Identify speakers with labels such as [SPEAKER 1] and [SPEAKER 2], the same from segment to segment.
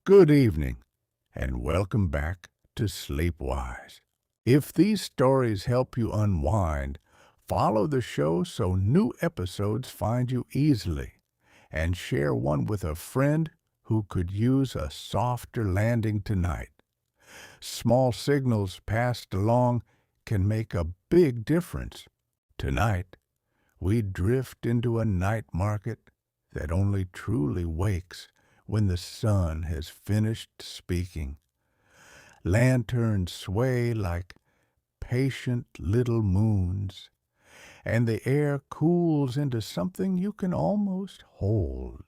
[SPEAKER 1] Good evening, and welcome back to SleepWise. If these stories help you unwind, follow the show so new episodes find you easily, and share one with a friend who could use a softer landing tonight. Small signals passed along can make a big difference. Tonight, we drift into a night market that only truly wakes when the sun has finished speaking. Lanterns sway like patient little moons, and the air cools into something you can almost hold.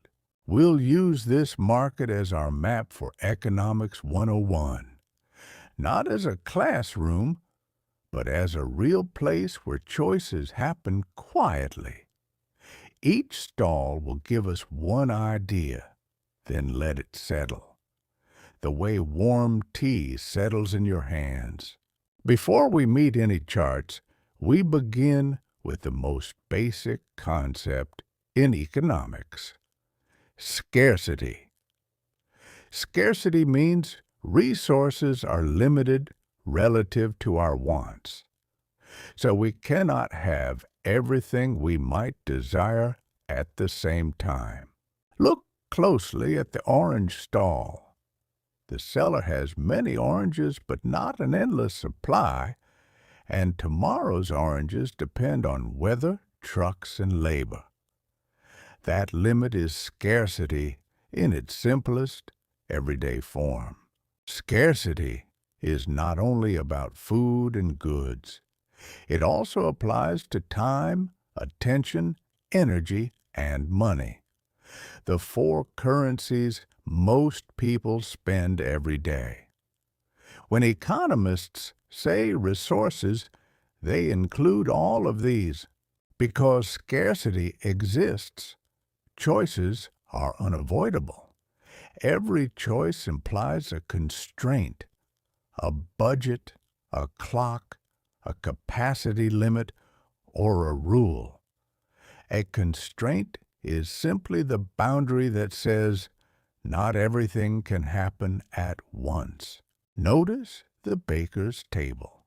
[SPEAKER 1] We'll use this market as our map for Economics 101, not as a classroom, but as a real place where choices happen quietly. Each stall will give us one idea, then let it settle, the way warm tea settles in your hands. Before we meet any charts, we begin with the most basic concept in economics: scarcity. Scarcity means resources are limited relative to our wants. So we cannot have everything we might desire at the same time. Look closely at the orange stall. The seller has many oranges, but not an endless supply, and tomorrow's oranges depend on weather, trucks, and labor. That limit is scarcity in its simplest, everyday form. Scarcity is not only about food and goods. It also applies to time, attention, energy, and money, the four currencies most people spend every day. When economists say resources, they include all of these. Because scarcity exists, choices are unavoidable. Every choice implies a constraint, a budget, a clock, a capacity limit, or a rule. A constraint is simply the boundary that says not everything can happen at once. Notice the baker's table.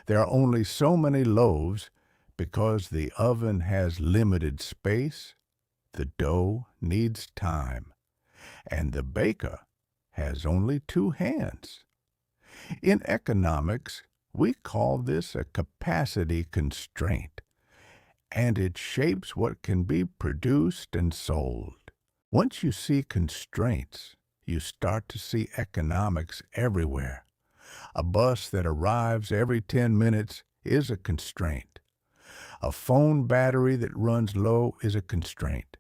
[SPEAKER 1] There are only so many loaves because the oven has limited space, the dough needs time, and the baker has only two hands. In economics, we call this a capacity constraint, and it shapes what can be produced and sold. Once you see constraints, you start to see economics everywhere. A bus that arrives every 10 minutes is a constraint. A phone battery that runs low is a constraint.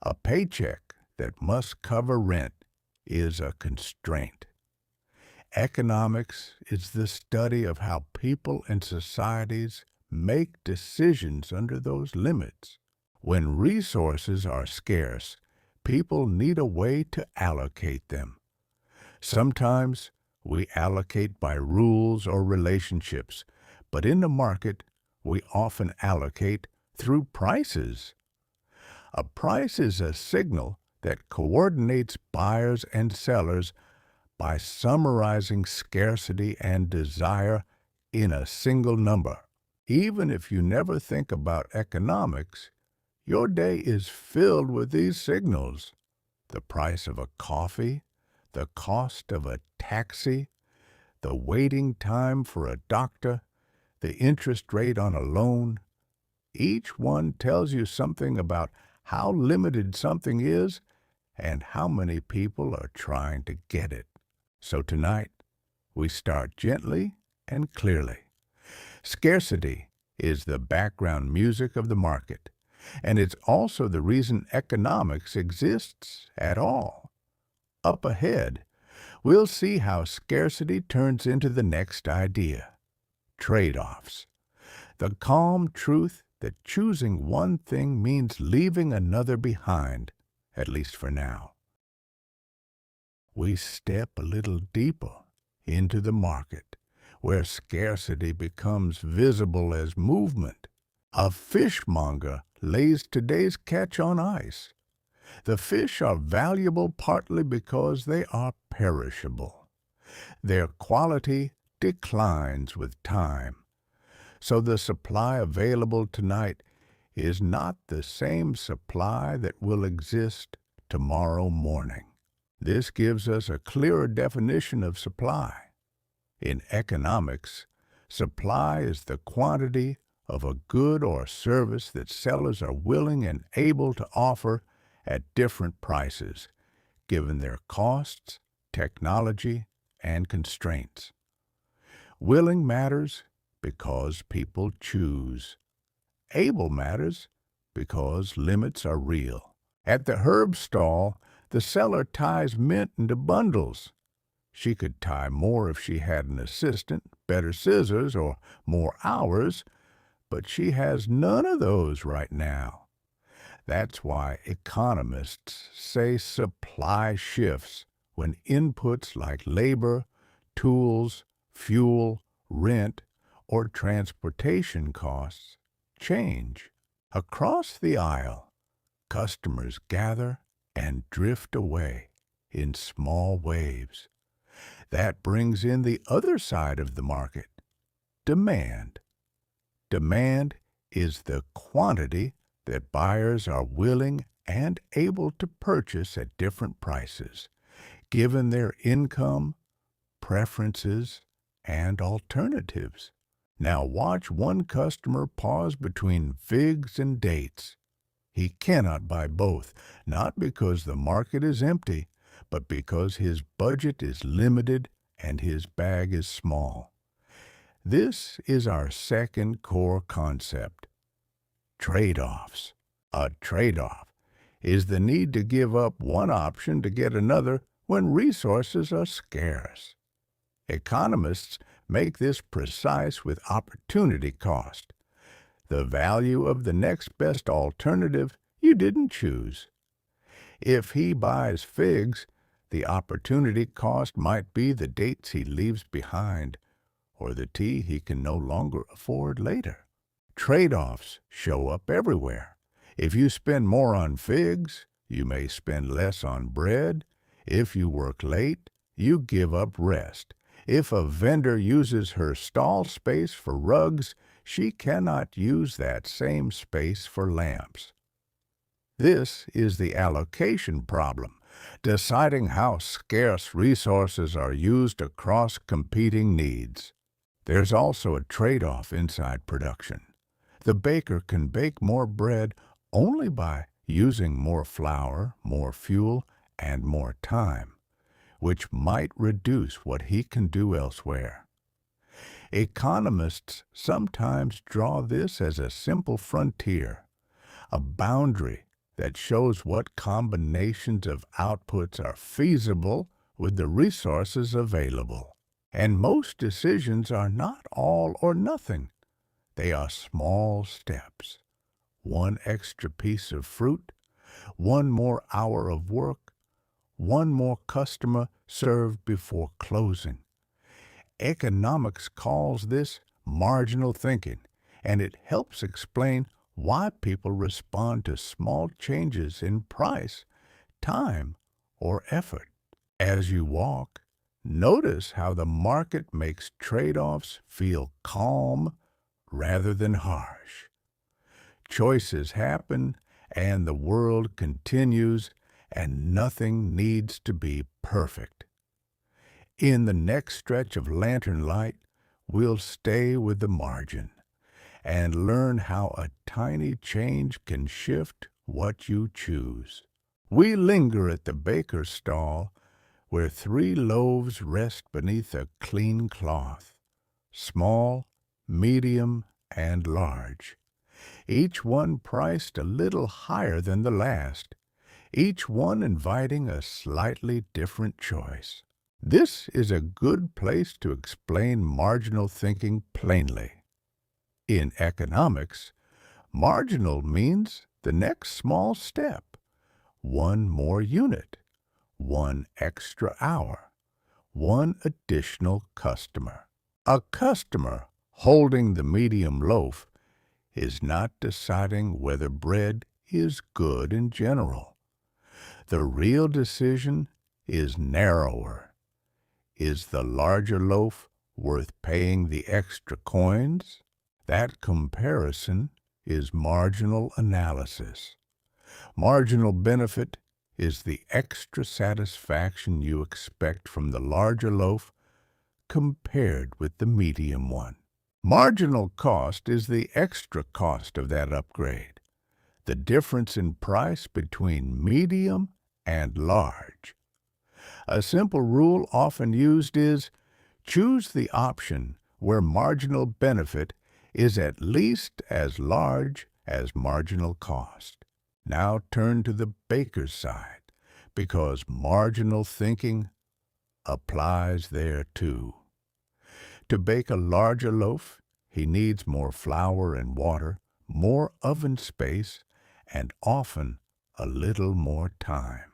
[SPEAKER 1] A paycheck that must cover rent is a constraint. Economics is the study of how people and societies make decisions under those limits. When resources are scarce, people need a way to allocate them. Sometimes we allocate by rules or relationships, but in the market, we often allocate through prices. A price is a signal that coordinates buyers and sellers by summarizing scarcity and desire in a single number. Even if you never think about economics, your day is filled with these signals: the price of a coffee, the cost of a taxi, the waiting time for a doctor, the interest rate on a loan. Each one tells you something about how limited something is and how many people are trying to get it. So tonight, we start gently and clearly. Scarcity is the background music of the market, and it's also the reason economics exists at all. Up ahead, we'll see how scarcity turns into the next idea: trade-offs. The calm truth that choosing one thing means leaving another behind, at least for now. We step a little deeper into the market, where scarcity becomes visible as movement. A fishmonger lays today's catch on ice. The fish are valuable partly because they are perishable. Their quality declines with time, so the supply available tonight is not the same supply that will exist tomorrow morning. This gives us a clearer definition of supply. In economics, supply is the quantity of a good or service that sellers are willing and able to offer at different prices, given their costs, technology, and constraints. Willing matters because people choose. Able matters because limits are real. At the herb stall, the seller ties mint into bundles. She could tie more if she had an assistant, better scissors, or more hours, but she has none of those right now. That's why economists say supply shifts when inputs like labor, tools, fuel, rent, or transportation costs change. Across the aisle, customers gather and drift away in small waves. That brings in the other side of the market, demand. Demand is the quantity that buyers are willing and able to purchase at different prices, given their income, preferences, and alternatives. Now watch one customer pause between figs and dates. He cannot buy both, not because the market is empty, but because his budget is limited and his bag is small. This is our second core concept, trade-offs. A trade-off is the need to give up one option to get another when resources are scarce. Economists make this precise with opportunity cost, the value of the next best alternative you didn't choose. If he buys figs, the opportunity cost might be the dates he leaves behind, or the tea he can no longer afford later. Trade-offs show up everywhere. If you spend more on figs, you may spend less on bread. If you work late, you give up rest. If a vendor uses her stall space for rugs, she cannot use that same space for lamps. This is the allocation problem, deciding how scarce resources are used across competing needs. There's also a trade-off inside production. The baker can bake more bread only by using more flour, more fuel, and more time, which might reduce what he can do elsewhere. Economists sometimes draw this as a simple frontier, a boundary that shows what combinations of outputs are feasible with the resources available. And most decisions are not all or nothing. They are small steps. One extra piece of fruit, one more hour of work, one more customer served before closing. Economics calls this marginal thinking, and it helps explain why people respond to small changes in price, time, or effort. As you walk, notice how the market makes trade-offs feel calm rather than harsh. Choices happen, and the world continues, and nothing needs to be perfect. In the next stretch of Lantern Light, we'll stay with the margin and learn how a tiny change can shift what you choose. We linger at the baker's stall, where 3 loaves rest beneath a clean cloth, small, medium, and large, each one priced a little higher than the last, each one inviting a slightly different choice. This is a good place to explain marginal thinking plainly. In economics, marginal means the next small step, one more unit, one extra hour, one additional customer. A customer holding the medium loaf is not deciding whether bread is good in general. The real decision is narrower. Is the larger loaf worth paying the extra coins? That comparison is marginal analysis. Marginal benefit is the extra satisfaction you expect from the larger loaf compared with the medium one. Marginal cost is the extra cost of that upgrade, the difference in price between medium and large. A simple rule often used is choose the option where marginal benefit is at least as large as marginal cost. Now turn to the baker's side, because marginal thinking applies there too. To bake a larger loaf, he needs more flour and water, more oven space, and often a little more time.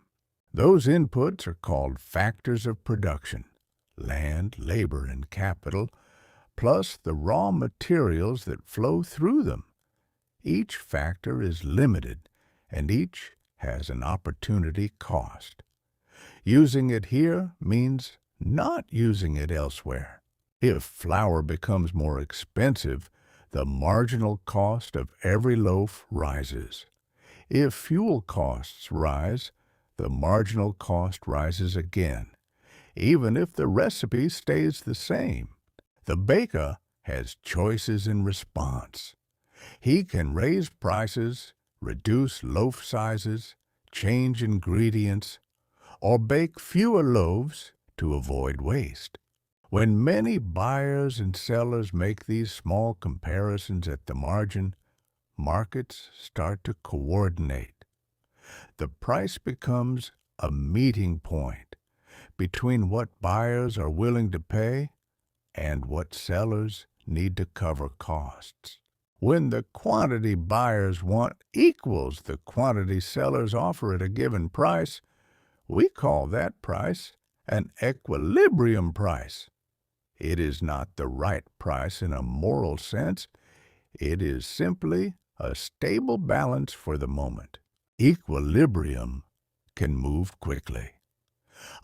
[SPEAKER 1] Those inputs are called factors of production: land, labor, and capital, plus the raw materials that flow through them. Each factor is limited, and each has an opportunity cost. Using it here means not using it elsewhere. If flour becomes more expensive, the marginal cost of every loaf rises. If fuel costs rise, the marginal cost rises again, even if the recipe stays the same. The baker has choices in response. He can raise prices, reduce loaf sizes, change ingredients, or bake fewer loaves to avoid waste. When many buyers and sellers make these small comparisons at the margin, markets start to coordinate. The price becomes a meeting point between what buyers are willing to pay and what sellers need to cover costs. When the quantity buyers want equals the quantity sellers offer at a given price, we call that price an equilibrium price. It is not the right price in a moral sense. It is simply a stable balance for the moment. Equilibrium can move quickly.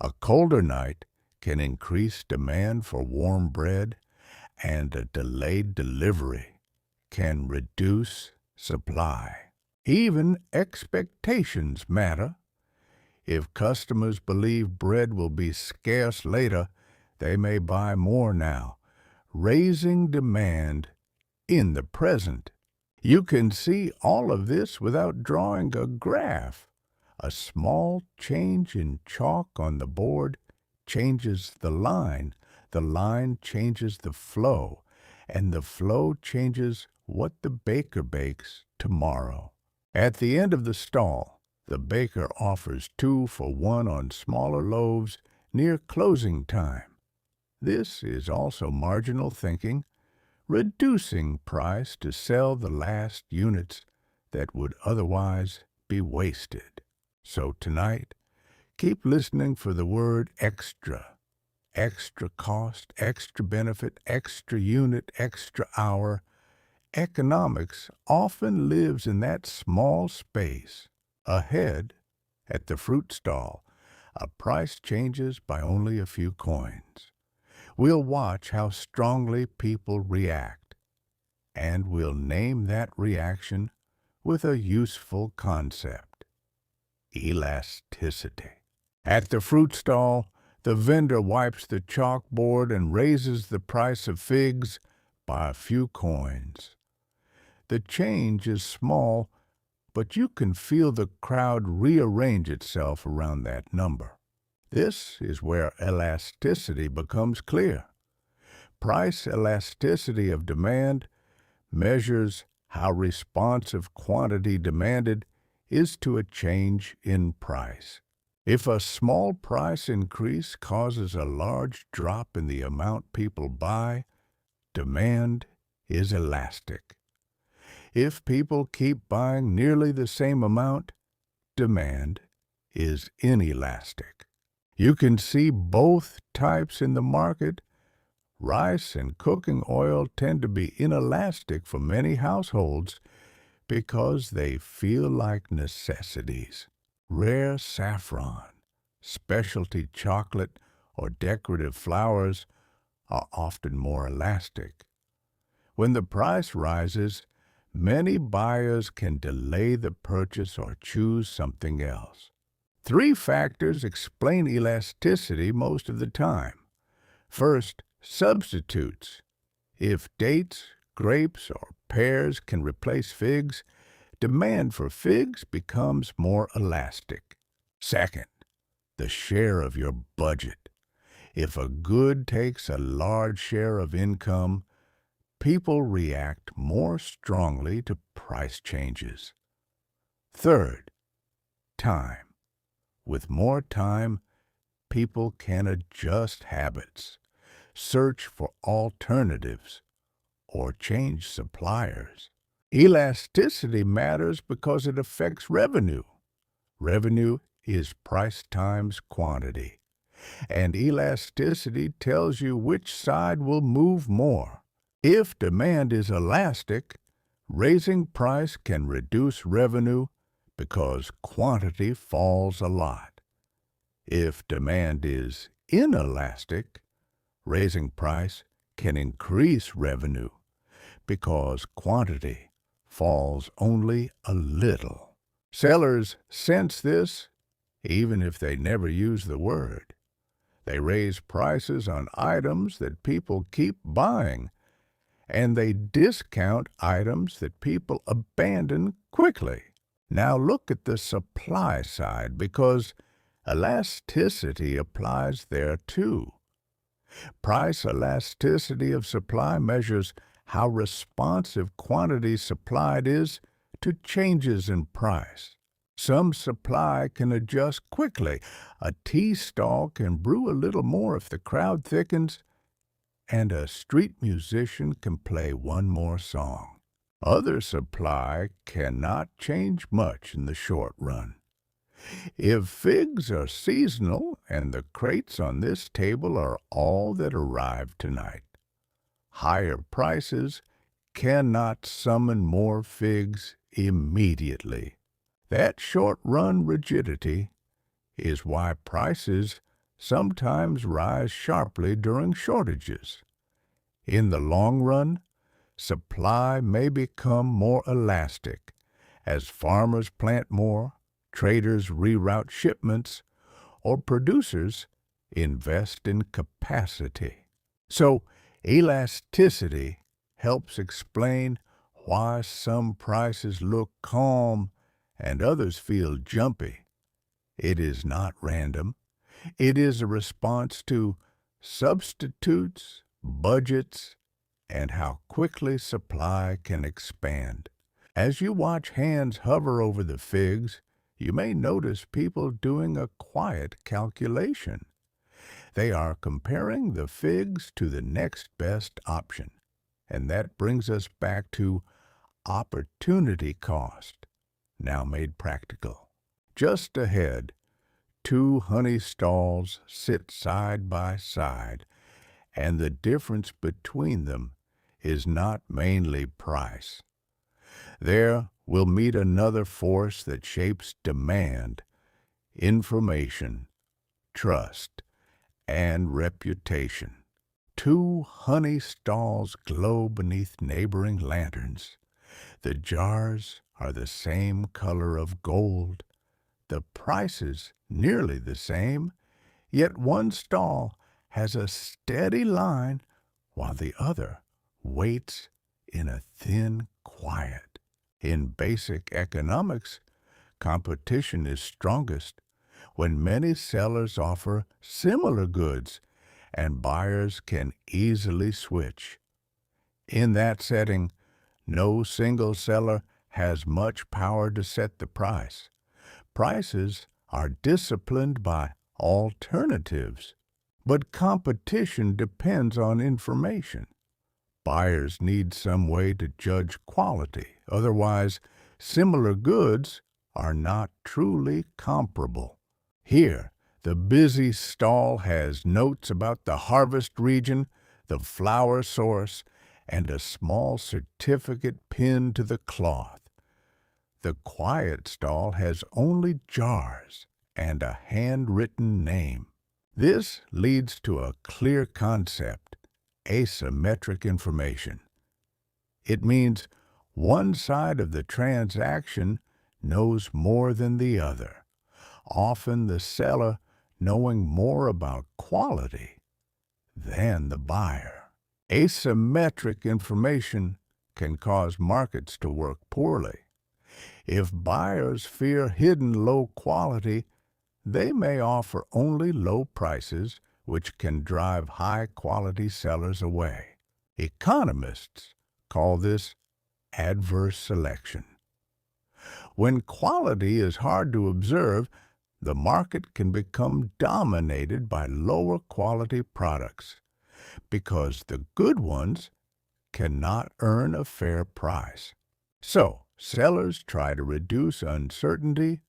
[SPEAKER 1] A colder night can increase demand for warm bread, and a delayed delivery can reduce supply. Even expectations matter. If customers believe bread will be scarce later, they may buy more now, raising demand in the present. You can see all of this without drawing a graph. A small change in chalk on the board changes the line changes the flow, and the flow changes what the baker bakes tomorrow. At the end of the stall, the baker offers 2 for 1 on smaller loaves near closing time. This is also marginal thinking, reducing price to sell the last units that would otherwise be wasted. So tonight, keep listening for the word extra. Extra cost, extra benefit, extra unit, extra hour. Economics often lives in that small space. Ahead, at the fruit stall, a price changes by only a few coins. We'll watch how strongly people react, and we'll name that reaction with a useful concept: elasticity. At the fruit stall, the vendor wipes the chalkboard and raises the price of figs by a few coins. The change is small, but you can feel the crowd rearrange itself around that number. This is where elasticity becomes clear. Price elasticity of demand measures how responsive quantity demanded is to a change in price. If a small price increase causes a large drop in the amount people buy, demand is elastic. If people keep buying nearly the same amount, demand is inelastic. You can see both types in the market. Rice and cooking oil tend to be inelastic for many households because they feel like necessities. Rare saffron, specialty chocolate, or decorative flowers are often more elastic. When the price rises, many buyers can delay the purchase or choose something else. Three factors explain elasticity most of the time. First, substitutes. If dates, grapes, or pears can replace figs, demand for figs becomes more elastic. Second, the share of your budget. If a good takes a large share of income, people react more strongly to price changes. Third, time. With more time, people can adjust habits, search for alternatives, or change suppliers. Elasticity matters because it affects revenue. Revenue is price times quantity, and elasticity tells you which side will move more. If demand is elastic, raising price can reduce revenue because quantity falls a lot. If demand is inelastic, raising price can increase revenue because quantity falls only a little. Sellers sense this even if they never use the word. They raise prices on items that people keep buying, and they discount items that people abandon quickly. Now look at the supply side, because elasticity applies there too. Price elasticity of supply measures how responsive quantity supplied is to changes in price. Some supply can adjust quickly. A tea stall can brew a little more if the crowd thickens, and a street musician can play one more song. Other supply cannot change much in the short run. If figs are seasonal and the crates on this table are all that arrived tonight, higher prices cannot summon more figs immediately. That short-run rigidity is why prices sometimes rise sharply during shortages. In the long run, supply may become more elastic as farmers plant more, traders reroute shipments, or producers invest in capacity. So, elasticity helps explain why some prices look calm and others feel jumpy. It is not random. It is a response to substitutes, budgets, and how quickly supply can expand. As you watch hands hover over the figs, you may notice people doing a quiet calculation. They are comparing the figs to the next best option. And that brings us back to opportunity cost, now made practical. Just ahead, two honey stalls sit side by side, and the difference between them is not mainly price. There we'll meet another force that shapes demand, information, trust, and reputation. Two honey stalls glow beneath neighboring lanterns. The jars are the same color of gold, the prices nearly the same, yet one stall has a steady line while the other waits in a thin quiet. In basic economics, competition is strongest when many sellers offer similar goods and buyers can easily switch. In that setting, no single seller has much power to set the price. Prices are disciplined by alternatives, but competition depends on information. Buyers need some way to judge quality. Otherwise, similar goods are not truly comparable. Here, the busy stall has notes about the harvest region, the flower source, and a small certificate pinned to the cloth. The quiet stall has only jars and a handwritten name. This leads to a clear concept, asymmetric information. It means one side of the transaction knows more than the other, often the seller knowing more about quality than the buyer. Asymmetric information can cause markets to work poorly. If buyers fear hidden low quality, they may offer only low prices, which can drive high-quality sellers away. Economists call this adverse selection. When quality is hard to observe, the market can become dominated by lower quality products because the good ones cannot earn a fair price. So, sellers try to reduce uncertainty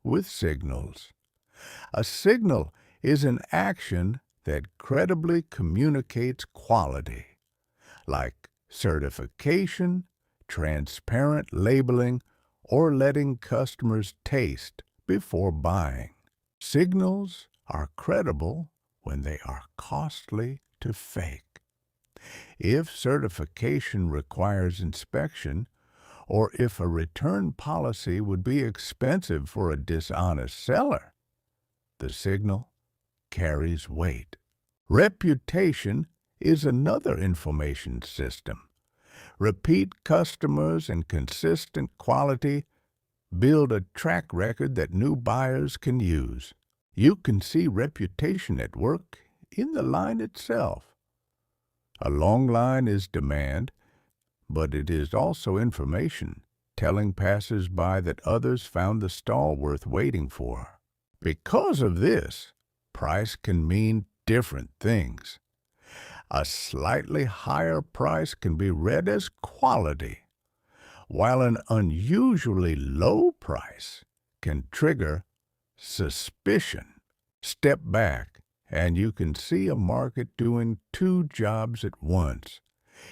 [SPEAKER 1] with signals. A signal is an action that credibly communicates quality, like certification, transparent labeling, or letting customers taste before buying. Signals are credible when they are costly to fake. If certification requires inspection, or if a return policy would be expensive for a dishonest seller, the signal carries weight. Reputation is another information system. Repeat customers and consistent quality build a track record that new buyers can use. You can see reputation at work in the line itself. A long line is demand, but it is also information, telling passers-by that others found the stall worth waiting for. Because of this, price can mean different things. A slightly higher price can be read as quality, while an unusually low price can trigger suspicion. Step back, and you can see a market doing two jobs at once.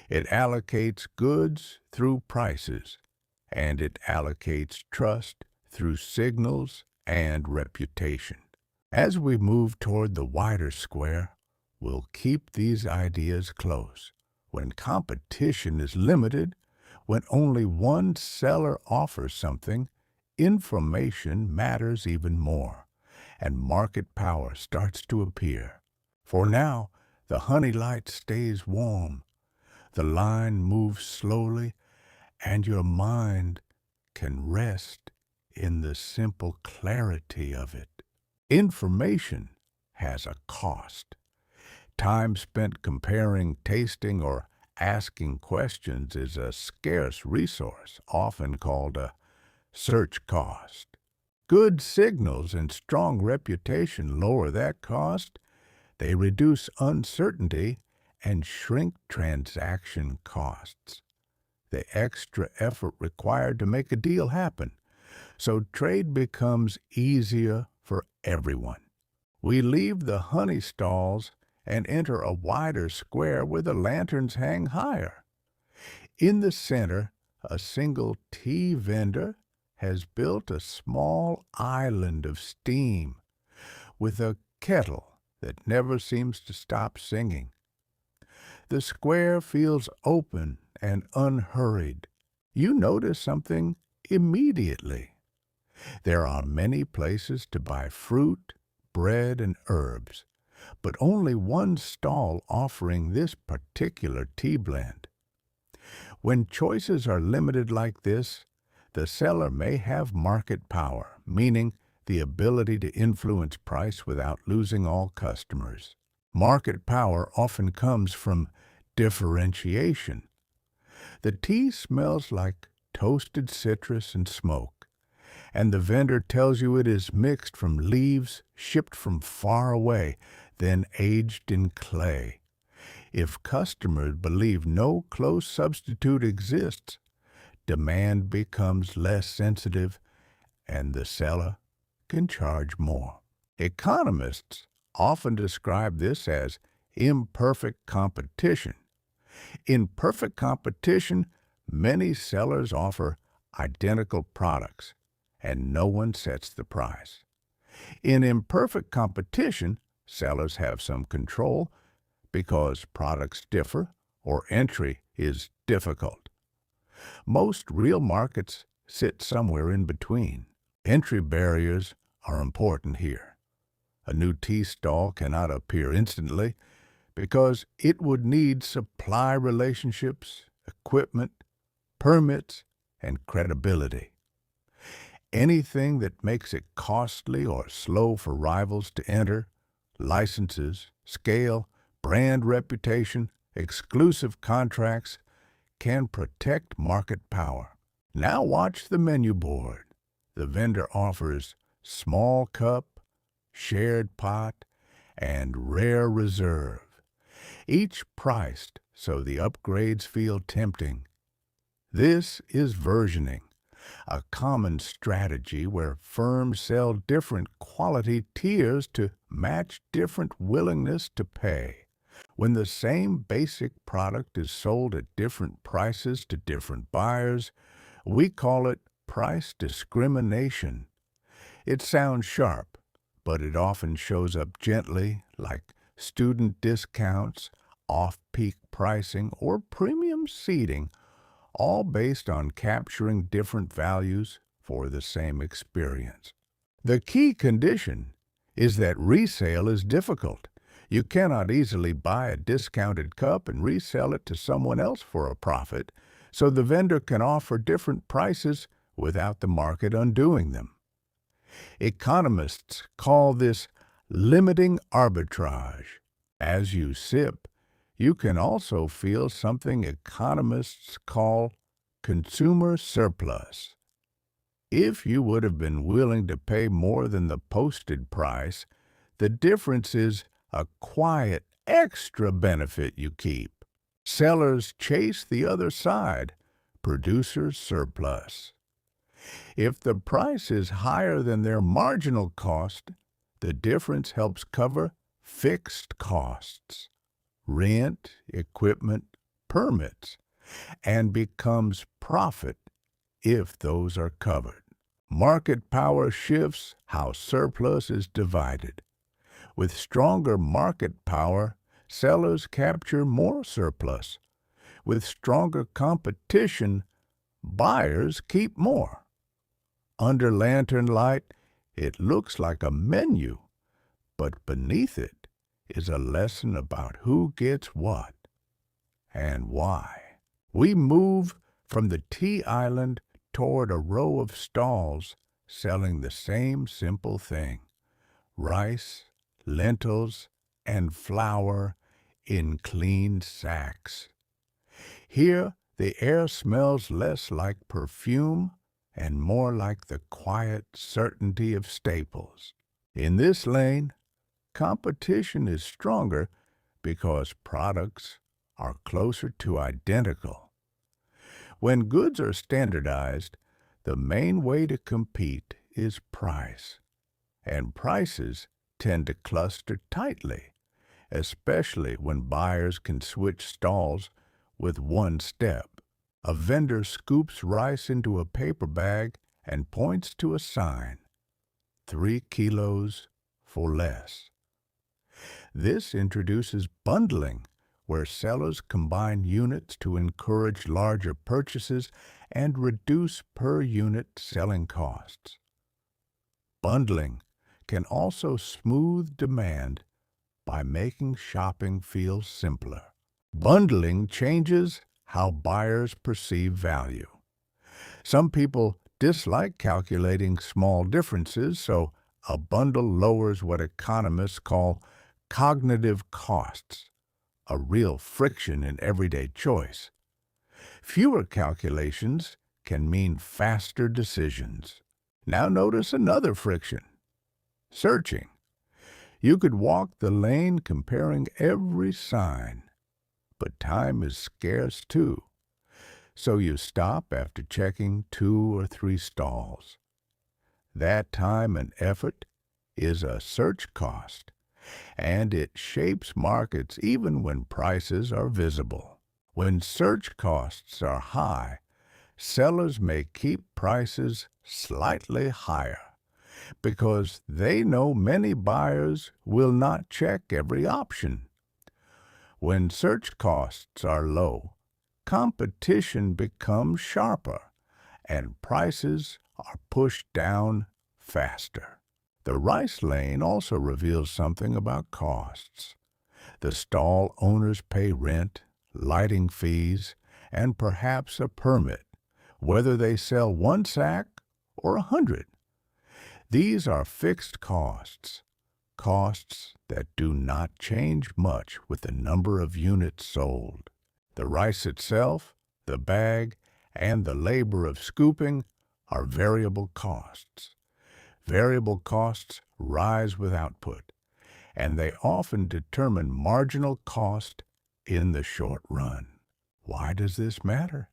[SPEAKER 1] It allocates goods through prices, and it allocates trust through signals and reputation. As we move toward the wider square, we'll keep these ideas close. When competition is limited, when only one seller offers something, information matters even more, and market power starts to appear. For now, the honey light stays warm, the line moves slowly, and your mind can rest in the simple clarity of it. Information has a cost. Time spent comparing, tasting, or asking questions is a scarce resource, often called a search cost. Good signals and strong reputation lower that cost. They reduce uncertainty and shrink transaction costs. The extra effort required to make a deal happen, so trade becomes easier for everyone. We leave the honey stalls and enter a wider square where the lanterns hang higher. In the center, a single tea vendor has built a small island of steam with a kettle that never seems to stop singing. The square feels open and unhurried. You notice something immediately. There are many places to buy fruit, bread, and herbs, but only one stall offering this particular tea blend. When choices are limited like this, the seller may have market power, meaning the ability to influence price without losing all customers. Market power often comes from differentiation. The tea smells like toasted citrus and smoke, and the vendor tells you it is mixed from leaves shipped from far away, then aged in clay. If customers believe no close substitute exists, demand becomes less sensitive, and the seller can charge more. Economists often describe this as imperfect competition. In perfect competition, many sellers offer identical products, and no one sets the price. In imperfect competition, sellers have some control because products differ or entry is difficult. Most real markets sit somewhere in between. Entry barriers are important here. A new tea stall cannot appear instantly because it would need supply relationships, equipment, permits, and credibility. Anything that makes it costly or slow for rivals to enter, licenses, scale, brand reputation, exclusive contracts, can protect market power. Now watch the menu board. The vendor offers small cup, shared pot, and rare reserve, each priced so the upgrades feel tempting. This is versioning, a common strategy where firms sell different quality tiers to match different willingness to pay. When the same basic product is sold at different prices to different buyers, we call it price discrimination. It sounds sharp, but it often shows up gently, like student discounts, off-peak pricing, or premium seating, all based on capturing different values for the same experience. The key condition is that resale is difficult. You cannot easily buy a discounted cup and resell it to someone else for a profit, so the vendor can offer different prices without the market undoing them. Economists call this limiting arbitrage. As you sip, you can also feel something economists call consumer surplus. If you would have been willing to pay more than the posted price, the difference is a quiet extra benefit you keep. Sellers chase the other side, producers surplus. If the price is higher than their marginal cost, the difference helps cover fixed costs, rent, equipment, permits, and becomes profit if those are covered. Market power shifts how surplus is divided. With stronger market power, sellers capture more surplus. With stronger competition, buyers keep more. Under lantern light, it looks like a menu, but beneath it is a lesson about who gets what and why. We move from the tea island toward a row of stalls selling the same simple thing: rice, lentils, and flour in clean sacks. Here, the air smells less like perfume and more like the quiet certainty of staples. In this lane, competition is stronger because products are closer to identical. When goods are standardized, the main way to compete is price, and prices tend to cluster tightly, especially when buyers can switch stalls with one step. A vendor scoops rice into a paper bag and points to a sign, 3 kilos for less. This introduces bundling, where sellers combine units to encourage larger purchases and reduce per-unit selling costs. Bundling can also smooth demand by making shopping feel simpler. Bundling changes how buyers perceive value. Some people dislike calculating small differences, so a bundle lowers what economists call cognitive costs, a real friction in everyday choice. Fewer calculations can mean faster decisions. Now notice another friction: searching. You could walk the lane comparing every sign, but time is scarce too. So you stop after checking 2 or 3 stalls. That time and effort is a search cost, and it shapes markets even when prices are visible. When search costs are high, sellers may keep prices slightly higher because they know many buyers will not check every option. When search costs are low, competition becomes sharper and prices are pushed down faster. The rice lane also reveals something about costs. The stall owners pay rent, lighting fees, and perhaps a permit, whether they sell 1 sack or 100. These are fixed costs, costs that do not change much with the number of units sold. The rice itself, the bag, and the labor of scooping are variable costs. Variable costs rise with output, and they often determine marginal cost in the short run. Why does this matter?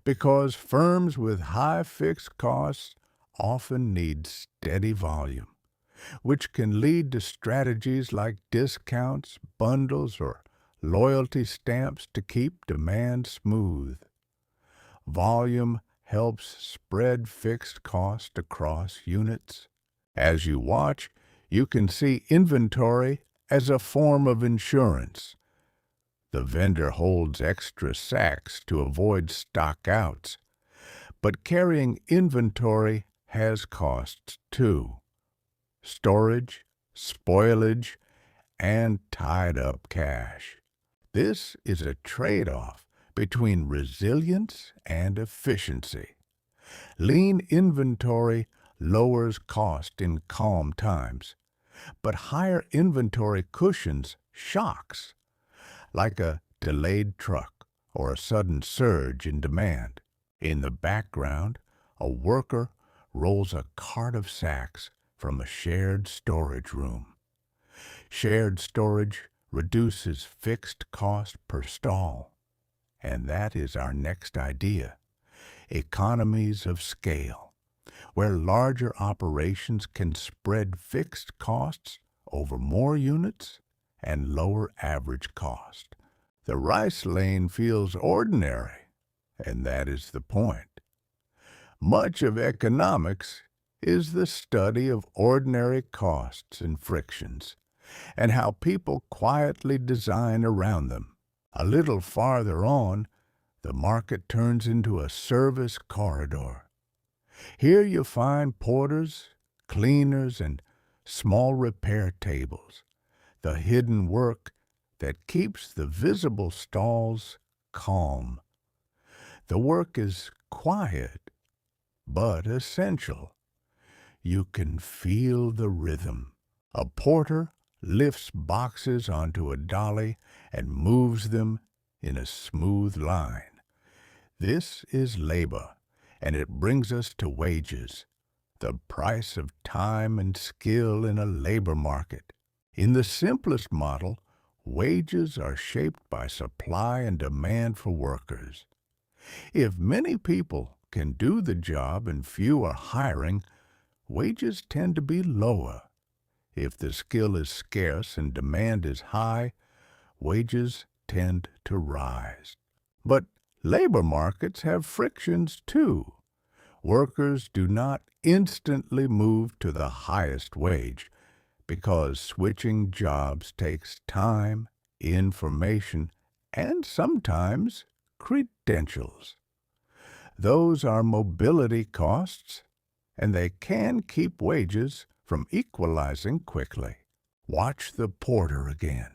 [SPEAKER 1] Because firms with high fixed costs often need steady volume, which can lead to strategies like discounts, bundles, or loyalty stamps to keep demand smooth. Volume helps spread fixed cost across units. As you watch, you can see inventory as a form of insurance. The vendor holds extra sacks to avoid stockouts, but carrying inventory has costs too. Storage, spoilage, and tied-up cash. This is a trade-off between resilience and efficiency. Lean inventory lowers cost in calm times, but higher inventory cushions shocks, like a delayed truck or a sudden surge in demand. In the background, a worker rolls a cart of sacks from a shared storage room. Shared storage reduces fixed cost per stall. And that is our next idea, economies of scale, where larger operations can spread fixed costs over more units and lower average cost. The rice lane feels ordinary, and that is the point. Much of economics is the study of ordinary costs and frictions, and how people quietly design around them. A little farther on, the market turns into a service corridor. Here you find porters, cleaners, and small repair tables, the hidden work that keeps the visible stalls calm. The work is quiet, but essential. You can feel the rhythm. A porter lifts boxes onto a dolly and moves them in a smooth line. This is labor, and it brings us to wages, the price of time and skill in a labor market. In the simplest model, wages are shaped by supply and demand for workers. If many people can do the job and few are hiring, wages tend to be lower. If the skill is scarce and demand is high, wages tend to rise. But labor markets have frictions too. Workers do not instantly move to the highest wage because switching jobs takes time, information, and sometimes credentials. Those are mobility costs, and they can keep wages from equalizing quickly. Watch the porter again.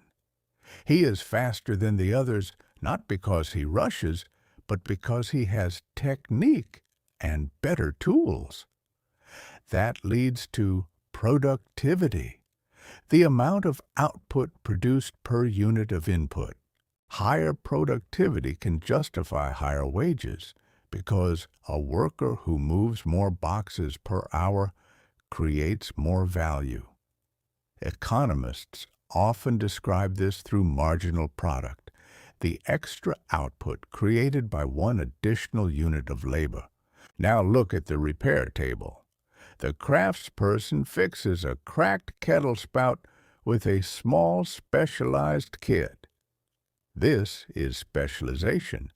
[SPEAKER 1] He is faster than the others, not because he rushes, but because he has technique and better tools. That leads to productivity, the amount of output produced per unit of input. Higher productivity can justify higher wages because a worker who moves more boxes per hour creates more value. Economists often describe this through marginal product, the extra output created by one additional unit of labor. Now look at the repair table. The craftsperson fixes a cracked kettle spout with a small specialized kit. This is specialization,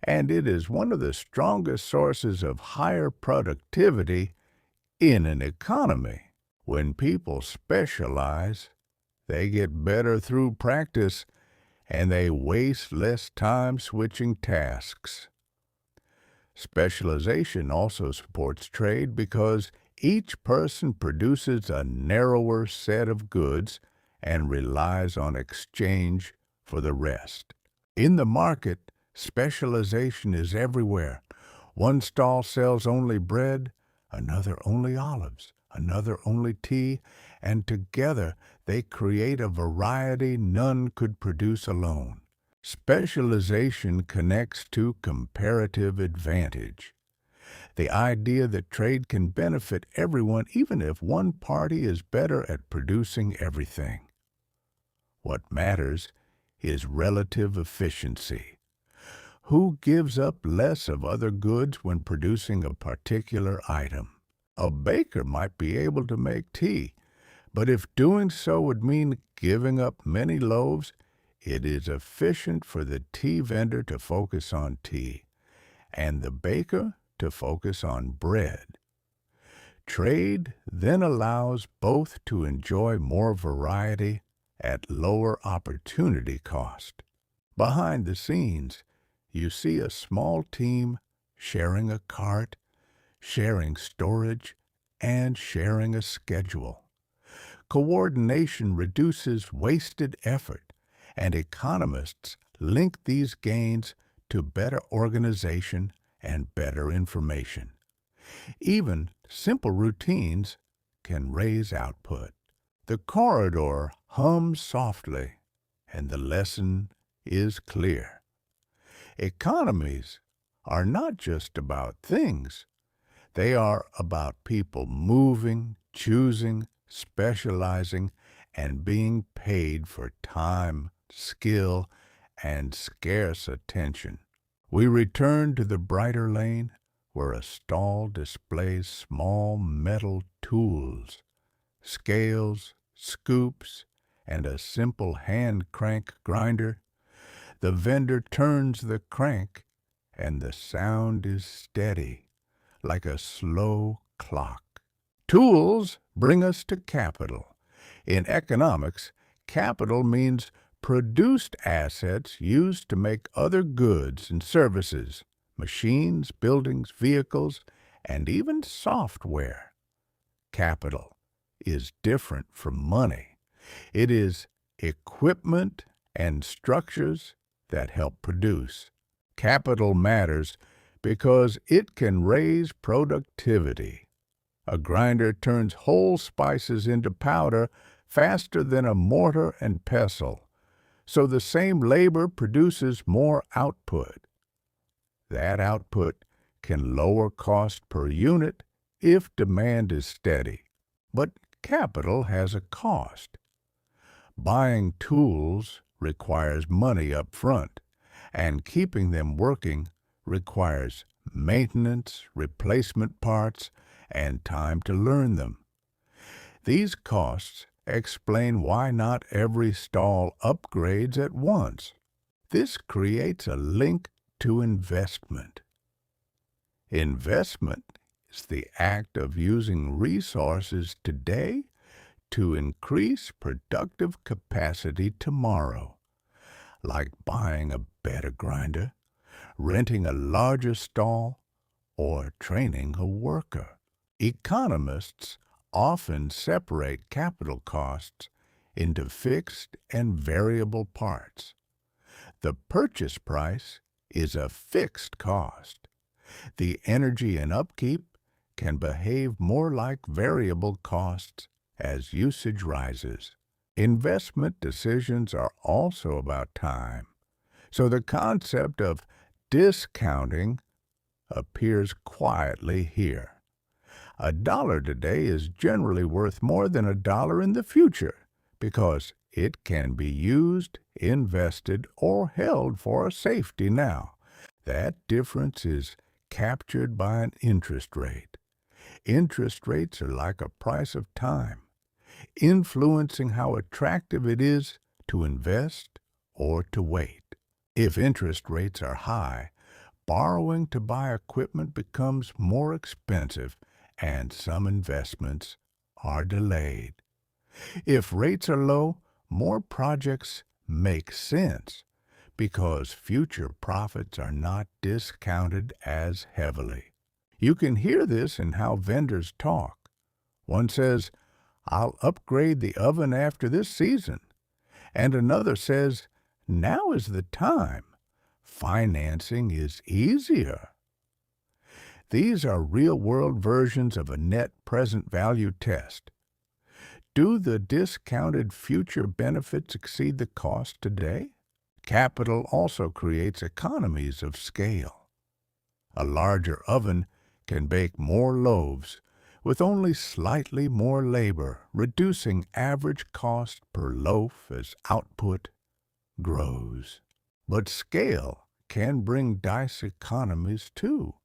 [SPEAKER 1] and it is one of the strongest sources of higher productivity in an economy. When people specialize, they get better through practice, and they waste less time switching tasks. Specialization also supports trade because each person produces a narrower set of goods and relies on exchange for the rest. In the market, specialization is everywhere. One stall sells only bread, another only olives, another only tea, and together they create a variety none could produce alone. Specialization connects to comparative advantage. The idea that trade can benefit everyone even if one party is better at producing everything. What matters is relative efficiency. Who gives up less of other goods when producing a particular item? A baker might be able to make tea, but if doing so would mean giving up many loaves, it is efficient for the tea vendor to focus on tea, and the baker to focus on bread. Trade then allows both to enjoy more variety at lower opportunity cost. Behind the scenes, you see a small team sharing a cart, sharing storage, and sharing a schedule. Coordination reduces wasted effort, and economists link these gains to better organization and better information. Even simple routines can raise output. The corridor hums softly, and the lesson is clear. Economies are not just about things. They are about people moving, choosing, specializing, and being paid for time, skill, and scarce attention. We return to the brighter lane where a stall displays small metal tools, scales, scoops, and a simple hand crank grinder. The vendor turns the crank, and the sound is steady, like a slow clock. Tools bring us to capital. In economics, capital means produced assets used to make other goods and services, machines, buildings, vehicles, and even software. Capital is different from money. It is equipment and structures that help produce. Capital matters because it can raise productivity. A grinder turns whole spices into powder faster than a mortar and pestle, so the same labor produces more output. That output can lower cost per unit if demand is steady, but capital has a cost. Buying tools requires money up front, and keeping them working requires maintenance, replacement parts, and time to learn them. These costs explain why not every stall upgrades at once. This creates a link to investment. Investment is the act of using resources today to increase productive capacity tomorrow, like buying a better grinder, renting a larger stall, or training a worker. Economists often separate capital costs into fixed and variable parts. The purchase price is a fixed cost. The energy and upkeep can behave more like variable costs as usage rises. Investment decisions are also about time, so the concept of discounting appears quietly here. $1 today is generally worth more than $1 in the future because it can be used, invested, or held for safety now. That difference is captured by an interest rate. Interest rates are like a price of time, influencing how attractive it is to invest or to wait. If interest rates are high, borrowing to buy equipment becomes more expensive and some investments are delayed. If rates are low, more projects make sense because future profits are not discounted as heavily. You can hear this in how vendors talk. One says, "I'll upgrade the oven after this season." And another says, "Now is the time. Financing is easier." These are real-world versions of a net present value test. Do the discounted future benefits exceed the cost today? Capital also creates economies of scale. A larger oven can bake more loaves with only slightly more labor, reducing average cost per loaf as output grows. But scale can bring dice economies too.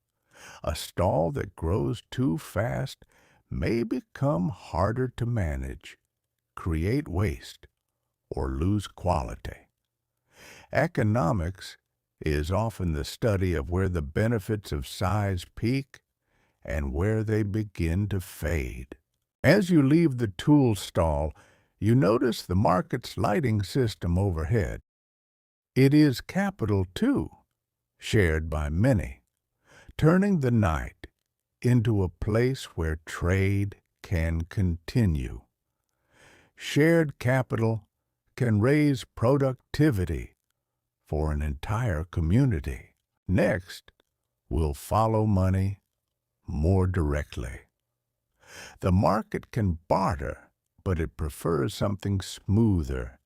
[SPEAKER 1] A stall that grows too fast may become harder to manage, create waste, or lose quality. Economics is often the study of where the benefits of size peak and where they begin to fade. As you leave the tool stall, you notice the market's lighting system overhead. It is capital, too, shared by many, turning the night into a place where trade can continue. Shared capital can raise productivity for an entire community. Next, we'll follow money more directly. The market can barter, but it prefers something smoother.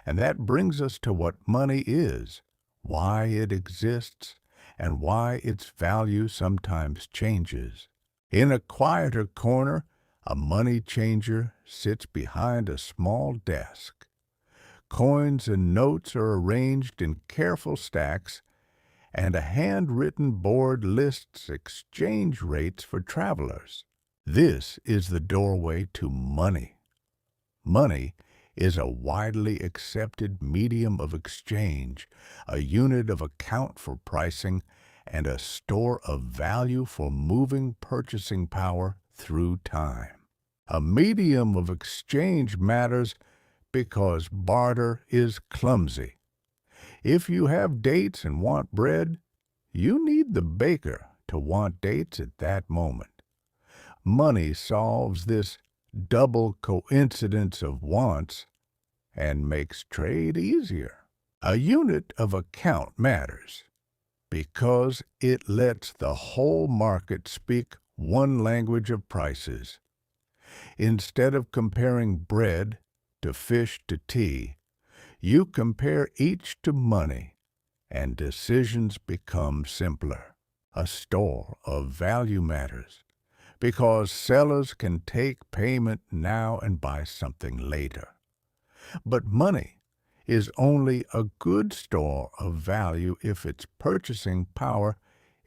[SPEAKER 1] And that brings us to what money is, why it exists, and why its value sometimes changes. In a quieter corner, a money changer sits behind a small desk. Coins and notes are arranged in careful stacks, and a handwritten board lists exchange rates for travelers. This is the doorway to money. Money is a widely accepted medium of exchange, a unit of account for pricing, and a store of value for moving purchasing power through time. A medium of exchange matters because barter is clumsy. If you have dates and want bread, you need the baker to want dates at that moment. Money solves this double coincidence of wants and makes trade easier. A unit of account matters because it lets the whole market speak one language of prices. Instead of comparing bread to fish to tea, you compare each to money, and decisions become simpler. A store of value matters because sellers can take payment now and buy something later. But money is only a good store of value if its purchasing power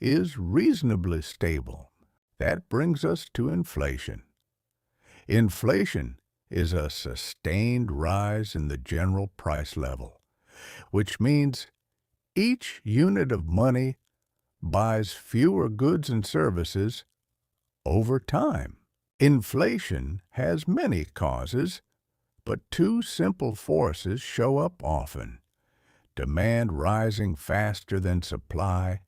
[SPEAKER 1] is reasonably stable. That brings us to inflation. Inflation is a sustained rise in the general price level, which means each unit of money buys fewer goods and services over time. Inflation has many causes, but two simple forces show up often: demand rising faster than supply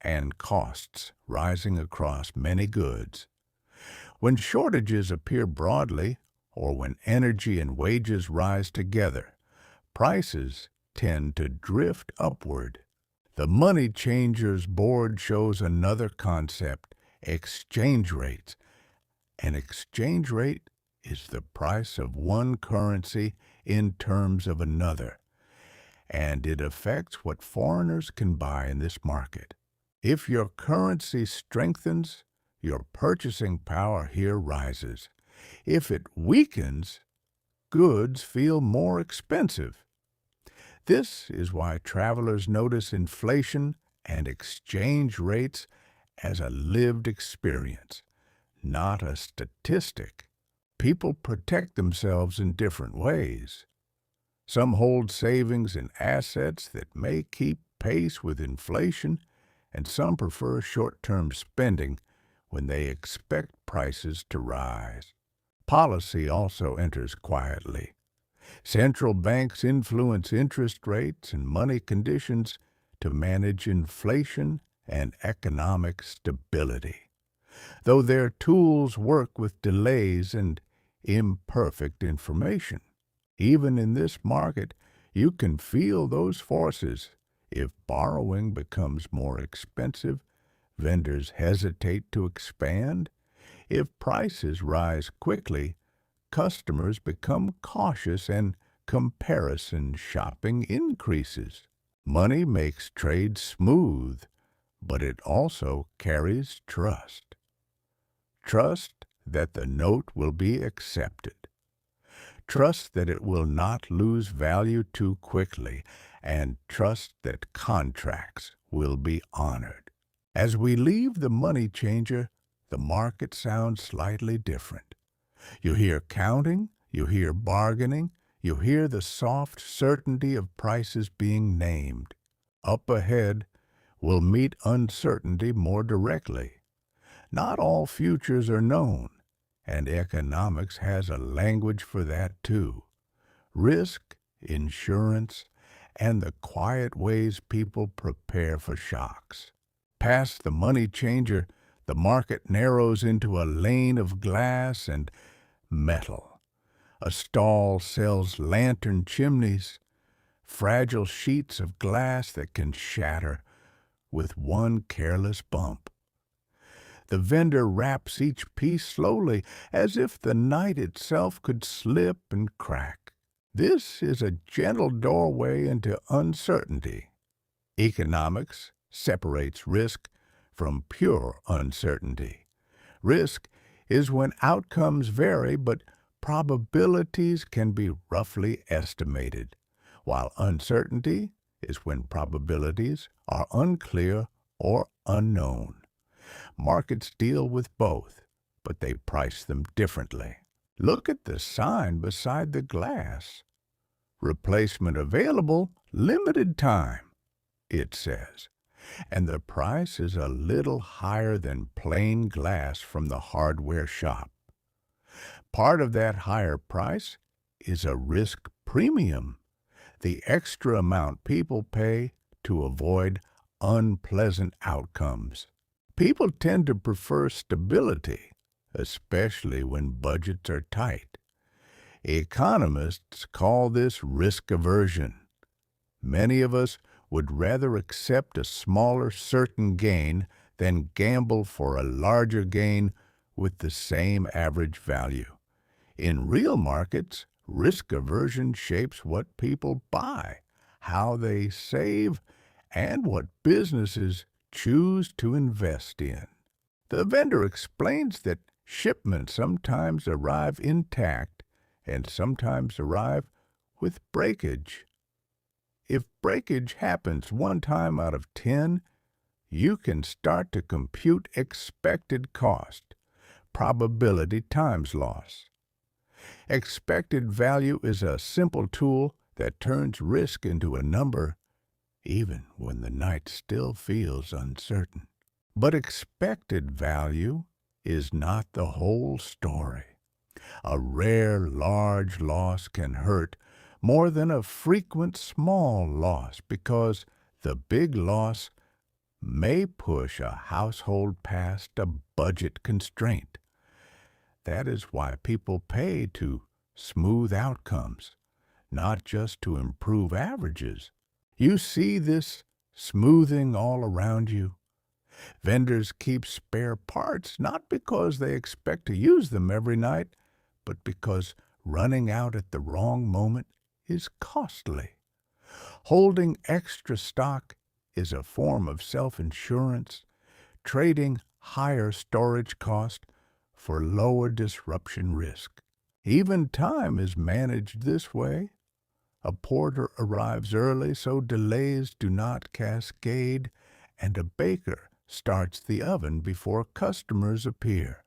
[SPEAKER 1] and costs rising across many goods. When shortages appear broadly, or when energy and wages rise together, prices tend to drift upward. The Money Changers Board shows another concept: exchange rates. An exchange rate is the price of one currency in terms of another, and it affects what foreigners can buy in this market. If your currency strengthens, your purchasing power here rises. If it weakens, goods feel more expensive. This is why travelers notice inflation and exchange rates as a lived experience, not a statistic. People protect themselves in different ways. Some hold savings and assets that may keep pace with inflation, and some prefer short-term spending when they expect prices to rise. Policy also enters quietly. Central banks influence interest rates and money conditions to manage inflation and economic stability, though their tools work with delays and imperfect information. Even in this market, you can feel those forces. If borrowing becomes more expensive, vendors hesitate to expand. If prices rise quickly, customers become cautious and comparison shopping increases. Money makes trade smooth, but it also carries trust. Trust that the note will be accepted. Trust that it will not lose value too quickly, and trust that contracts will be honored. As we leave the money changer, the market sounds slightly different. You hear counting, you hear bargaining, you hear the soft certainty of prices being named. Up ahead, we'll meet uncertainty more directly. Not all futures are known, and economics has a language for that too. Risk, insurance, and the quiet ways people prepare for shocks. Past the money changer, the market narrows into a lane of glass and metal. A stall sells lantern chimneys, fragile sheets of glass that can shatter with one careless bump. The vendor wraps each piece slowly, as if the night itself could slip and crack. This is a gentle doorway into uncertainty. Economics separates risk from pure uncertainty. Risk is when outcomes vary, but probabilities can be roughly estimated, while uncertainty is when probabilities are unclear or unknown. Markets deal with both, but they price them differently. Look at the sign beside the glass. Replacement available, limited time, it says. And the price is a little higher than plain glass from the hardware shop. Part of that higher price is a risk premium, the extra amount people pay to avoid unpleasant outcomes. People tend to prefer stability, especially when budgets are tight. Economists call this risk aversion. Many of us would rather accept a smaller certain gain than gamble for a larger gain with the same average value. In real markets, risk aversion shapes what people buy, how they save, and what businesses choose to invest in. The vendor explains that shipments sometimes arrive intact and sometimes arrive with breakage. If breakage happens one time out of 10, you can start to compute expected cost, probability times loss. Expected value is a simple tool that turns risk into a number, even when the night still feels uncertain. But expected value is not the whole story. A rare large loss can hurt more than a frequent small loss because the big loss may push a household past a budget constraint. That is why people pay to smooth outcomes, not just to improve averages. You see this smoothing all around you. Vendors keep spare parts not because they expect to use them every night, but because running out at the wrong moment is costly. Holding extra stock is a form of self-insurance, trading higher storage cost for lower disruption risk. Even time is managed this way. A porter arrives early so delays do not cascade, and a baker starts the oven before customers appear.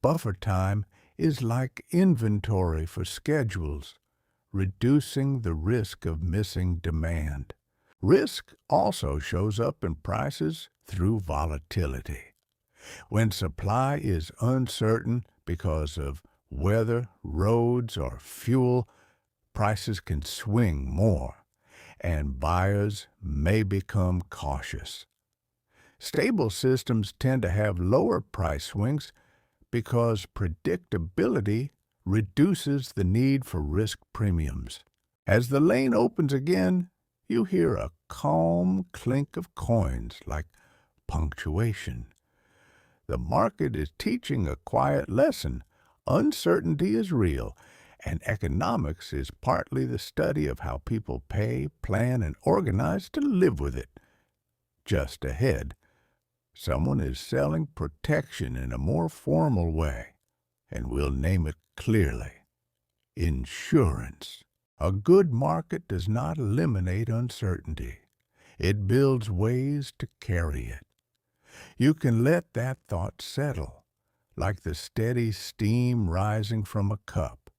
[SPEAKER 1] Buffer time is like inventory for schedules, reducing the risk of missing demand. Risk also shows up in prices through volatility. When supply is uncertain because of weather, roads, or fuel, prices can swing more, and buyers may become cautious. Stable systems tend to have lower price swings because predictability reduces the need for risk premiums. As the lane opens again, you hear a calm clink of coins like punctuation. The market is teaching a quiet lesson. Uncertainty is real, and economics is partly the study of how people pay, plan, and organize to live with it. Just ahead, someone is selling protection in a more formal way, and we'll name it clearly: insurance. A good market does not eliminate uncertainty. It builds ways to carry it. You can let that thought settle, like the steady steam rising from a cup,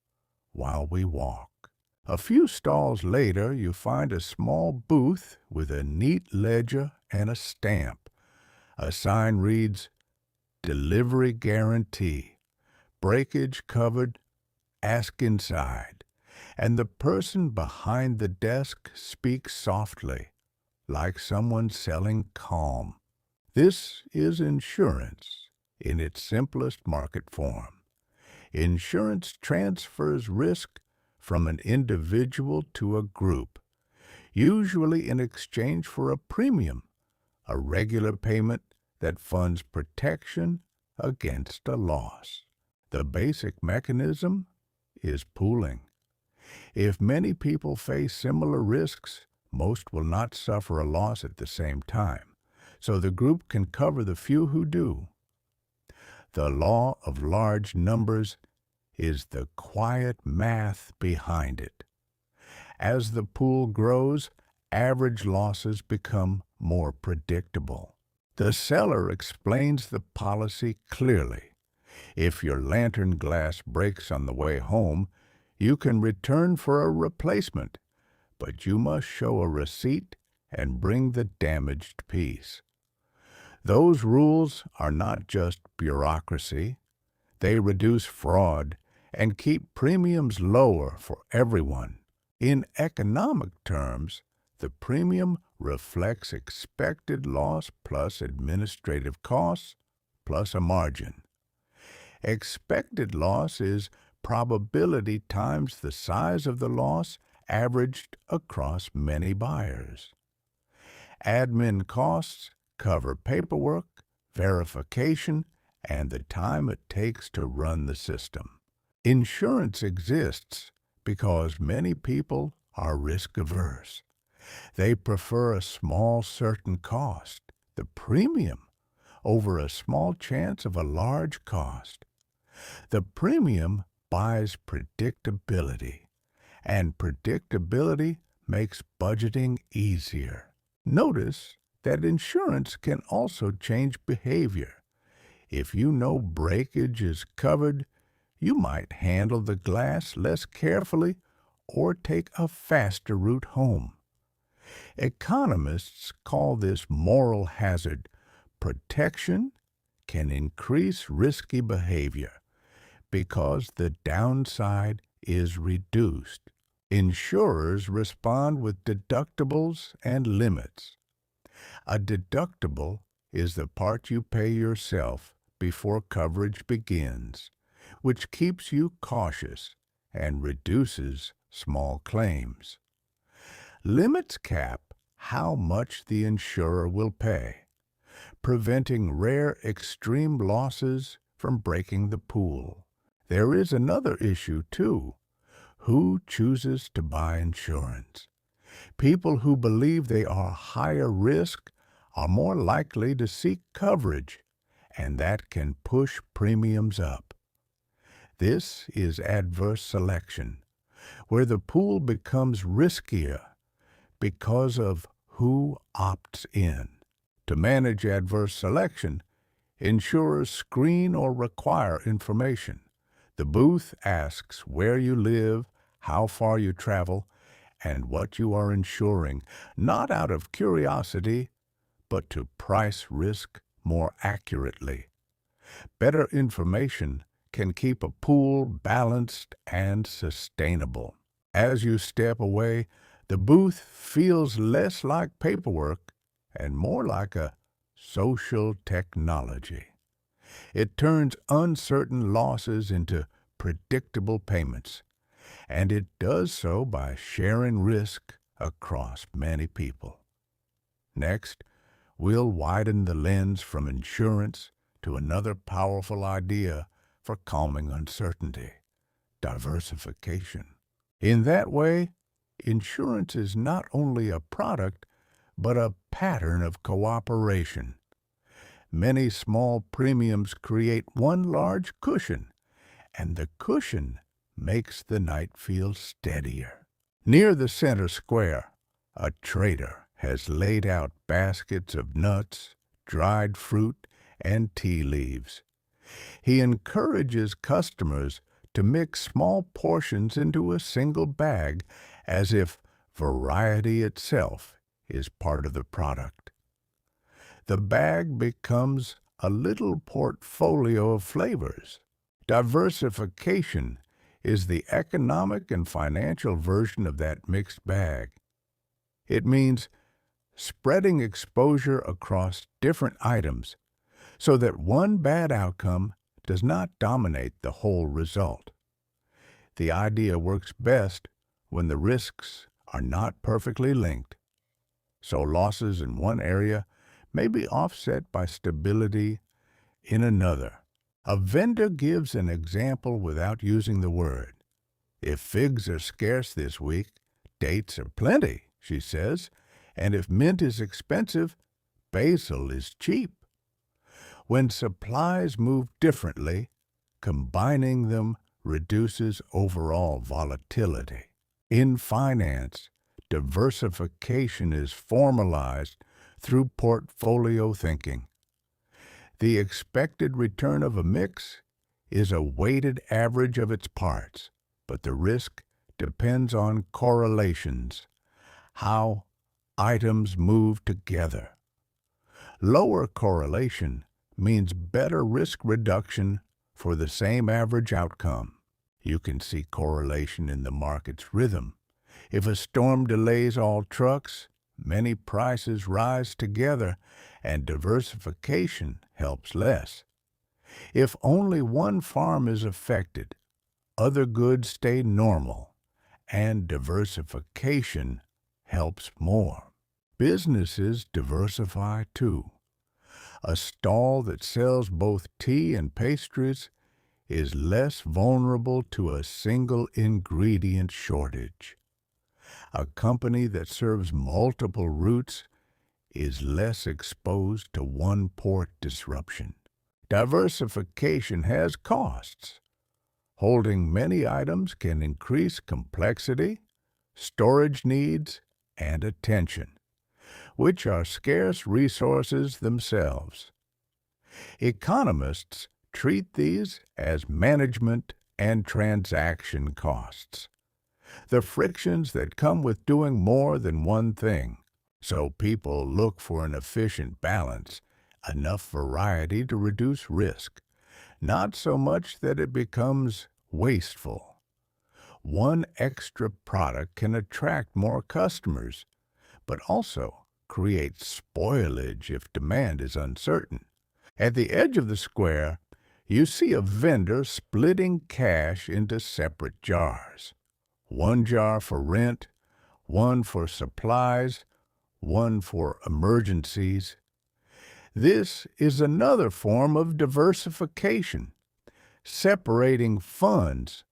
[SPEAKER 1] while we walk. A few stalls later, you find a small booth with a neat ledger and a stamp. A sign reads, "Delivery Guarantee. Breakage covered. Ask inside." And the person behind the desk speaks softly, like someone selling calm. This is insurance in its simplest market form. Insurance transfers risk from an individual to a group, usually in exchange for a premium, a regular payment that funds protection against a loss. The basic mechanism is pooling. If many people face similar risks, most will not suffer a loss at the same time, so the group can cover the few who do. The law of large numbers is the quiet math behind it. As the pool grows, average losses become more predictable. The seller explains the policy clearly. If your lantern glass breaks on the way home, you can return for a replacement, but you must show a receipt and bring the damaged piece. Those rules are not just bureaucracy. They reduce fraud and keep premiums lower for everyone. In economic terms, the premium reflects expected loss plus administrative costs plus a margin. Expected loss is probability times the size of the loss averaged across many buyers. Admin costs cover paperwork, verification, and the time it takes to run the system. Insurance exists because many people are risk-averse. They prefer a small certain cost, the premium, over a small chance of a large cost. The premium buys predictability, and predictability makes budgeting easier. Notice that insurance can also change behavior. If you know breakage is covered, you might handle the glass less carefully or take a faster route home. Economists call this moral hazard. Protection can increase risky behavior because the downside is reduced. Insurers respond with deductibles and limits. A deductible is the part you pay yourself before coverage begins, which keeps you cautious and reduces small claims. Limits cap how much the insurer will pay, preventing rare extreme losses from breaking the pool. There is another issue, too. Who chooses to buy insurance? People who believe they are higher risk are more likely to seek coverage, and that can push premiums up. This is adverse selection, where the pool becomes riskier because of who opts in. To manage adverse selection, insurers screen or require information. The booth asks where you live, how far you travel, and what you are insuring, not out of curiosity, but to price risk more accurately. Better information can keep a pool balanced and sustainable. As you step away, the booth feels less like paperwork and more like a social technology. It turns uncertain losses into predictable payments, and it does so by sharing risk across many people. Next, we'll widen the lens from insurance to another powerful idea for calming uncertainty: diversification. In that way, insurance is not only a product, but a pattern of cooperation. Many small premiums create one large cushion, and the cushion makes the night feel steadier. Near the center square, a trader has laid out baskets of nuts, dried fruit, and tea leaves. He encourages customers to mix small portions into a single bag, as if variety itself is part of the product. The bag becomes a little portfolio of flavors. Diversification is the economic and financial version of that mixed bag. It means spreading exposure across different items so that one bad outcome does not dominate the whole result. The idea works best when the risks are not perfectly linked, so losses in one area may be offset by stability in another. A vendor gives an example without using the word. If figs are scarce this week, dates are plenty, she says, and if mint is expensive, basil is cheap. When supplies move differently, combining them reduces overall volatility. In finance, diversification is formalized through portfolio thinking. The expected return of a mix is a weighted average of its parts, but the risk depends on correlations, how items move together. Lower correlation means better risk reduction for the same average outcome. You can see correlation in the market's rhythm. If a storm delays all trucks, many prices rise together, and diversification helps less. If only one farm is affected, other goods stay normal, and diversification helps more. Businesses diversify too. A stall that sells both tea and pastries is less vulnerable to a single ingredient shortage. A company that serves multiple routes is less exposed to one port disruption. Diversification has costs. Holding many items can increase complexity, storage needs, and attention, which are scarce resources themselves. Economists treat these as management and transaction costs, the frictions that come with doing more than one thing. So people look for an efficient balance, enough variety to reduce risk, not so much that it becomes wasteful. One extra product can attract more customers, but also create spoilage if demand is uncertain. At the edge of the square, you see a vendor splitting cash into separate jars. One jar for rent, one for supplies, one for emergencies. This is another form of diversification, separating funds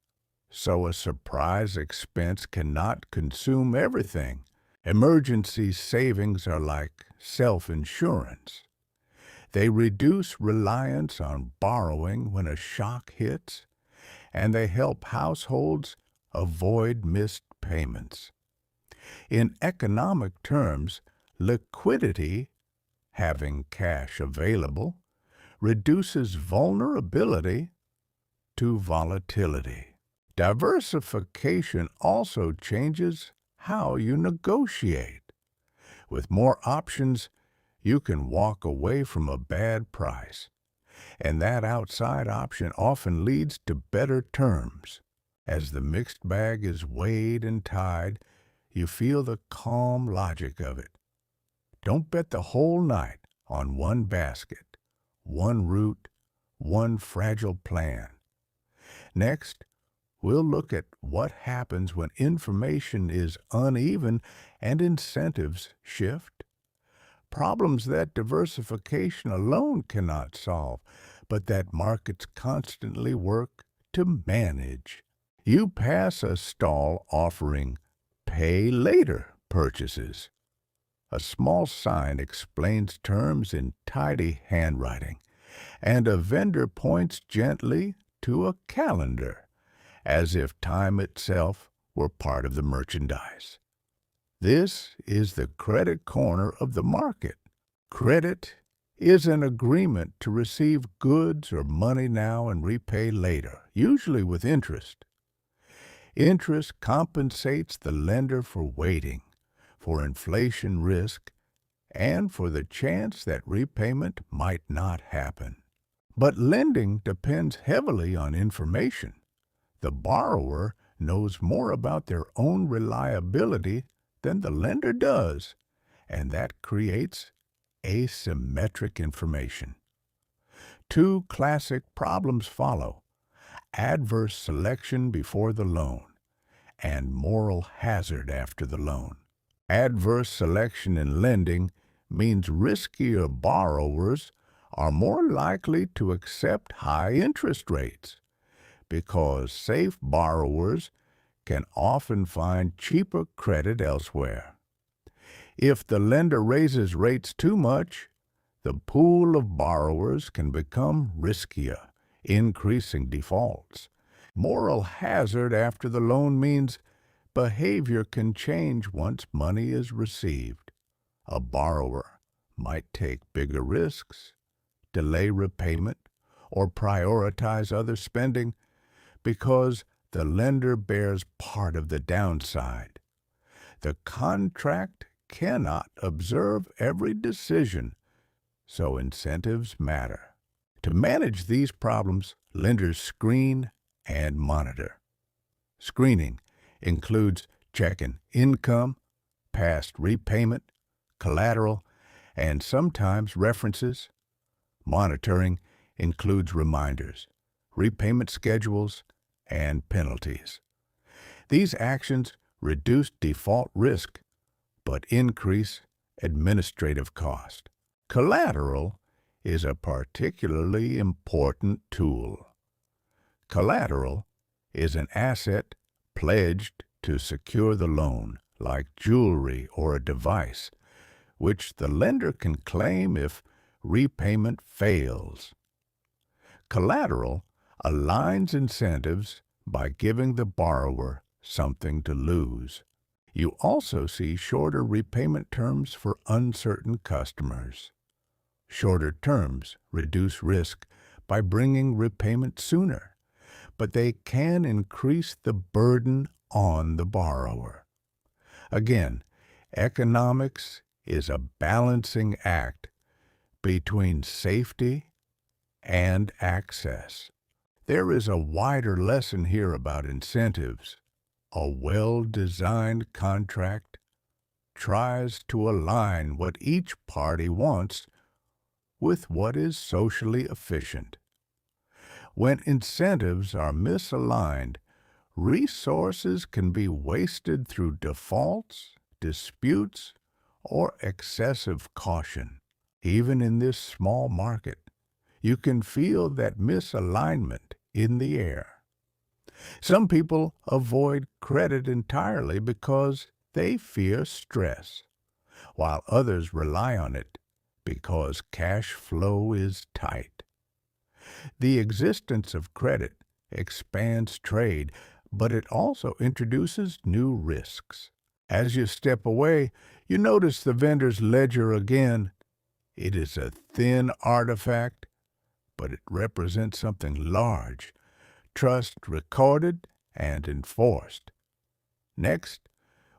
[SPEAKER 1] so a surprise expense cannot consume everything. Emergency savings are like self-insurance. They reduce reliance on borrowing when a shock hits, and they help households avoid missed payments. In economic terms, liquidity, having cash available, reduces vulnerability to volatility. Diversification also changes how you negotiate. With more options, you can walk away from a bad price, and that outside option often leads to better terms. As the mixed bag is weighed and tied, you feel the calm logic of it. Don't bet the whole night on one basket, one route, one fragile plan. Next, we'll look at what happens when information is uneven and incentives shift. Problems that diversification alone cannot solve, but that markets constantly work to manage. You pass a stall offering pay later purchases. A small sign explains terms in tidy handwriting, and a vendor points gently to a calendar, as if time itself were part of the merchandise. This is the credit corner of the market. Credit is an agreement to receive goods or money now and repay later, usually with interest. Interest compensates the lender for waiting, for inflation risk, and for the chance that repayment might not happen. But lending depends heavily on information. The borrower knows more about their own reliability than the lender does, and that creates asymmetric information. Two classic problems follow: adverse selection before the loan and moral hazard after the loan. Adverse selection in lending means riskier borrowers are more likely to accept high interest rates, because safe borrowers can often find cheaper credit elsewhere. If the lender raises rates too much, the pool of borrowers can become riskier, increasing defaults. Moral hazard after the loan means behavior can change once money is received. A borrower might take bigger risks, delay repayment, or prioritize other spending because the lender bears part of the downside. The contract cannot observe every decision, so incentives matter. To manage these problems, lenders screen and monitor. Screening includes checking income, past repayment, collateral, and sometimes references. Monitoring includes reminders, repayment schedules, and penalties. These actions reduce default risk but increase administrative cost. Collateral is a particularly important tool. Collateral is an asset pledged to secure the loan, like jewelry or a device, which the lender can claim if repayment fails. Collateral aligns incentives by giving the borrower something to lose. You also see shorter repayment terms for uncertain customers. Shorter terms reduce risk by bringing repayment sooner, but they can increase the burden on the borrower. Again, economics is a balancing act between safety and access. There is a wider lesson here about incentives. A well-designed contract tries to align what each party wants with what is socially efficient. When incentives are misaligned, resources can be wasted through defaults, disputes, or excessive caution. Even in this small market, you can feel that misalignment in the air. Some people avoid credit entirely because they fear stress, while others rely on it because cash flow is tight. The existence of credit expands trade, but it also introduces new risks. As you step away, you notice the vendor's ledger again. It is a thin artifact, but it represents something large, trust recorded and enforced. Next,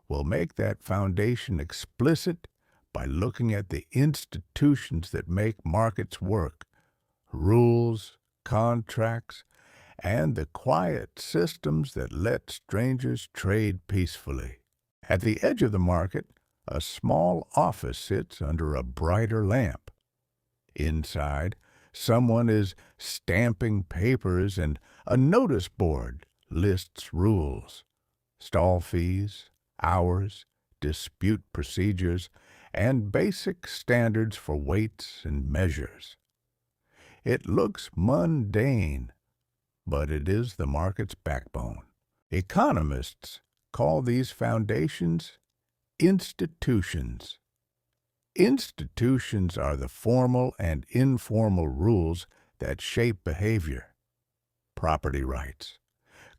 [SPEAKER 1] we'll make that foundation explicit by looking at the institutions that make markets work, rules, contracts, and the quiet systems that let strangers trade peacefully. At the edge of the market, a small office sits under a brighter lamp. Inside, someone is stamping papers and a notice board lists rules, stall fees, hours, dispute procedures, and basic standards for weights and measures. It looks mundane, but it is the market's backbone. Economists call these foundations institutions. Institutions are the formal and informal rules that shape behavior: property rights,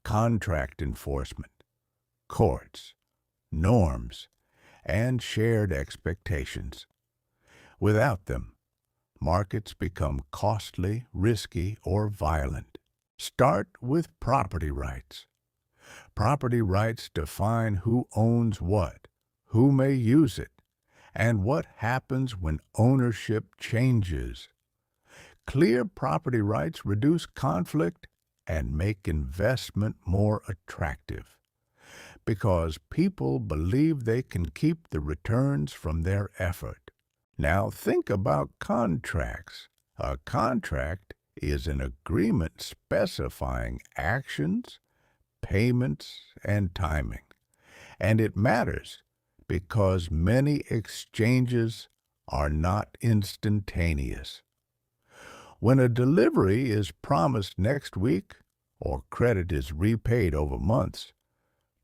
[SPEAKER 1] contract enforcement, courts, norms, and shared expectations. Without them, markets become costly, risky, or violent. Start with property rights. Property rights define who owns what, who may use it, and what happens when ownership changes. Clear property rights reduce conflict and make investment more attractive, because people believe they can keep the returns from their effort. Now think about contracts. A contract is an agreement specifying actions, payments, and timing. And it matters because many exchanges are not instantaneous. When a delivery is promised next week or credit is repaid over months,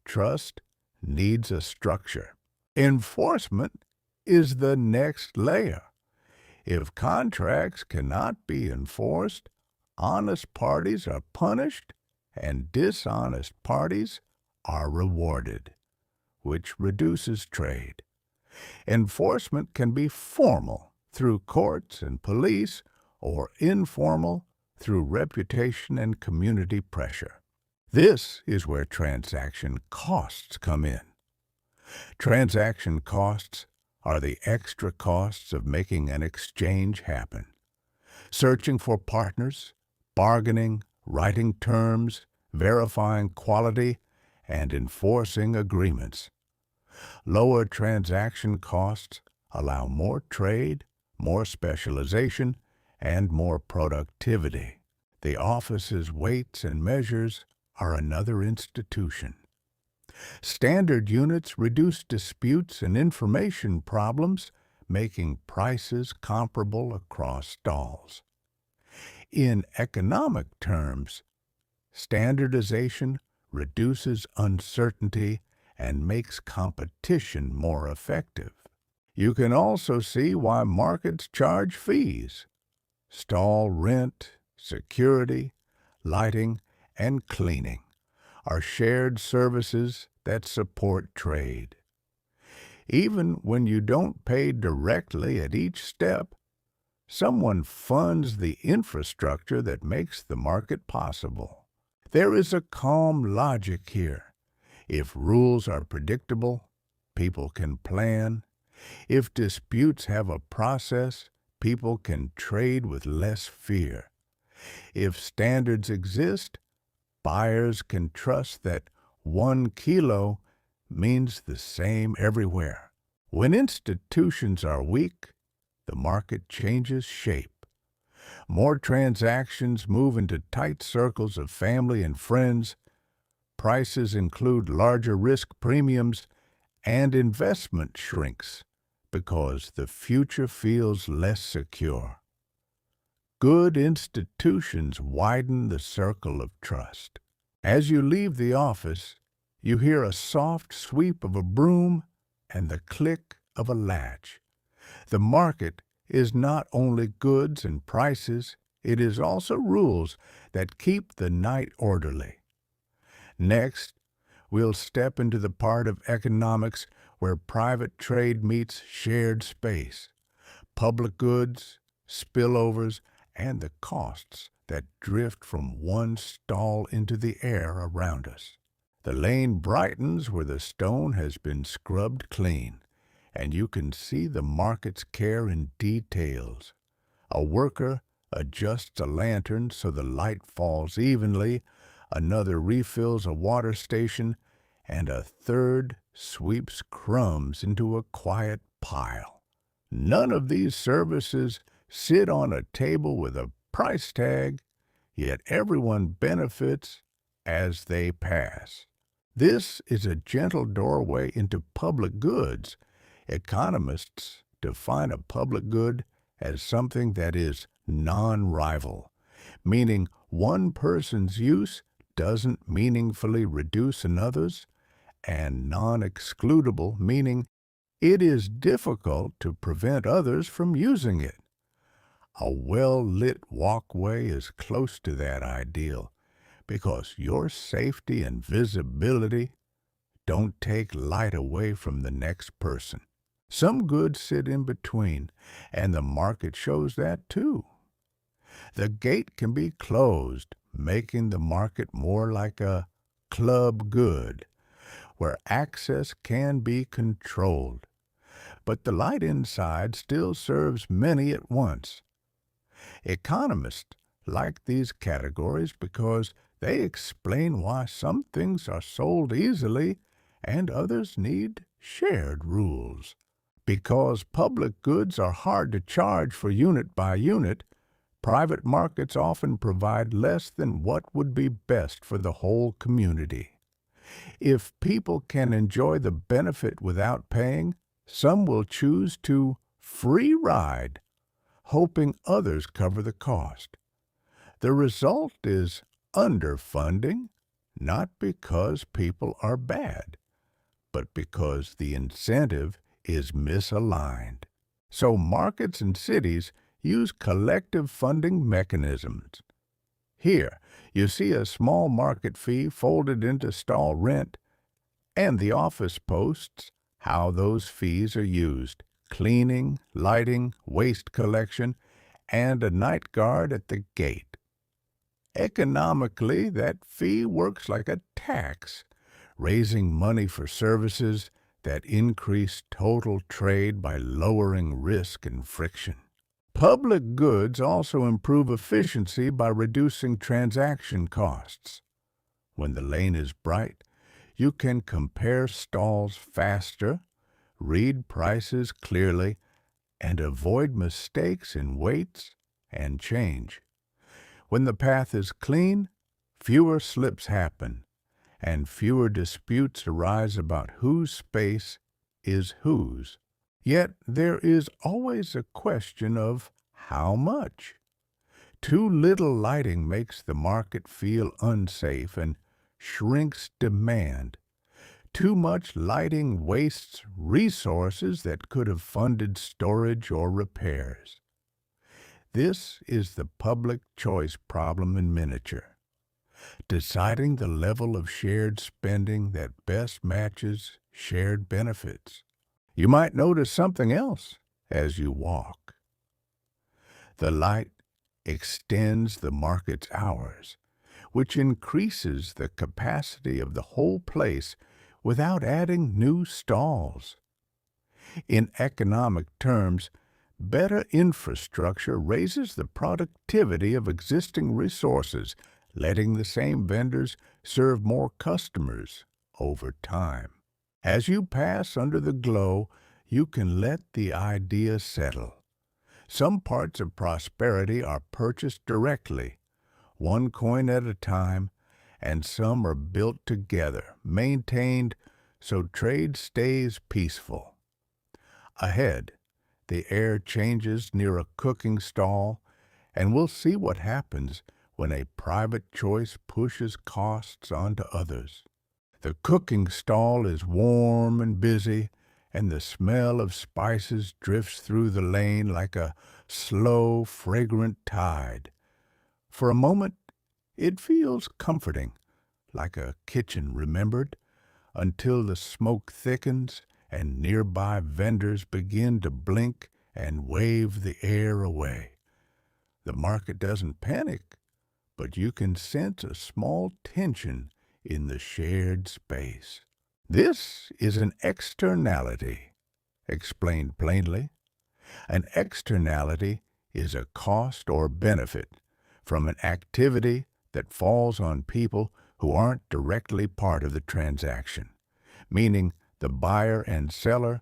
[SPEAKER 1] trust needs a structure. Enforcement is the next layer. If contracts cannot be enforced, honest parties are punished and dishonest parties are rewarded, which reduces trade. Enforcement can be formal through courts and police, or informal through reputation and community pressure. This is where transaction costs come in. Transaction costs are the extra costs of making an exchange happen. Searching for partners, bargaining, writing terms, verifying quality, and enforcing agreements. Lower transaction costs allow more trade, more specialization, and more productivity. The office's weights and measures are another institution. Standard units reduce disputes and information problems, making prices comparable across stalls. In economic terms, standardization reduces uncertainty and makes competition more effective. You can also see why markets charge fees. Stall rent, security, lighting, and cleaning are shared services that support trade. Even when you don't pay directly at each step, someone funds the infrastructure that makes the market possible. There is a calm logic here. If rules are predictable, people can plan. If disputes have a process, people can trade with less fear. If standards exist, buyers can trust that 1 kilo means the same everywhere. When institutions are weak, the market changes shape. More transactions move into tight circles of family and friends. Prices include larger risk premiums, and investment shrinks because the future feels less secure. Good institutions widen the circle of trust. As you leave the office, you hear a soft sweep of a broom and the click of a latch. The market is not only goods and prices, it is also rules that keep the night orderly. Next, we'll step into the part of economics where private trade meets shared space, public goods, spillovers, and the costs that drift from one stall into the air around us. The lane brightens where the stone has been scrubbed clean, and you can see the market's care in details. A worker adjusts a lantern so the light falls evenly, another refills a water station, and a third sweeps crumbs into a quiet pile. None of these services sit on a table with a price tag, yet everyone benefits as they pass. This is a gentle doorway into public goods. Economists define a public good as something that is non-rival, meaning one person's use doesn't meaningfully reduce another's, and non-excludable, meaning it is difficult to prevent others from using it. A well-lit walkway is close to that ideal because your safety and visibility don't take light away from the next person. Some goods sit in between, and the market shows that too. The gate can be closed, making the market more like a club good, where access can be controlled. But the light inside still serves many at once. Economists like these categories because they explain why some things are sold easily and others need shared rules. Because public goods are hard to charge for unit by unit, private markets often provide less than what would be best for the whole community. If people can enjoy the benefit without paying, some will choose to free ride, hoping others cover the cost. The result is underfunding, not because people are bad, but because the incentive is misaligned. So markets and cities use collective funding mechanisms. Here, you see a small market fee folded into stall rent, and the office posts how those fees are used: cleaning, lighting, waste collection, and a night guard at the gate. Economically, that fee works like a tax, raising money for services that increase total trade by lowering risk and friction. Public goods also improve efficiency by reducing transaction costs. When the lane is bright, you can compare stalls faster, read prices clearly, and avoid mistakes in weights and change. When the path is clean, fewer slips happen, and fewer disputes arise about whose space is whose. Yet there is always a question of how much. Too little lighting makes the market feel unsafe and shrinks demand. Too much lighting wastes resources that could have funded storage or repairs. This is the public choice problem in miniature, deciding the level of shared spending that best matches shared benefits. You might notice something else as you walk. The light extends the market's hours, which increases the capacity of the whole place without adding new stalls. In economic terms, better infrastructure raises the productivity of existing resources, letting the same vendors serve more customers over time. As you pass under the glow, you can let the idea settle. Some parts of prosperity are purchased directly, one coin at a time, and some are built together, maintained so trade stays peaceful. Ahead, the air changes near a cooking stall, and we'll see what happens when a private choice pushes costs onto others. The cooking stall is warm and busy, and the smell of spices drifts through the lane like a slow, fragrant tide. For a moment, it feels comforting, like a kitchen remembered, until the smoke thickens and nearby vendors begin to blink and wave the air away. The market doesn't panic, but you can sense a small tension in the shared space. This is an externality. Explained plainly, an externality is a cost or benefit from an activity that falls on people who aren't directly part of the transaction, meaning the buyer and seller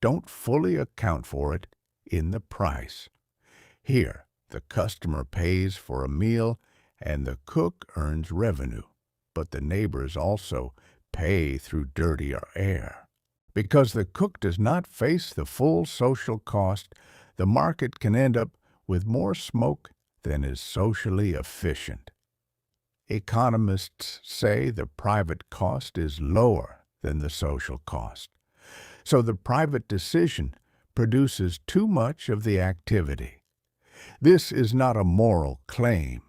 [SPEAKER 1] don't fully account for it in the price. Here, the customer pays for a meal and the cook earns revenue, but the neighbors also pay through dirtier air. Because the cook does not face the full social cost, the market can end up with more smoke than is socially efficient. Economists say the private cost is lower than the social cost, so the private decision produces too much of the activity. This is not a moral claim.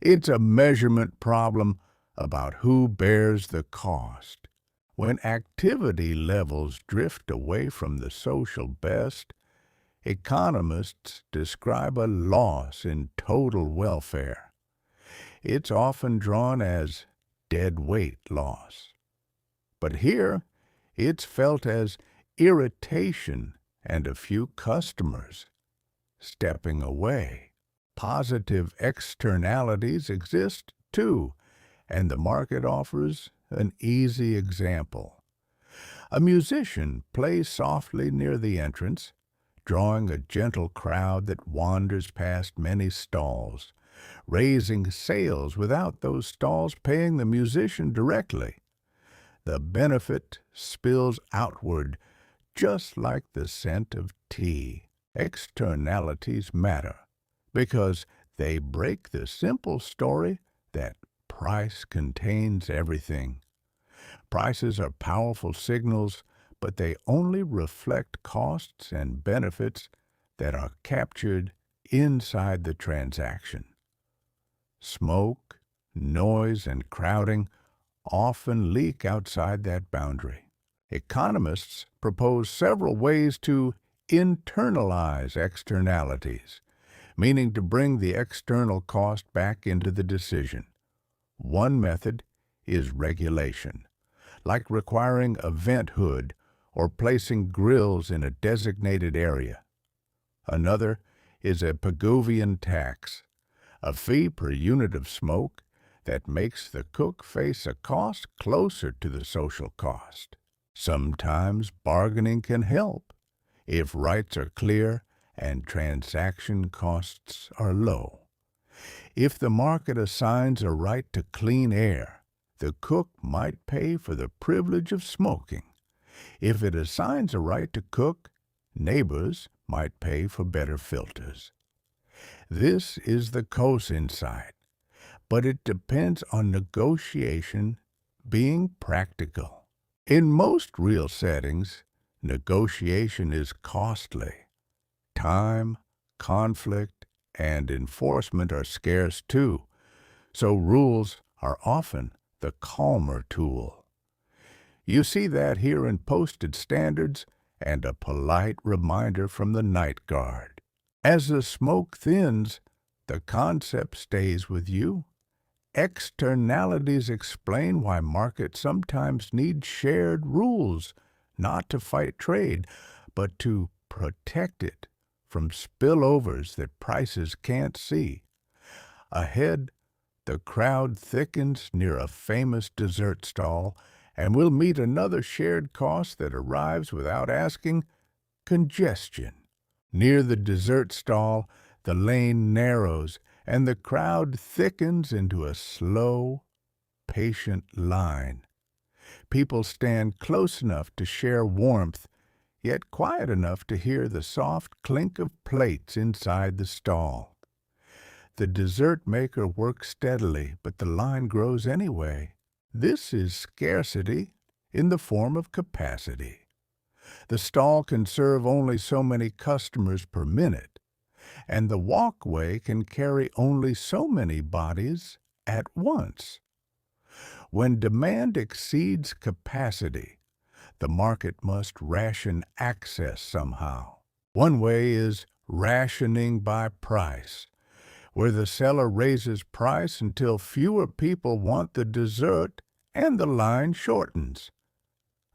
[SPEAKER 1] It's a measurement problem about who bears the cost. When activity levels drift away from the social best, economists describe a loss in total welfare. It's often drawn as dead weight loss. But here, it's felt as irritation and a few customers stepping away. Positive externalities exist too, and the market offers an easy example. A musician plays softly near the entrance, drawing a gentle crowd that wanders past many stalls, raising sales without those stalls paying the musician directly. The benefit spills outward, just like the scent of tea. Externalities matter because they break the simple story that price contains everything. Prices are powerful signals, but they only reflect costs and benefits that are captured inside the transaction. Smoke, noise, and crowding often leak outside that boundary. Economists propose several ways to internalize externalities, meaning to bring the external cost back into the decision. One method is regulation, like requiring a vent hood or placing grills in a designated area. Another is a Pigouvian tax, a fee per unit of smoke that makes the cook face a cost closer to the social cost. Sometimes bargaining can help if rights are clear and transaction costs are low. If the market assigns a right to clean air, the cook might pay for the privilege of smoking. If it assigns a right to cook, neighbors might pay for better filters. This is the close insight, but it depends on negotiation being practical. In most real settings, negotiation is costly. Time, conflict, and enforcement are scarce too, so rules are often the calmer tool. You see that here in posted standards and a polite reminder from the night guard. As the smoke thins, the concept stays with you. Externalities explain why markets sometimes need shared rules, not to fight trade, but to protect it from spillovers that prices can't see. Ahead, the crowd thickens near a famous dessert stall, and we'll meet another shared cost that arrives without asking: congestion. Near the dessert stall, the lane narrows, and the crowd thickens into a slow, patient line. People stand close enough to share warmth, yet quiet enough to hear the soft clink of plates inside the stall. The dessert maker works steadily, but the line grows anyway. This is scarcity in the form of capacity. The stall can serve only so many customers per minute, and the walkway can carry only so many bodies at once. When demand exceeds capacity, the market must ration access somehow. One way is rationing by price, where the seller raises price until fewer people want the dessert and the line shortens.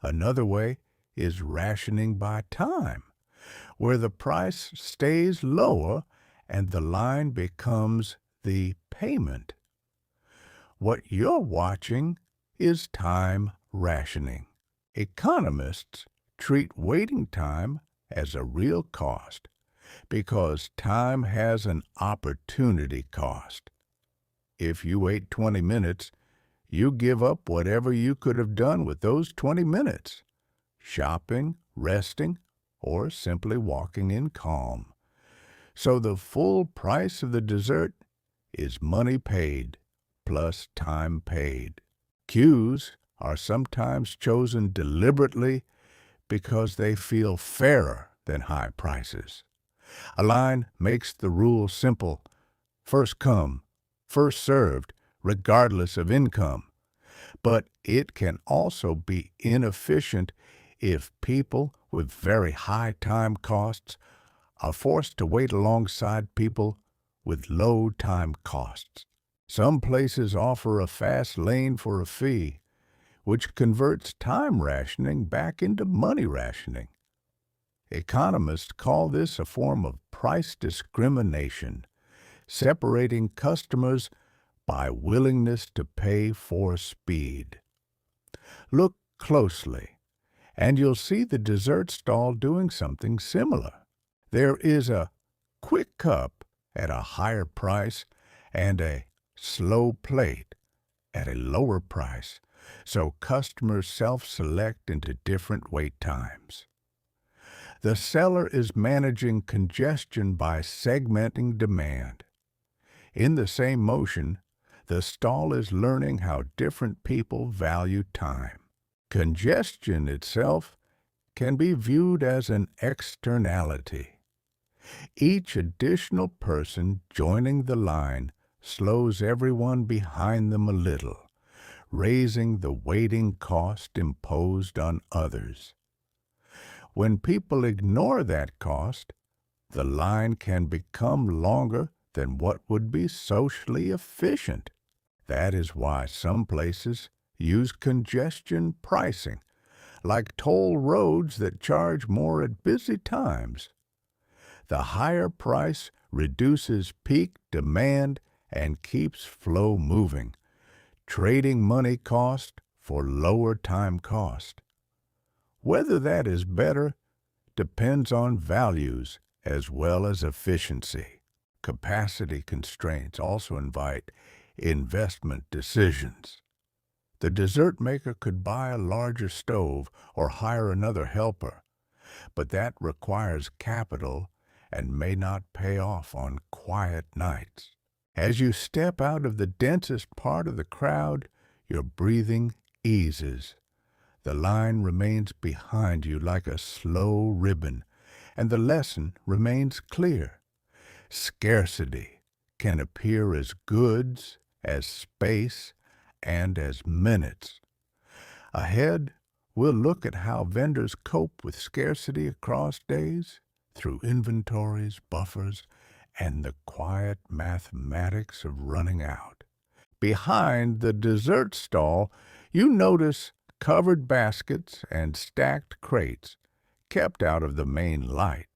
[SPEAKER 1] Another way is rationing by time, where the price stays lower and the line becomes the payment. What you're watching is time rationing. Economists treat waiting time as a real cost because time has an opportunity cost. If you wait 20 minutes, you give up whatever you could have done with those 20 minutes, shopping, resting, or simply walking in calm. So the full price of the dessert is money paid plus time paid. Queues are sometimes chosen deliberately because they feel fairer than high prices. A line makes the rule simple: first come, first served, regardless of income. But it can also be inefficient if people with very high time costs are forced to wait alongside people with low time costs. Some places offer a fast lane for a fee, which converts time rationing back into money rationing. Economists call this a form of price discrimination, separating customers by willingness to pay for speed. Look closely, and you'll see the dessert stall doing something similar. There is a quick cup at a higher price and a slow plate at a lower price, so customers self-select into different wait times. The seller is managing congestion by segmenting demand. In the same motion, the stall is learning how different people value time. Congestion itself can be viewed as an externality. Each additional person joining the line slows everyone behind them a little, raising the waiting cost imposed on others. When people ignore that cost, the line can become longer than what would be socially efficient. That is why some places use congestion pricing, like toll roads that charge more at busy times. The higher price reduces peak demand and keeps flow moving, trading money cost for lower time cost. Whether that is better depends on values as well as efficiency. Capacity constraints also invite investment decisions. The dessert maker could buy a larger stove or hire another helper, but that requires capital and may not pay off on quiet nights. As you step out of the densest part of the crowd, your breathing eases. The line remains behind you like a slow ribbon, and the lesson remains clear. Scarcity can appear as goods, as space, and as minutes. Ahead, we'll look at how vendors cope with scarcity across days through inventories, buffers, and the quiet mathematics of running out. Behind the dessert stall, you notice covered baskets and stacked crates kept out of the main light.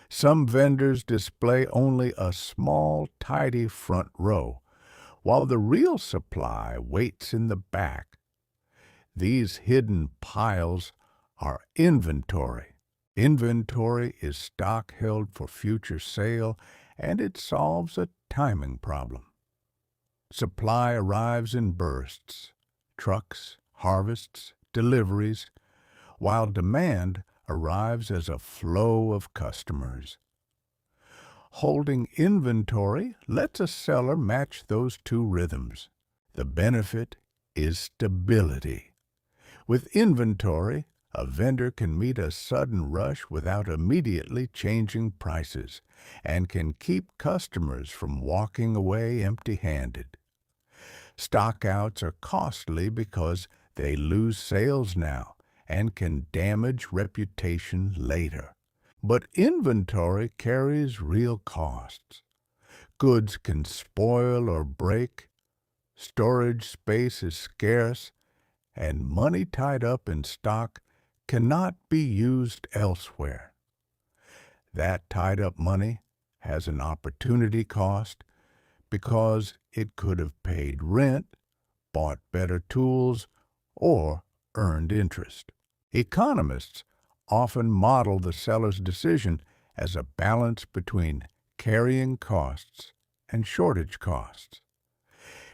[SPEAKER 1] Some vendors display only a small, tidy front row, while the real supply waits in the back. These hidden piles are inventory. Inventory is stock held for future sale, and it solves a timing problem. Supply arrives in bursts, trucks, harvests, deliveries, while demand arrives as a flow of customers. Holding inventory lets a seller match those two rhythms. The benefit is stability. With inventory, a vendor can meet a sudden rush without immediately changing prices and can keep customers from walking away empty-handed. Stockouts are costly because they lose sales now and can damage reputation later. But inventory carries real costs. Goods can spoil or break, storage space is scarce, and money tied up in stock cannot be used elsewhere. That tied up money has an opportunity cost because it could have paid rent, bought better tools, or earned interest. Economists often model the seller's decision as a balance between carrying costs and shortage costs.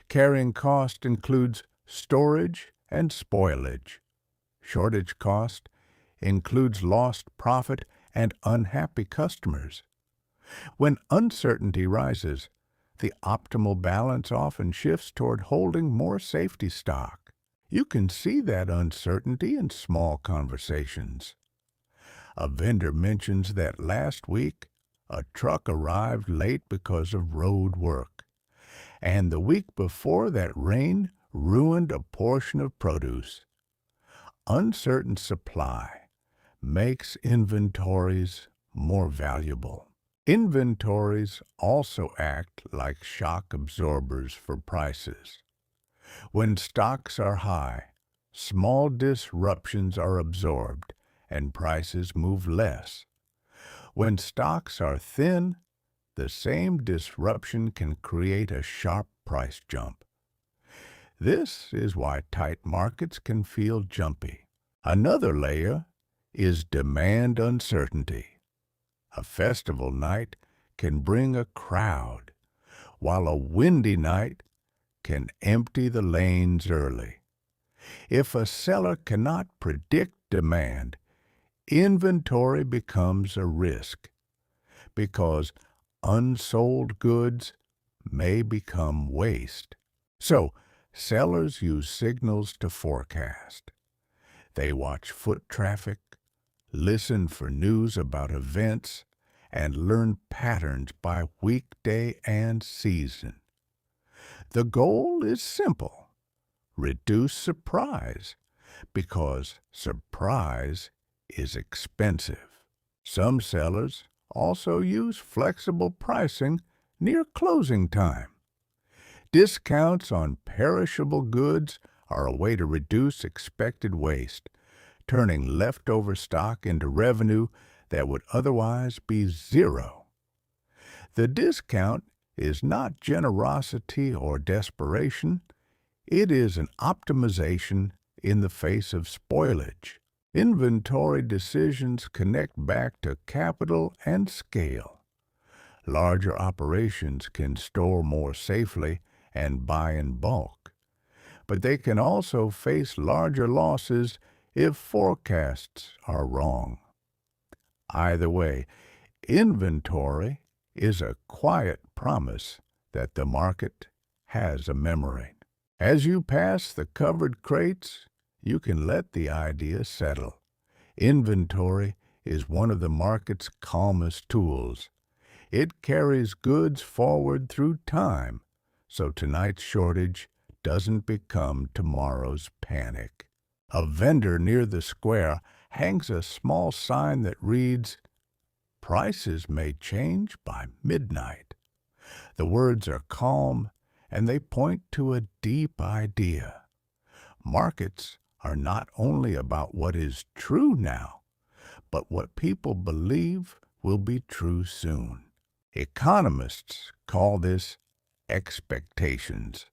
[SPEAKER 1] Carrying cost includes storage and spoilage. Shortage cost includes lost profit and unhappy customers. When uncertainty rises, the optimal balance often shifts toward holding more safety stock. You can see that uncertainty in small conversations. A vendor mentions that last week a truck arrived late because of road work, and the week before that rain ruined a portion of produce. Uncertain supply makes inventories more valuable. Inventories also act like shock absorbers for prices. When stocks are high, small disruptions are absorbed and prices move less. When stocks are thin, the same disruption can create a sharp price jump. This is why tight markets can feel jumpy. Another layer is demand uncertainty. A festival night can bring a crowd, while a windy night can empty the lanes early. If a seller cannot predict demand, inventory becomes a risk, because unsold goods may become waste. So, sellers use signals to forecast. They watch foot traffic, listen for news about events, and learn patterns by weekday and season. The goal is simple: reduce surprise, because surprise is expensive. Some sellers also use flexible pricing near closing time. Discounts on perishable goods are a way to reduce expected waste, turning leftover stock into revenue that would otherwise be zero. The discount is not generosity or desperation. It is an optimization in the face of spoilage. Inventory decisions connect back to capital and scale. Larger operations can store more safely and buy in bulk, but they can also face larger losses if forecasts are wrong. Either way, inventory is a quiet promise that the market has a memory. As you pass the covered crates, you can let the idea settle. Inventory is one of the market's calmest tools. It carries goods forward through time, so tonight's shortage doesn't become tomorrow's panic. A vendor near the square hangs a small sign that reads, "Prices may change by midnight." The words are calm, and they point to a deep idea. Markets are not only about what is true now, but what people believe will be true soon. Economists call this expectations.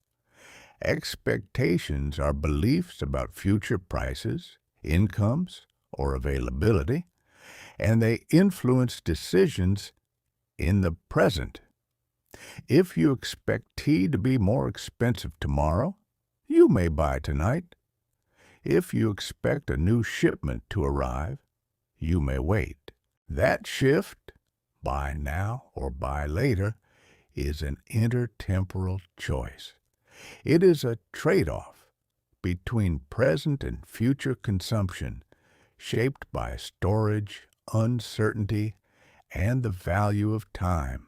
[SPEAKER 1] Expectations are beliefs about future prices, incomes, or availability, and they influence decisions in the present. If you expect tea to be more expensive tomorrow, you may buy tonight. If you expect a new shipment to arrive, you may wait. That shift, buy now or buy later, is an intertemporal choice. It is a trade-off between present and future consumption, shaped by storage, uncertainty, and the value of time.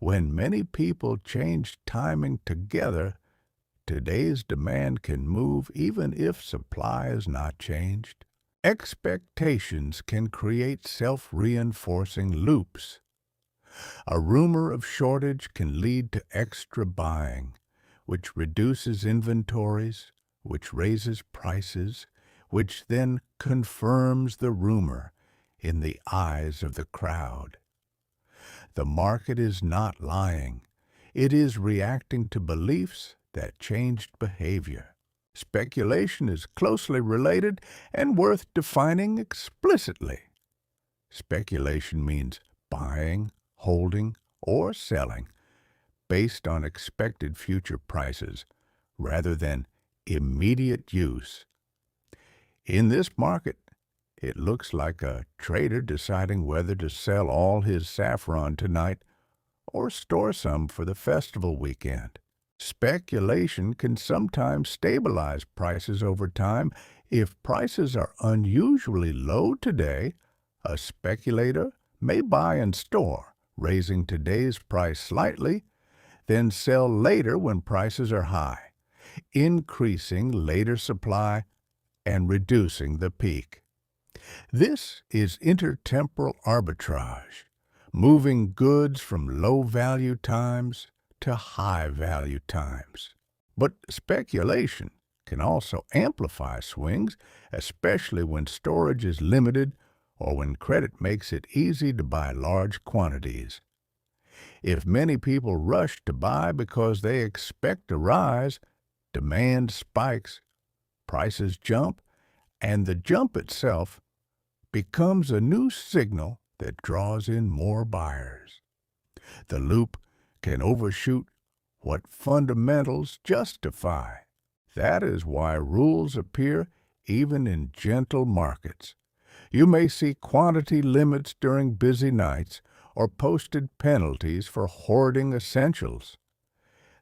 [SPEAKER 1] When many people change timing together, today's demand can move even if supply is not changed. Expectations can create self-reinforcing loops. A rumor of shortage can lead to extra buying, which reduces inventories, which raises prices, which then confirms the rumor in the eyes of the crowd. The market is not lying. It is reacting to beliefs that changed behavior. Speculation is closely related and worth defining explicitly. Speculation means buying, holding, or selling based on expected future prices rather than immediate use. In this market, it looks like a trader deciding whether to sell all his saffron tonight or store some for the festival weekend. Speculation can sometimes stabilize prices over time. If prices are unusually low today, a speculator may buy and store, raising today's price slightly, then sell later when prices are high, increasing later supply and reducing the peak. This is intertemporal arbitrage, moving goods from low-value times to high-value times. But speculation can also amplify swings, especially when storage is limited or when credit makes it easy to buy large quantities. If many people rush to buy because they expect a rise, demand spikes, prices jump, and the jump itself becomes a new signal that draws in more buyers. The loop can overshoot what fundamentals justify. That is why rules appear even in gentle markets. You may see quantity limits during busy nights or posted penalties for hoarding essentials.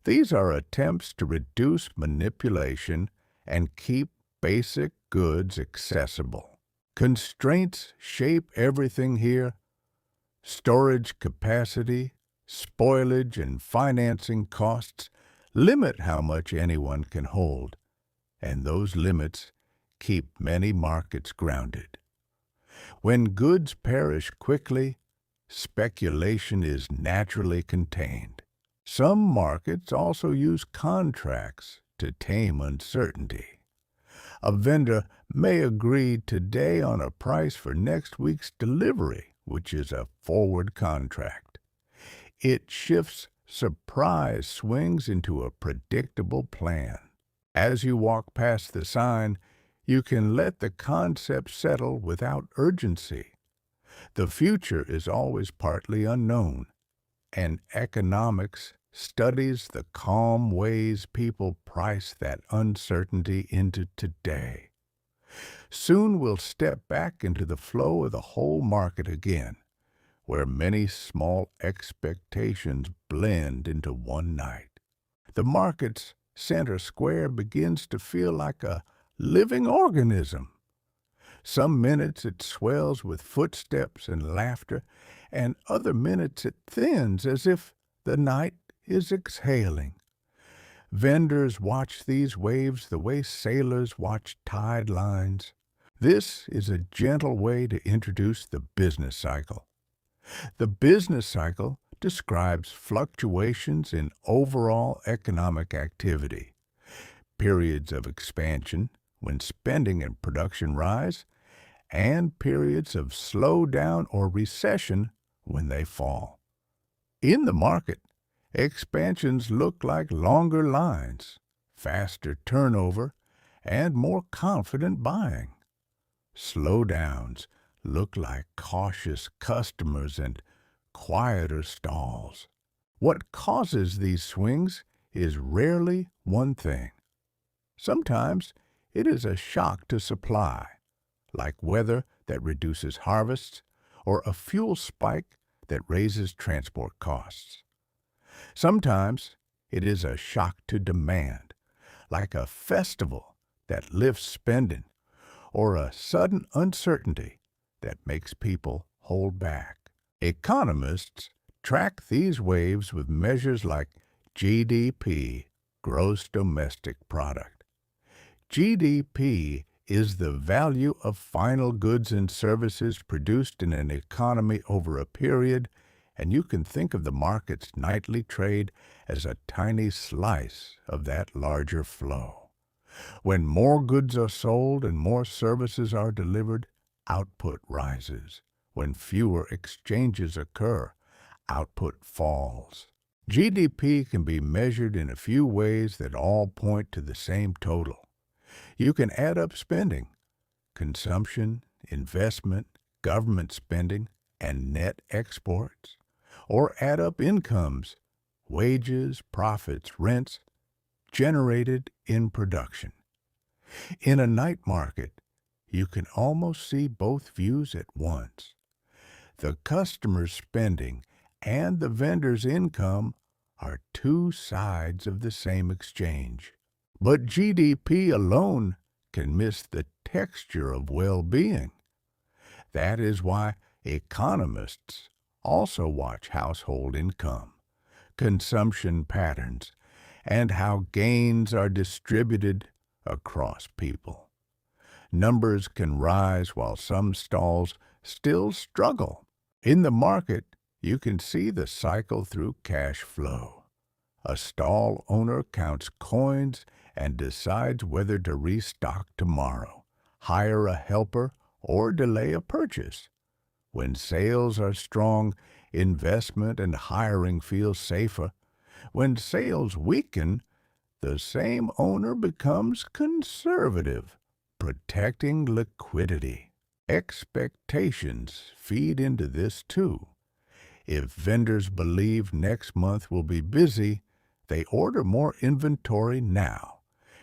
[SPEAKER 1] These are attempts to reduce manipulation and keep basic goods accessible. Constraints shape everything here: storage capacity, spoilage, and financing costs limit how much anyone can hold, and those limits keep many markets grounded. When goods perish quickly, speculation is naturally contained. Some markets also use contracts to tame uncertainty. A vendor may agree today on a price for next week's delivery, which is a forward contract. It shifts surprise swings into a predictable plan. As you walk past the sign, you can let the concept settle without urgency. The future is always partly unknown, and economics studies the calm ways people price that uncertainty into today. Soon we'll step back into the flow of the whole market again, where many small expectations blend into one night. The market's center square begins to feel like a living organism. Some minutes it swells with footsteps and laughter, and other minutes it thins as if the night is exhaling. Vendors watch these waves the way sailors watch tide lines. This is a gentle way to introduce the business cycle. The business cycle describes fluctuations in overall economic activity, periods of expansion when spending and production rise, and periods of slowdown or recession when they fall. In the market, expansions look like longer lines, faster turnover, and more confident buying. Slowdowns look like cautious customers and quieter stalls. What causes these swings is rarely one thing. Sometimes it is a shock to supply, like weather that reduces harvests or a fuel spike that raises transport costs. Sometimes it is a shock to demand, like a festival that lifts spending or a sudden uncertainty that makes people hold back. Economists track these waves with measures like GDP, gross domestic product. GDP is the value of final goods and services produced in an economy over a period, and you can think of the market's nightly trade as a tiny slice of that larger flow. When more goods are sold and more services are delivered, output rises. When fewer exchanges occur, output falls. GDP can be measured in a few ways that all point to the same total. You can add up spending, consumption, investment, government spending, and net exports, or add up incomes, wages, profits, rents, generated in production. In a night market, you can almost see both views at once. The customer's spending and the vendor's income are two sides of the same exchange. But GDP alone can miss the texture of well-being. That is why economists also watch household income, consumption patterns, and how gains are distributed across people. Numbers can rise while some stalls still struggle. In the market, you can see the cycle through cash flow. A stall owner counts coins and decides whether to restock tomorrow, hire a helper, or delay a purchase. When sales are strong, investment and hiring feel safer. When sales weaken, the same owner becomes conservative, protecting liquidity. Expectations feed into this too. If vendors believe next month will be busy, they order more inventory now,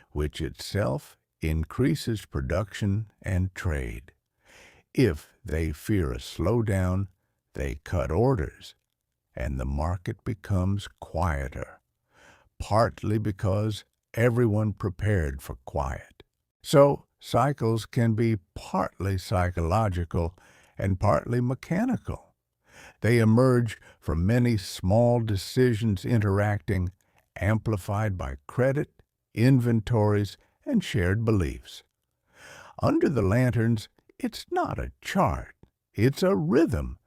[SPEAKER 1] which itself increases production and trade. If they fear a slowdown, they cut orders, and the market becomes quieter, partly because everyone prepared for quiet. So, cycles can be partly psychological and partly mechanical. They emerge from many small decisions interacting, amplified by credit, inventories, and shared beliefs. Under the lanterns, it's not a chart, it's a rhythm,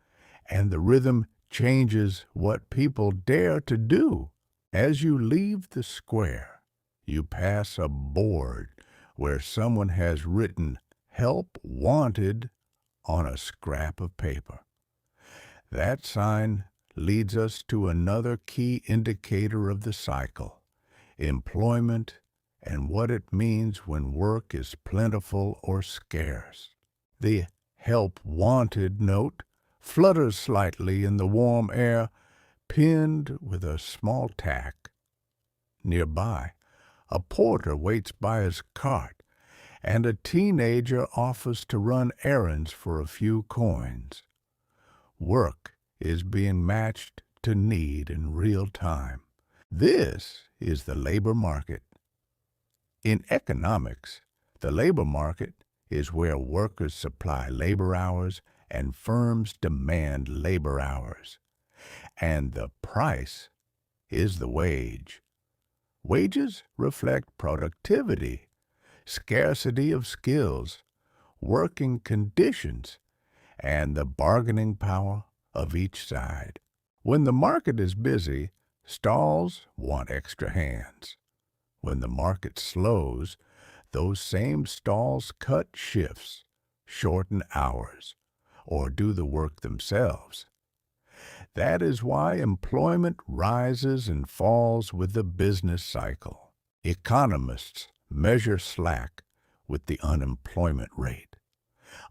[SPEAKER 1] and the rhythm changes what people dare to do. As you leave the square, you pass a board where someone has written "Help Wanted" on a scrap of paper. That sign leads us to another key indicator of the cycle: employment and what it means when work is plentiful or scarce. The "Help Wanted" note flutters slightly in the warm air, pinned with a small tack. Nearby, a porter waits by his cart, and a teenager offers to run errands for a few coins. Work is being matched to need in real time. This is the labor market. In economics, the labor market is where workers supply labor hours and firms demand labor hours. And the price is the wage. Wages reflect productivity, scarcity of skills, working conditions, and the bargaining power of each side. When the market is busy, stalls want extra hands. When the market slows, those same stalls cut shifts, shorten hours, or do the work themselves. That is why employment rises and falls with the business cycle. Economists measure slack with the unemployment rate.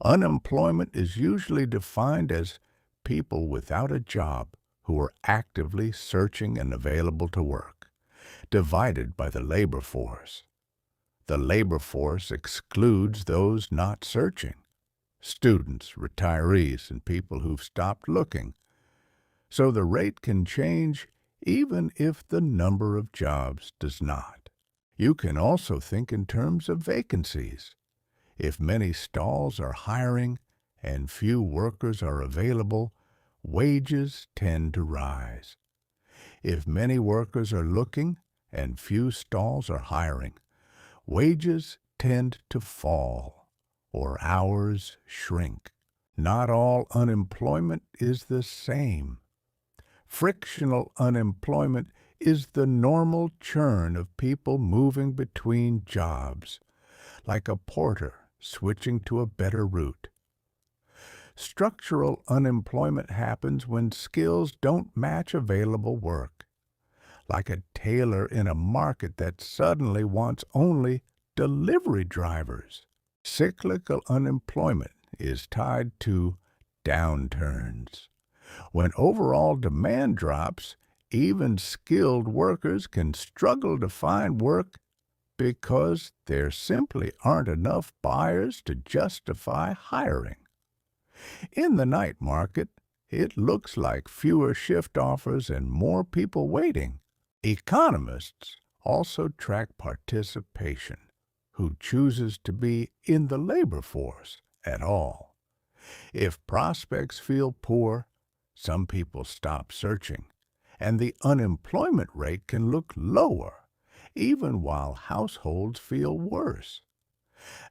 [SPEAKER 1] Unemployment is usually defined as people without a job who are actively searching and available to work, divided by the labor force. The labor force excludes those not searching: students, retirees, and people who've stopped looking. So the rate can change even if the number of jobs does not. You can also think in terms of vacancies. If many stalls are hiring and few workers are available, wages tend to rise. If many workers are looking and few stalls are hiring, wages tend to fall or hours shrink. Not all unemployment is the same. Frictional unemployment is the normal churn of people moving between jobs, like a porter switching to a better route. Structural unemployment happens when skills don't match available work, like a tailor in a market that suddenly wants only delivery drivers. Cyclical unemployment is tied to downturns. When overall demand drops, even skilled workers can struggle to find work because there simply aren't enough buyers to justify hiring. In the night market, it looks like fewer shift offers and more people waiting. Economists also track participation, who chooses to be in the labor force at all. If prospects feel poor, some people stop searching, and the unemployment rate can look lower, even while households feel worse.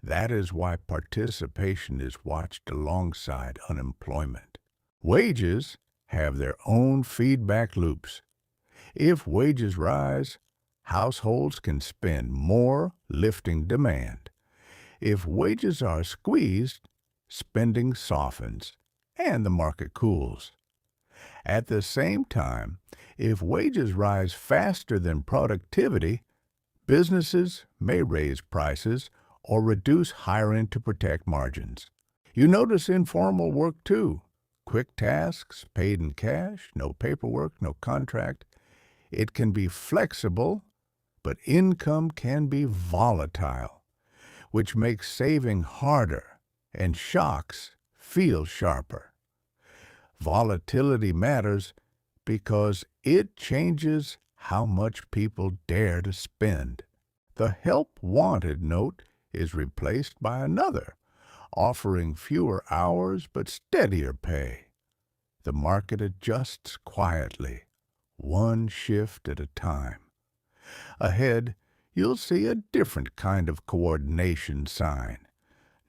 [SPEAKER 1] That is why participation is watched alongside unemployment. Wages have their own feedback loops. If wages rise, households can spend more, lifting demand. If wages are squeezed, spending softens, and the market cools. At the same time, if wages rise faster than productivity, businesses may raise prices or reduce hiring to protect margins. You notice informal work too. Quick tasks, paid in cash, no paperwork, no contract. It can be flexible, but income can be volatile, which makes saving harder and shocks feel sharper. Volatility matters because it changes how much people dare to spend. The help wanted note is replaced by another, offering fewer hours but steadier pay. The market adjusts quietly, one shift at a time. Ahead, you'll see a different kind of coordination sign,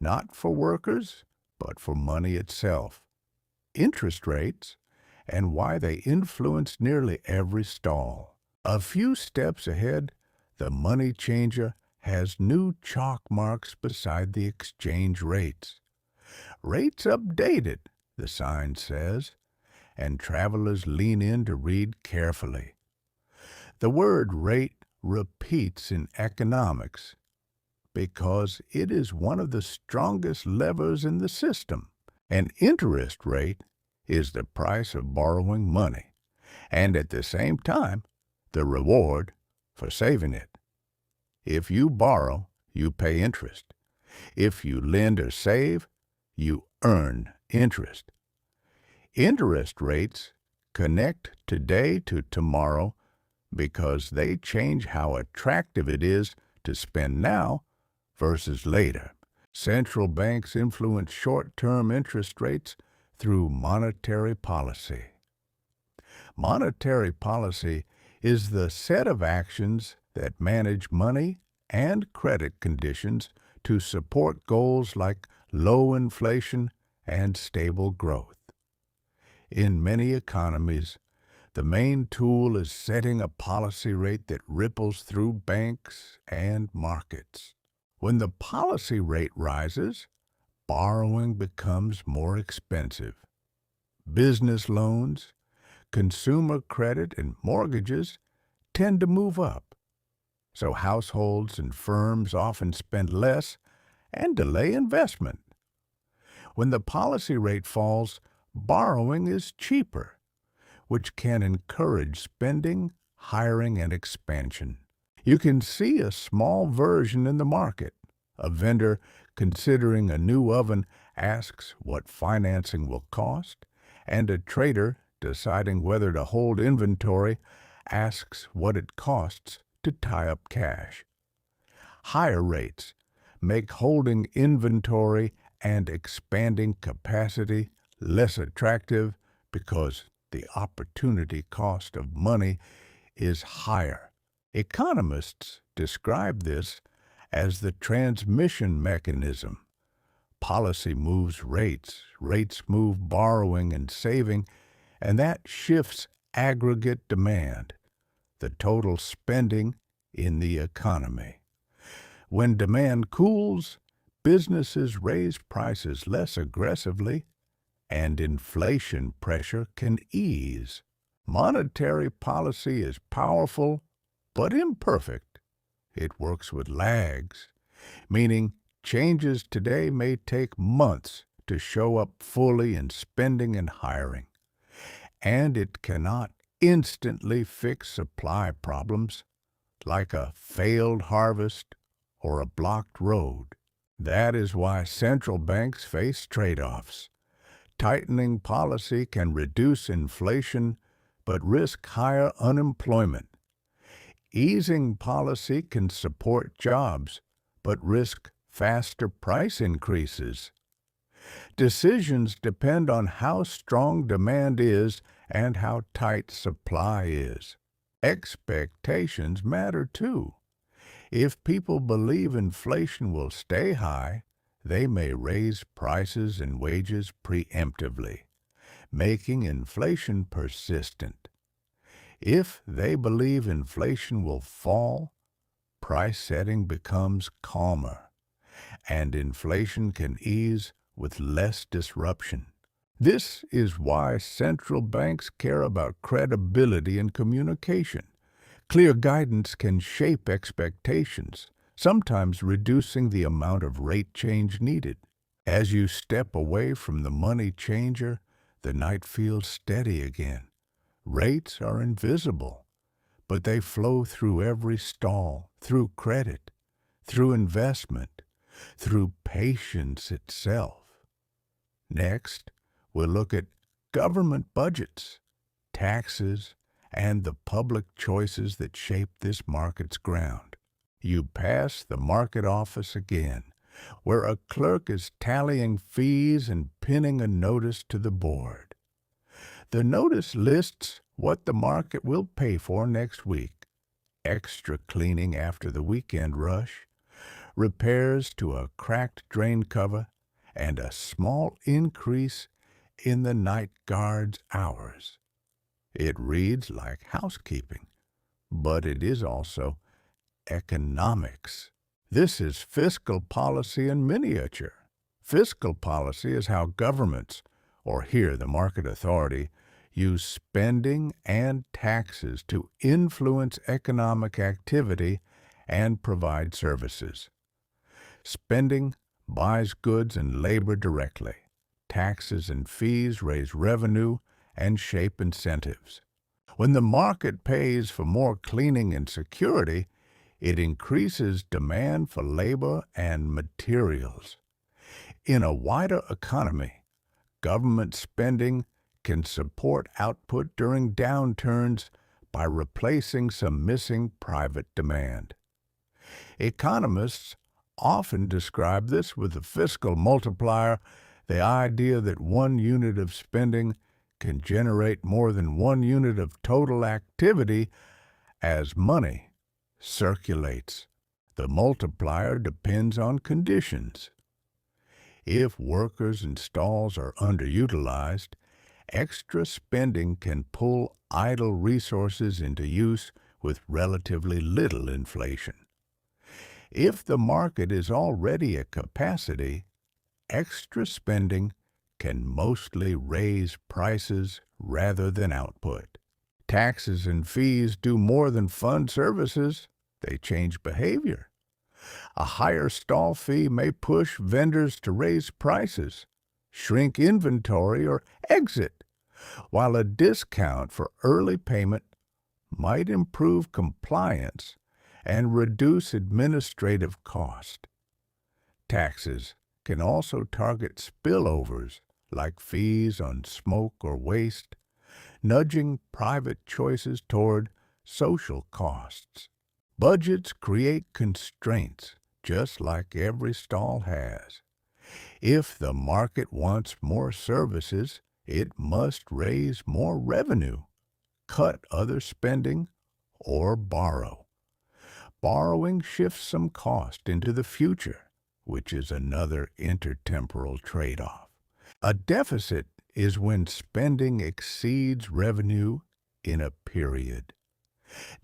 [SPEAKER 1] not for workers, but for money itself. Interest rates, and why they influence nearly every stall. A few steps ahead, the money changer has new chalk marks beside the exchange rates. Rates updated, the sign says, and travelers lean in to read carefully. The word rate repeats in economics because it is one of the strongest levers in the system. An interest rate is the price of borrowing money, and at the same time, the reward for saving it. If you borrow, you pay interest. If you lend or save, you earn interest. Interest rates connect today to tomorrow because they change how attractive it is to spend now versus later. Central banks influence short-term interest rates through monetary policy. Monetary policy is the set of actions that manage money and credit conditions to support goals like low inflation and stable growth. In many economies, the main tool is setting a policy rate that ripples through banks and markets. When the policy rate rises, borrowing becomes more expensive. Business loans, consumer credit, and mortgages tend to move up. So households and firms often spend less and delay investment. When the policy rate falls, borrowing is cheaper, which can encourage spending, hiring, and expansion. You can see a small version in the market. A vendor considering a new oven asks what financing will cost, and a trader deciding whether to hold inventory asks what it costs to tie up cash. Higher rates make holding inventory and expanding capacity less attractive because the opportunity cost of money is higher. Economists describe this as the transmission mechanism. Policy moves rates, rates move borrowing and saving, and that shifts aggregate demand, the total spending in the economy. When demand cools, businesses raise prices less aggressively, and inflation pressure can ease. Monetary policy is powerful, but imperfect. It works with lags, meaning changes today may take months to show up fully in spending and hiring, and it cannot instantly fix supply problems like a failed harvest or a blocked road. That is why central banks face trade-offs. Tightening policy can reduce inflation but risk higher unemployment. Easing policy can support jobs but risk faster price increases. Decisions depend on how strong demand is and how tight supply is. Expectations matter too. If people believe inflation will stay high, they may raise prices and wages preemptively, making inflation persistent. If they believe inflation will fall, price setting becomes calmer, and inflation can ease with less disruption. This is why central banks care about credibility and communication. Clear guidance can shape expectations, sometimes reducing the amount of rate change needed. As you step away from the money changer, the night feels steady again. Rates are invisible, but they flow through every stall, through credit, through investment, through patience itself. Next, we'll look at government budgets, taxes, and the public choices that shape this market's ground. You pass the market office again, where a clerk is tallying fees and pinning a notice to the board. The notice lists what the market will pay for next week: extra cleaning after the weekend rush, repairs to a cracked drain cover, and a small increase in the night guard's hours. It reads like housekeeping, but it is also economics. This is fiscal policy in miniature. Fiscal policy is how governments, or here the market authority, use spending and taxes to influence economic activity and provide services. Spending buys goods and labor directly. Taxes and fees raise revenue and shape incentives. When the market pays for more cleaning and security, it increases demand for labor and materials. In a wider economy, government spending can support output during downturns by replacing some missing private demand. Economists often describe this with the fiscal multiplier, the idea that 1 unit of spending can generate more than 1 unit of total activity as money circulates. The multiplier depends on conditions. If workers and stalls are underutilized, extra spending can pull idle resources into use with relatively little inflation. If the market is already at capacity, extra spending can mostly raise prices rather than output. Taxes and fees do more than fund services. They change behavior. A higher stall fee may push vendors to raise prices, shrink inventory, or exit, while a discount for early payment might improve compliance and reduce administrative cost. Taxes can also target spillovers like fees on smoke or waste, nudging private choices toward social costs. Budgets create constraints, just like every stall has. If the market wants more services, it must raise more revenue, cut other spending, or borrow. Borrowing shifts some cost into the future, which is another intertemporal trade-off. A deficit is when spending exceeds revenue in a period.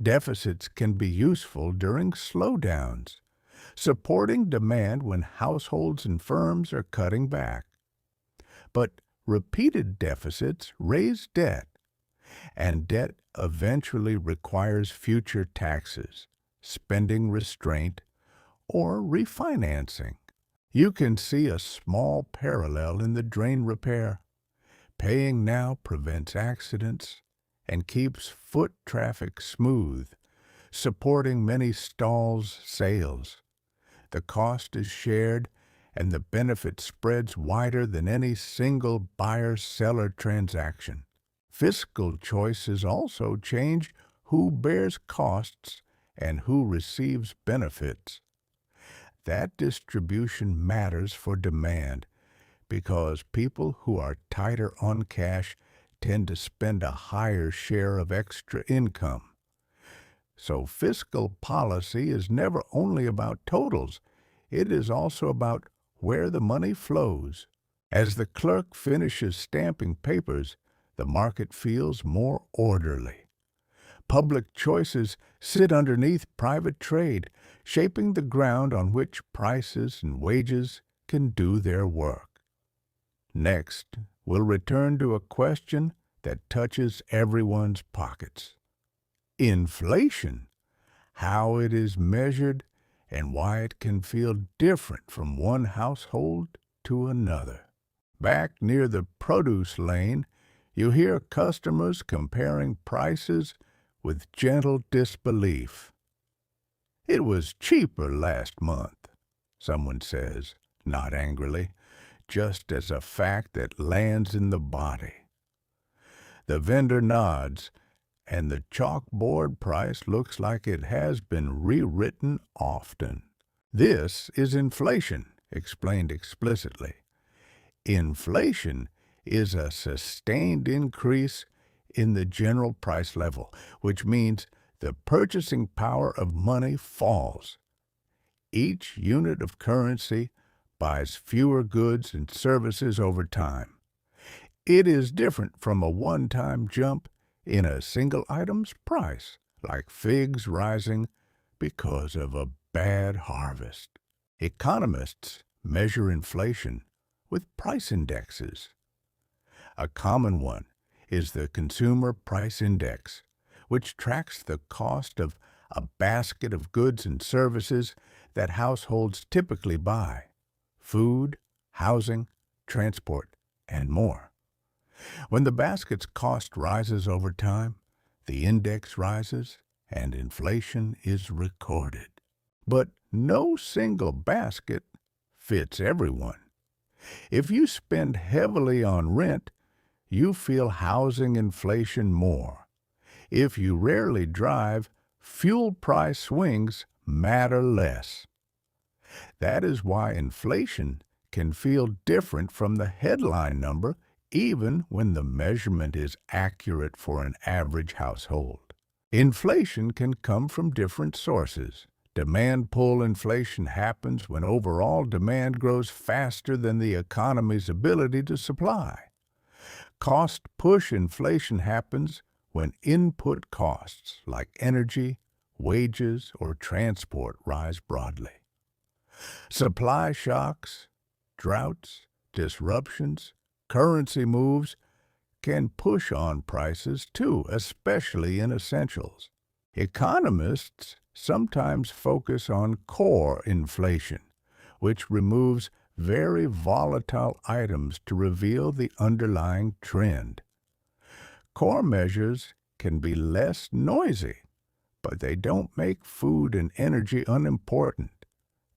[SPEAKER 1] Deficits can be useful during slowdowns, supporting demand when households and firms are cutting back. But repeated deficits raise debt, and debt eventually requires future taxes, spending restraint, or refinancing. You can see a small parallel in the drain repair. Paying now prevents accidents and keeps foot traffic smooth, supporting many stalls' sales. The cost is shared, and the benefit spreads wider than any single buyer-seller transaction. Fiscal choices also change who bears costs and who receives benefits. That distribution matters for demand because people who are tighter on cash tend to spend a higher share of extra income. So fiscal policy is never only about totals, it is also about where the money flows. As the clerk finishes stamping papers, the market feels more orderly. Public choices sit underneath private trade, shaping the ground on which prices and wages can do their work. Next, we'll return to a question that touches everyone's pockets. Inflation, how it is measured, and why it can feel different from one household to another. Back near the produce lane, you hear customers comparing prices with gentle disbelief. "It was cheaper last month," someone says, not angrily, just as a fact that lands in the body. The vendor nods, and the chalkboard price looks like it has been rewritten often. This is inflation, explained explicitly. Inflation is a sustained increase in the general price level, which means the purchasing power of money falls. Each unit of currency buys fewer goods and services over time. It is different from a one-time jump in a single item's price, like figs rising because of a bad harvest. Economists measure inflation with price indexes. A common one is the Consumer Price Index, which tracks the cost of a basket of goods and services that households typically buy: food, housing, transport, and more. When the basket's cost rises over time, the index rises and inflation is recorded. But no single basket fits everyone. If you spend heavily on rent, you feel housing inflation more. If you rarely drive, fuel price swings matter less. That is why inflation can feel different from the headline number, even when the measurement is accurate for an average household. Inflation can come from different sources. Demand pull inflation happens when overall demand grows faster than the economy's ability to supply. Cost push inflation happens when input costs like energy, wages, or transport rise broadly. Supply shocks, droughts, disruptions, currency moves can push on prices too, especially in essentials. Economists sometimes focus on core inflation, which removes very volatile items to reveal the underlying trend. Core measures can be less noisy, but they don't make food and energy unimportant.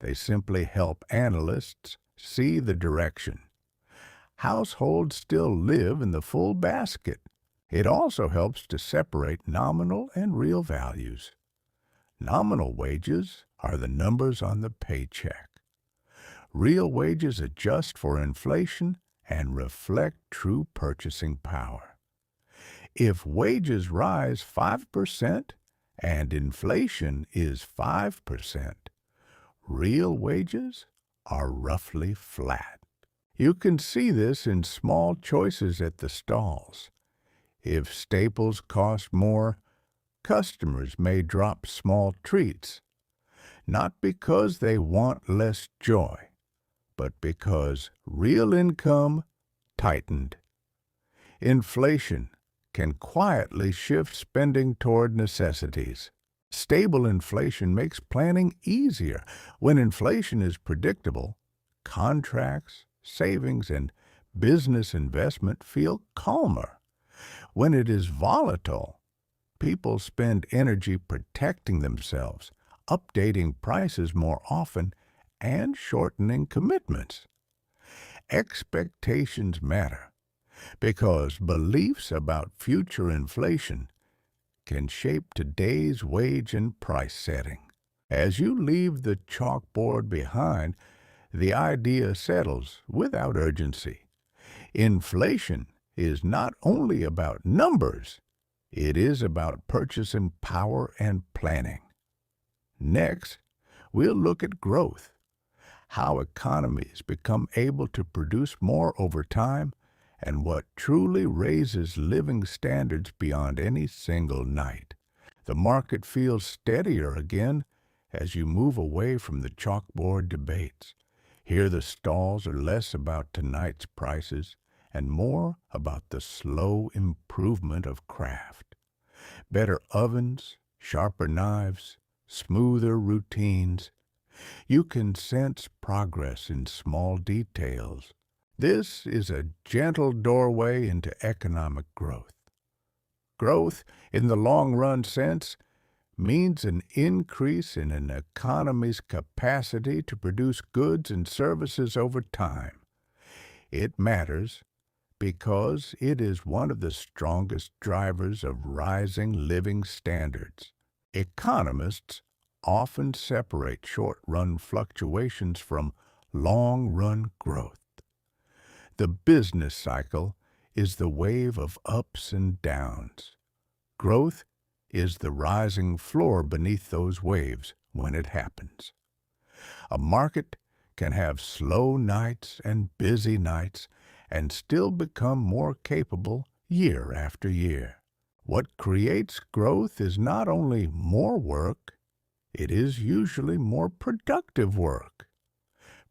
[SPEAKER 1] They simply help analysts see the direction. Households still live in the full basket. It also helps to separate nominal and real values. Nominal wages are the numbers on the paycheck. Real wages adjust for inflation and reflect true purchasing power. If wages rise 5% and inflation is 5%, real wages are roughly flat. You can see this in small choices at the stalls. If staples cost more, customers may drop small treats, not because they want less joy, but because real income tightened. Inflation can quietly shift spending toward necessities. Stable inflation makes planning easier. When inflation is predictable, contracts, savings, and business investment feel calmer. When it is volatile, people spend energy protecting themselves, updating prices more often, and shortening commitments. Expectations matter because beliefs about future inflation can shape today's wage and price setting. As you leave the chalkboard behind, the idea settles without urgency. Inflation is not only about numbers, it is about purchasing power and planning. Next, we'll look at growth, how economies become able to produce more over time, and what truly raises living standards beyond any single night. The market feels steadier again as you move away from the chalkboard debates. Here the stalls are less about tonight's prices and more about the slow improvement of craft. Better ovens, sharper knives, smoother routines. You can sense progress in small details. This is a gentle doorway into economic growth. Growth, in the long-run sense, means an increase in an economy's capacity to produce goods and services over time. It matters because it is one of the strongest drivers of rising living standards. Economists often separate short-run fluctuations from long-run growth. The business cycle is the wave of ups and downs. Growth is the rising floor beneath those waves when it happens. A market can have slow nights and busy nights and still become more capable year after year. What creates growth is not only more work, it is usually more productive work.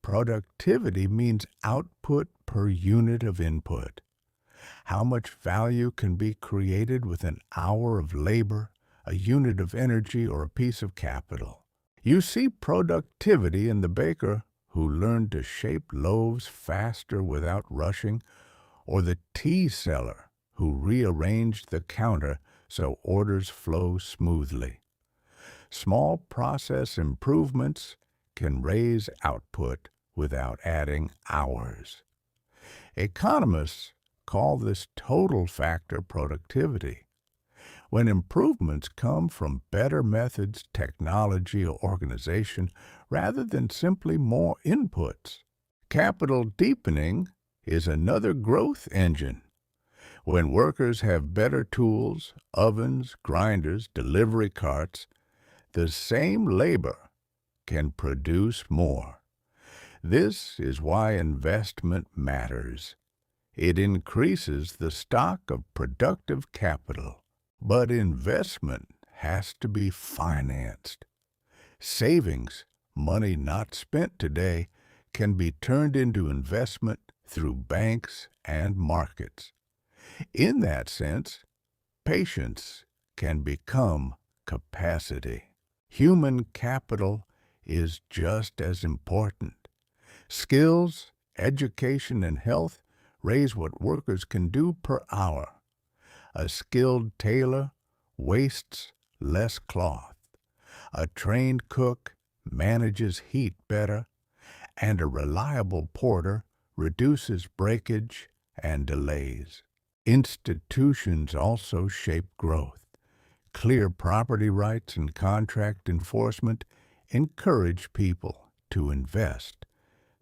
[SPEAKER 1] Productivity means output per unit of input. How much value can be created with an hour of labor, a unit of energy, or a piece of capital? You see productivity in the baker who learned to shape loaves faster without rushing, or the tea seller who rearranged the counter so orders flow smoothly. Small process improvements can raise output without adding hours. Economists call this total factor productivity. When improvements come from better methods, technology, or organization, rather than simply more inputs. Capital deepening is another growth engine. When workers have better tools, ovens, grinders, delivery carts, the same labor can produce more. This is why investment matters. It increases the stock of productive capital. But investment has to be financed. Savings, money not spent today, can be turned into investment through banks and markets. In that sense, patience can become capacity. Human capital is just as important. Skills, education, and health raise what workers can do per hour. A skilled tailor wastes less cloth. A trained cook manages heat better, and a reliable porter reduces breakage and delays. Institutions also shape growth. Clear property rights and contract enforcement encourage people to invest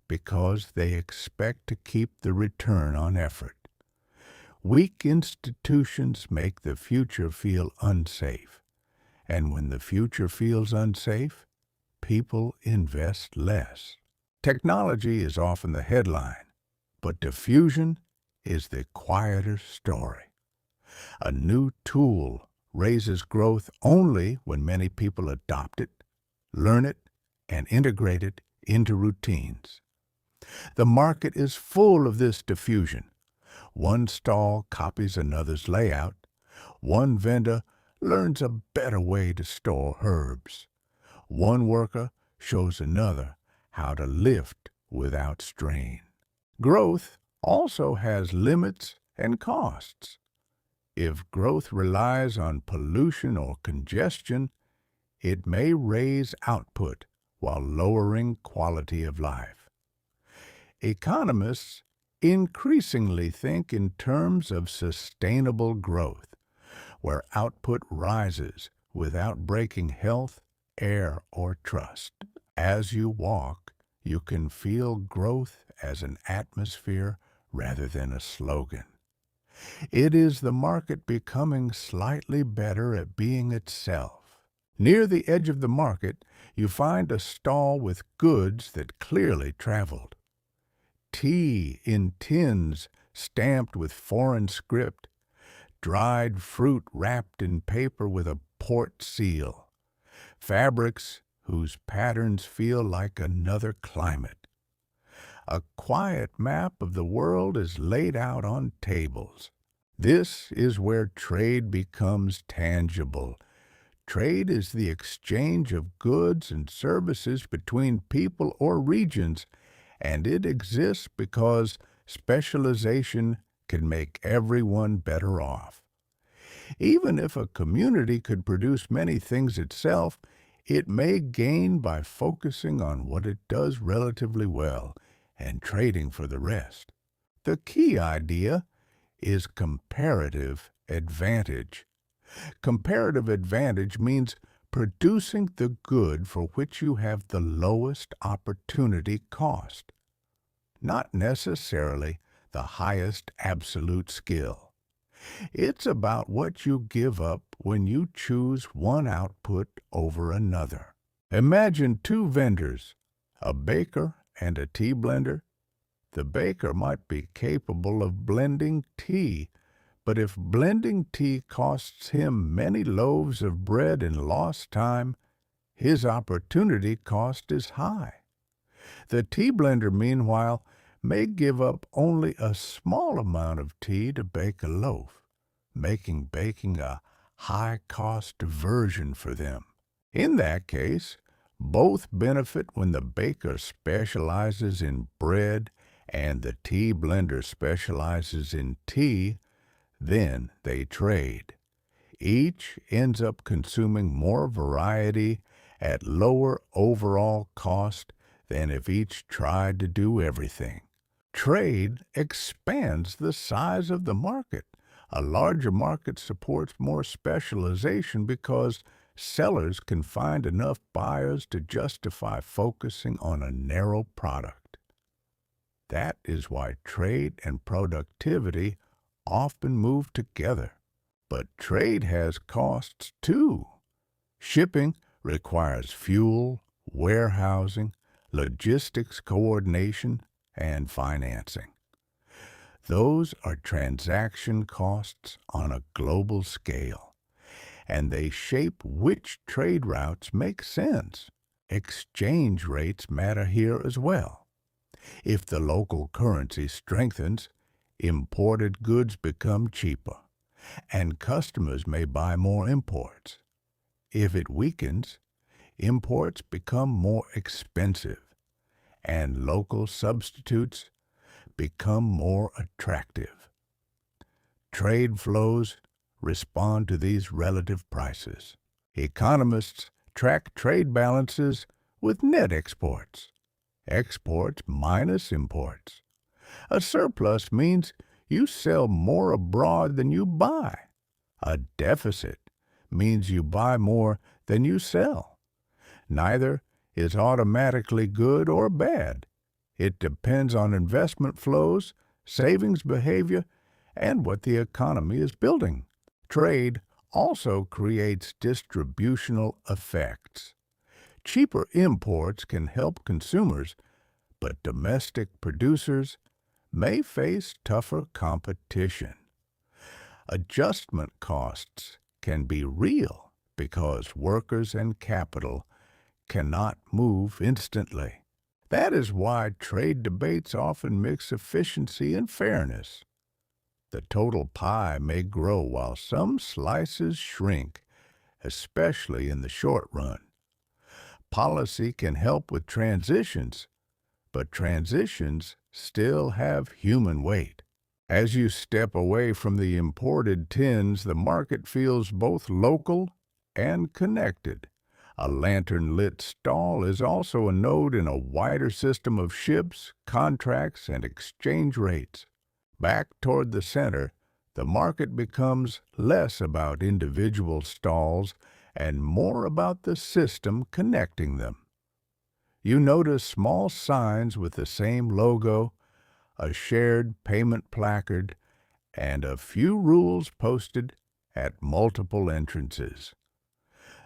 [SPEAKER 1] because they expect to keep the return on effort. Weak institutions make the future feel unsafe, and when the future feels unsafe, people invest less. Technology is often the headline, but diffusion is the quieter story. A new tool raises growth only when many people adopt it, learn it, and integrate it into routines. The market is full of this diffusion. One stall copies another's layout. One vendor learns a better way to store herbs. One worker shows another how to lift without strain. Growth also has limits and costs. If growth relies on pollution or congestion, it may raise output while lowering quality of life. Economists increasingly think in terms of sustainable growth, where output rises without breaking health, air, or trust. As you walk, you can feel growth as an atmosphere rather than a slogan. It is the market becoming slightly better at being itself. Near the edge of the market, you find a stall with goods that clearly traveled. Tea in tins stamped with foreign script, dried fruit wrapped in paper with a port seal, fabrics whose patterns feel like another climate. A quiet map of the world is laid out on tables. This is where trade becomes tangible. Trade is the exchange of goods and services between people or regions, and it exists because specialization can make everyone better off. Even if a community could produce many things itself, it may gain by focusing on what it does relatively well and trading for the rest. The key idea is comparative advantage. Comparative advantage means producing the good for which you have the lowest opportunity cost, not necessarily the highest absolute skill. It's about what you give up when you choose one output over another. Imagine two vendors, a baker and a tea blender. The baker might be capable of blending tea, but if blending tea costs him many loaves of bread and lost time, his opportunity cost is high. The tea blender, meanwhile, may give up only a small amount of tea to bake a loaf, making baking a high-cost diversion for them. In that case, both benefit when the baker specializes in bread and the tea blender specializes in tea. Then they trade. Each ends up consuming more variety at lower overall cost than if each tried to do everything. Trade expands the size of the market. A larger market supports more specialization because sellers can find enough buyers to justify focusing on a narrow product. That is why trade and productivity often move together. But trade has costs too. Shipping requires fuel, warehousing, logistics coordination, and financing. Those are transaction costs on a global scale, and they shape which trade routes make sense. Exchange rates matter here as well. If the local currency strengthens, imported goods become cheaper, and customers may buy more imports. If it weakens, imports become more expensive, and local substitutes become more attractive. Trade flows respond to these relative prices. Economists track trade balances with net exports, exports minus imports. A surplus means you sell more abroad than you buy. A deficit means you buy more than you sell. Neither is automatically good or bad. It depends on investment flows, savings behavior, and what the economy is building. Trade also creates distributional effects. Cheaper imports can help consumers, but domestic producers may face tougher competition. Adjustment costs can be real because workers and capital cannot move instantly. That is why trade debates often mix efficiency and fairness. The total pie may grow while some slices shrink, especially in the short run. Policy can help with transitions, but transitions still have human weight. As you step away from the imported tins, the market feels both local and connected. A lantern-lit stall is also a node in a wider system of ships, contracts, and exchange rates. Back toward the center, the market becomes less about individual stalls and more about the system connecting them. You notice small signs with the same logo, a shared payment placard, and a few rules posted at multiple entrances.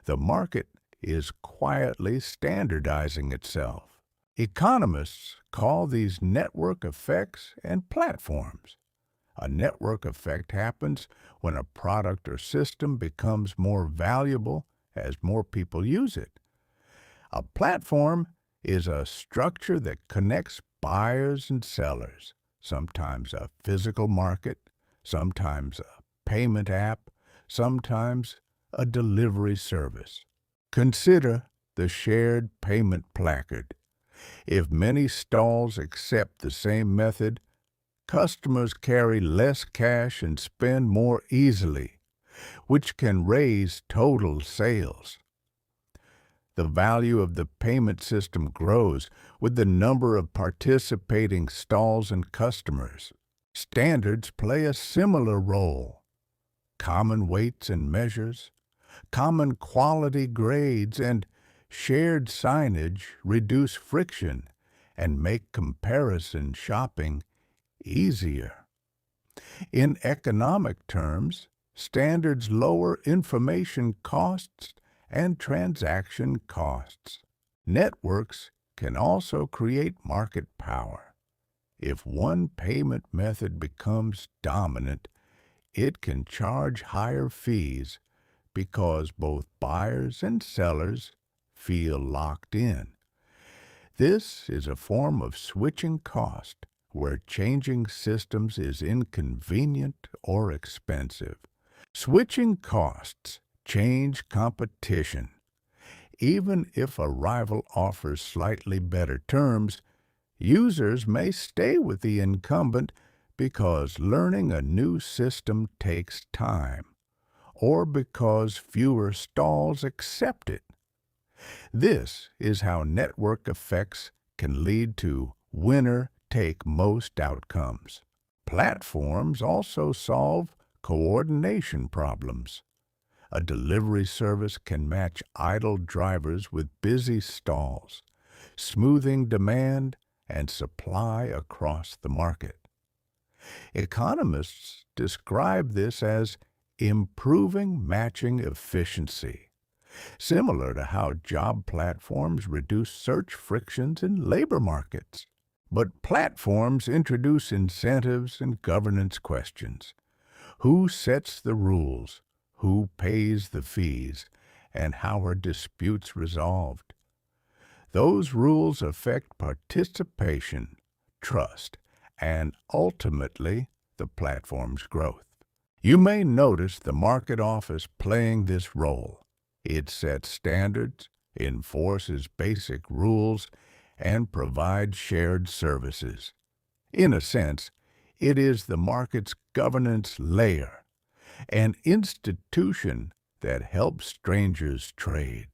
[SPEAKER 1] The market is quietly standardizing itself. Economists call these network effects and platforms. A network effect happens when a product or system becomes more valuable as more people use it. A platform is a structure that connects buyers and sellers, sometimes a physical market, sometimes a payment app, sometimes a delivery service. Consider the shared payment placard. If many stalls accept the same method, customers carry less cash and spend more easily, which can raise total sales. The value of the payment system grows with the number of participating stalls and customers. Standards play a similar role. Common weights and measures, common quality grades, and shared signage reduce friction and make comparison shopping easier. In economic terms, standards lower information costs and transaction costs. Networks can also create market power. If one payment method becomes dominant, it can charge higher fees because both buyers and sellers feel locked in. This is a form of switching cost where changing systems is inconvenient or expensive. Switching costs change competition. Even if a rival offers slightly better terms, users may stay with the incumbent because learning a new system takes time, or because fewer stalls accept it. This is how network effects can lead to winner-take-most outcomes. Platforms also solve coordination problems. A delivery service can match idle drivers with busy stalls, smoothing demand and supply across the market. Economists describe this as improving matching efficiency, similar to how job platforms reduce search frictions in labor markets. But platforms introduce incentives and governance questions. Who sets the rules? Who pays the fees? And how are disputes resolved? Those rules affect participation, trust, and ultimately the platform's growth. You may notice the market office playing this role. It sets standards, enforces basic rules, and provides shared services. In a sense, it is the market's governance layer, an institution that helps strangers trade.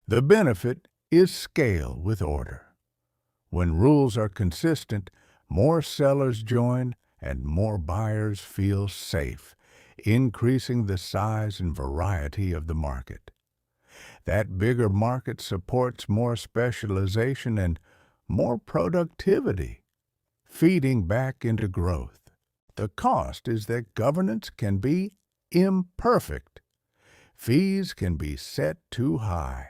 [SPEAKER 1] The benefit is scale with order. When rules are consistent, more sellers join and more buyers feel safe, increasing the size and variety of the market. That bigger market supports more specialization and more productivity, feeding back into growth. The cost is that governance can be imperfect. Fees can be set too high.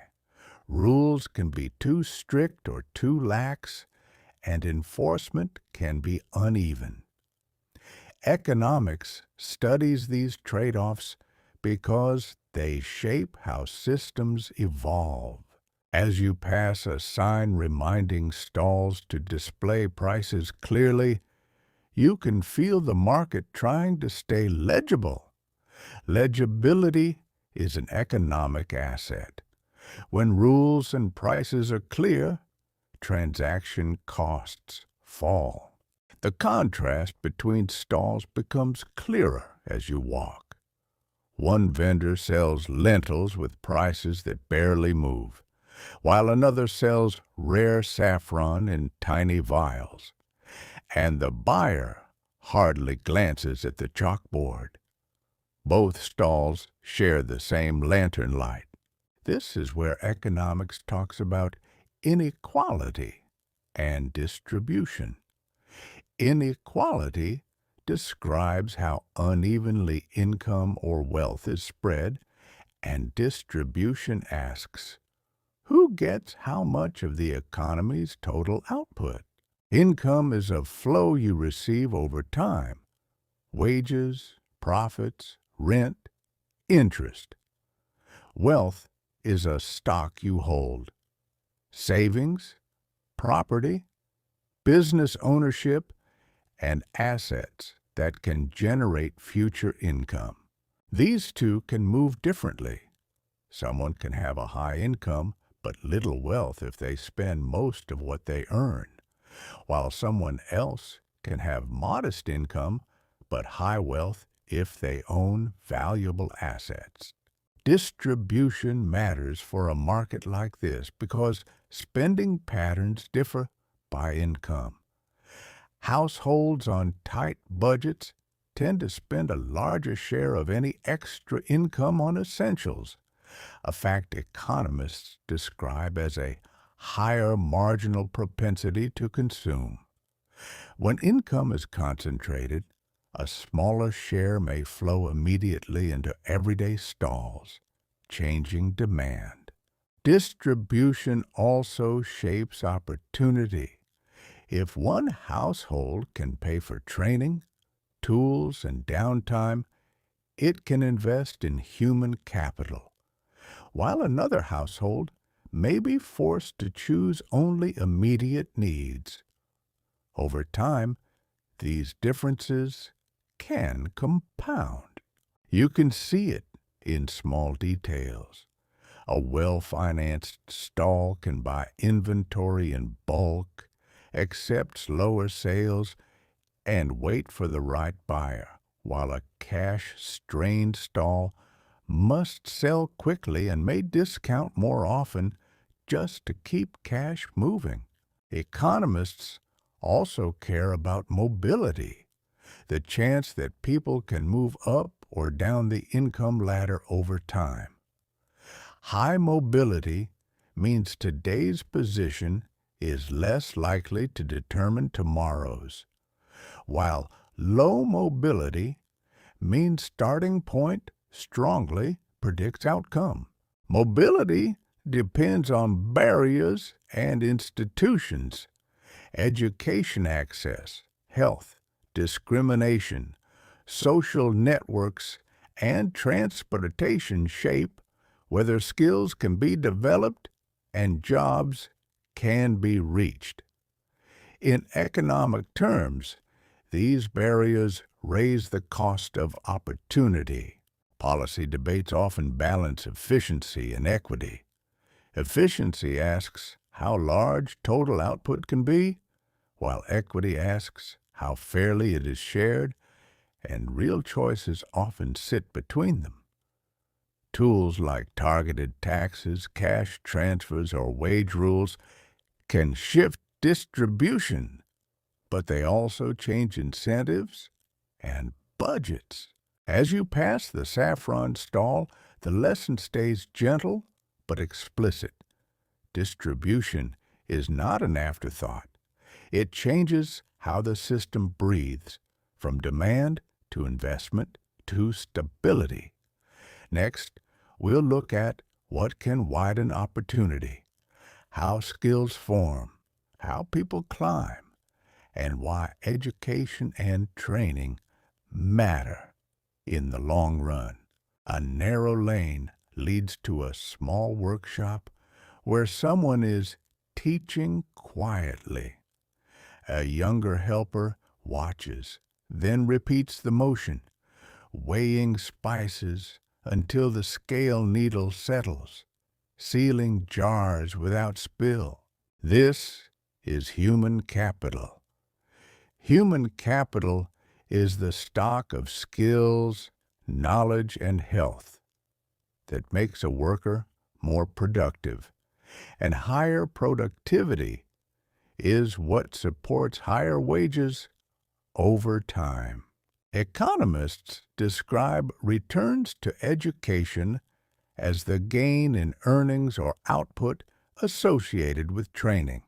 [SPEAKER 1] Rules can be too strict or too lax, and enforcement can be uneven. Economics studies these trade-offs because they shape how systems evolve. As you pass a sign reminding stalls to display prices clearly, you can feel the market trying to stay legible. Legibility is an economic asset. When rules and prices are clear, transaction costs fall. The contrast between stalls becomes clearer as you walk. One vendor sells lentils with prices that barely move, while another sells rare saffron in tiny vials, and the buyer hardly glances at the chalkboard. Both stalls share the same lantern light. This is where economics talks about inequality and distribution. Inequality describes how unevenly income or wealth is spread, and distribution asks, who gets how much of the economy's total output? Income is a flow you receive over time. Wages, profits, rent, interest. Wealth is a stock you hold. Savings, property, business ownership, and assets that can generate future income. These two can move differently. Someone can have a high income but little wealth if they spend most of what they earn, while someone else can have modest income but high wealth if they own valuable assets. Distribution matters for a market like this because spending patterns differ by income. Households on tight budgets tend to spend a larger share of any extra income on essentials, a fact economists describe as a higher marginal propensity to consume. When income is concentrated, a smaller share may flow immediately into everyday stalls, changing demand. Distribution also shapes opportunity. If one household can pay for training, tools, and downtime, it can invest in human capital, while another household may be forced to choose only immediate needs. Over time, these differences can compound. You can see it in small details. A well-financed stall can buy inventory in bulk, accepts lower sales, and wait for the right buyer, while a cash-strained stall must sell quickly and may discount more often just to keep cash moving. Economists also care about mobility, the chance that people can move up or down the income ladder over time. High mobility means today's position is less likely to determine tomorrow's, while low mobility means starting point strongly predicts outcome. Mobility depends on barriers and institutions. Education access, health, discrimination, social networks, and transportation shape whether skills can be developed and jobs can be reached. In economic terms, these barriers raise the cost of opportunity. Policy debates often balance efficiency and equity. Efficiency asks how large total output can be, while equity asks how fairly it is shared, and real choices often sit between them. Tools like targeted taxes, cash transfers, or wage rules can shift distribution, but they also change incentives and budgets. As you pass the saffron stall, the lesson stays gentle but explicit. Distribution is not an afterthought. It changes how the system breathes, from demand to investment to stability. Next, we'll look at what can widen opportunity, how skills form, how people climb, and why education and training matter in the long run. A narrow lane leads to a small workshop where someone is teaching quietly. A younger helper watches, then repeats the motion, weighing spices until the scale needle settles, sealing jars without spill. This is human capital. Human capital is the stock of skills, knowledge, and health that makes a worker more productive. And higher productivity is what supports higher wages over time. Economists describe returns to education as the gain in earnings or output associated with training.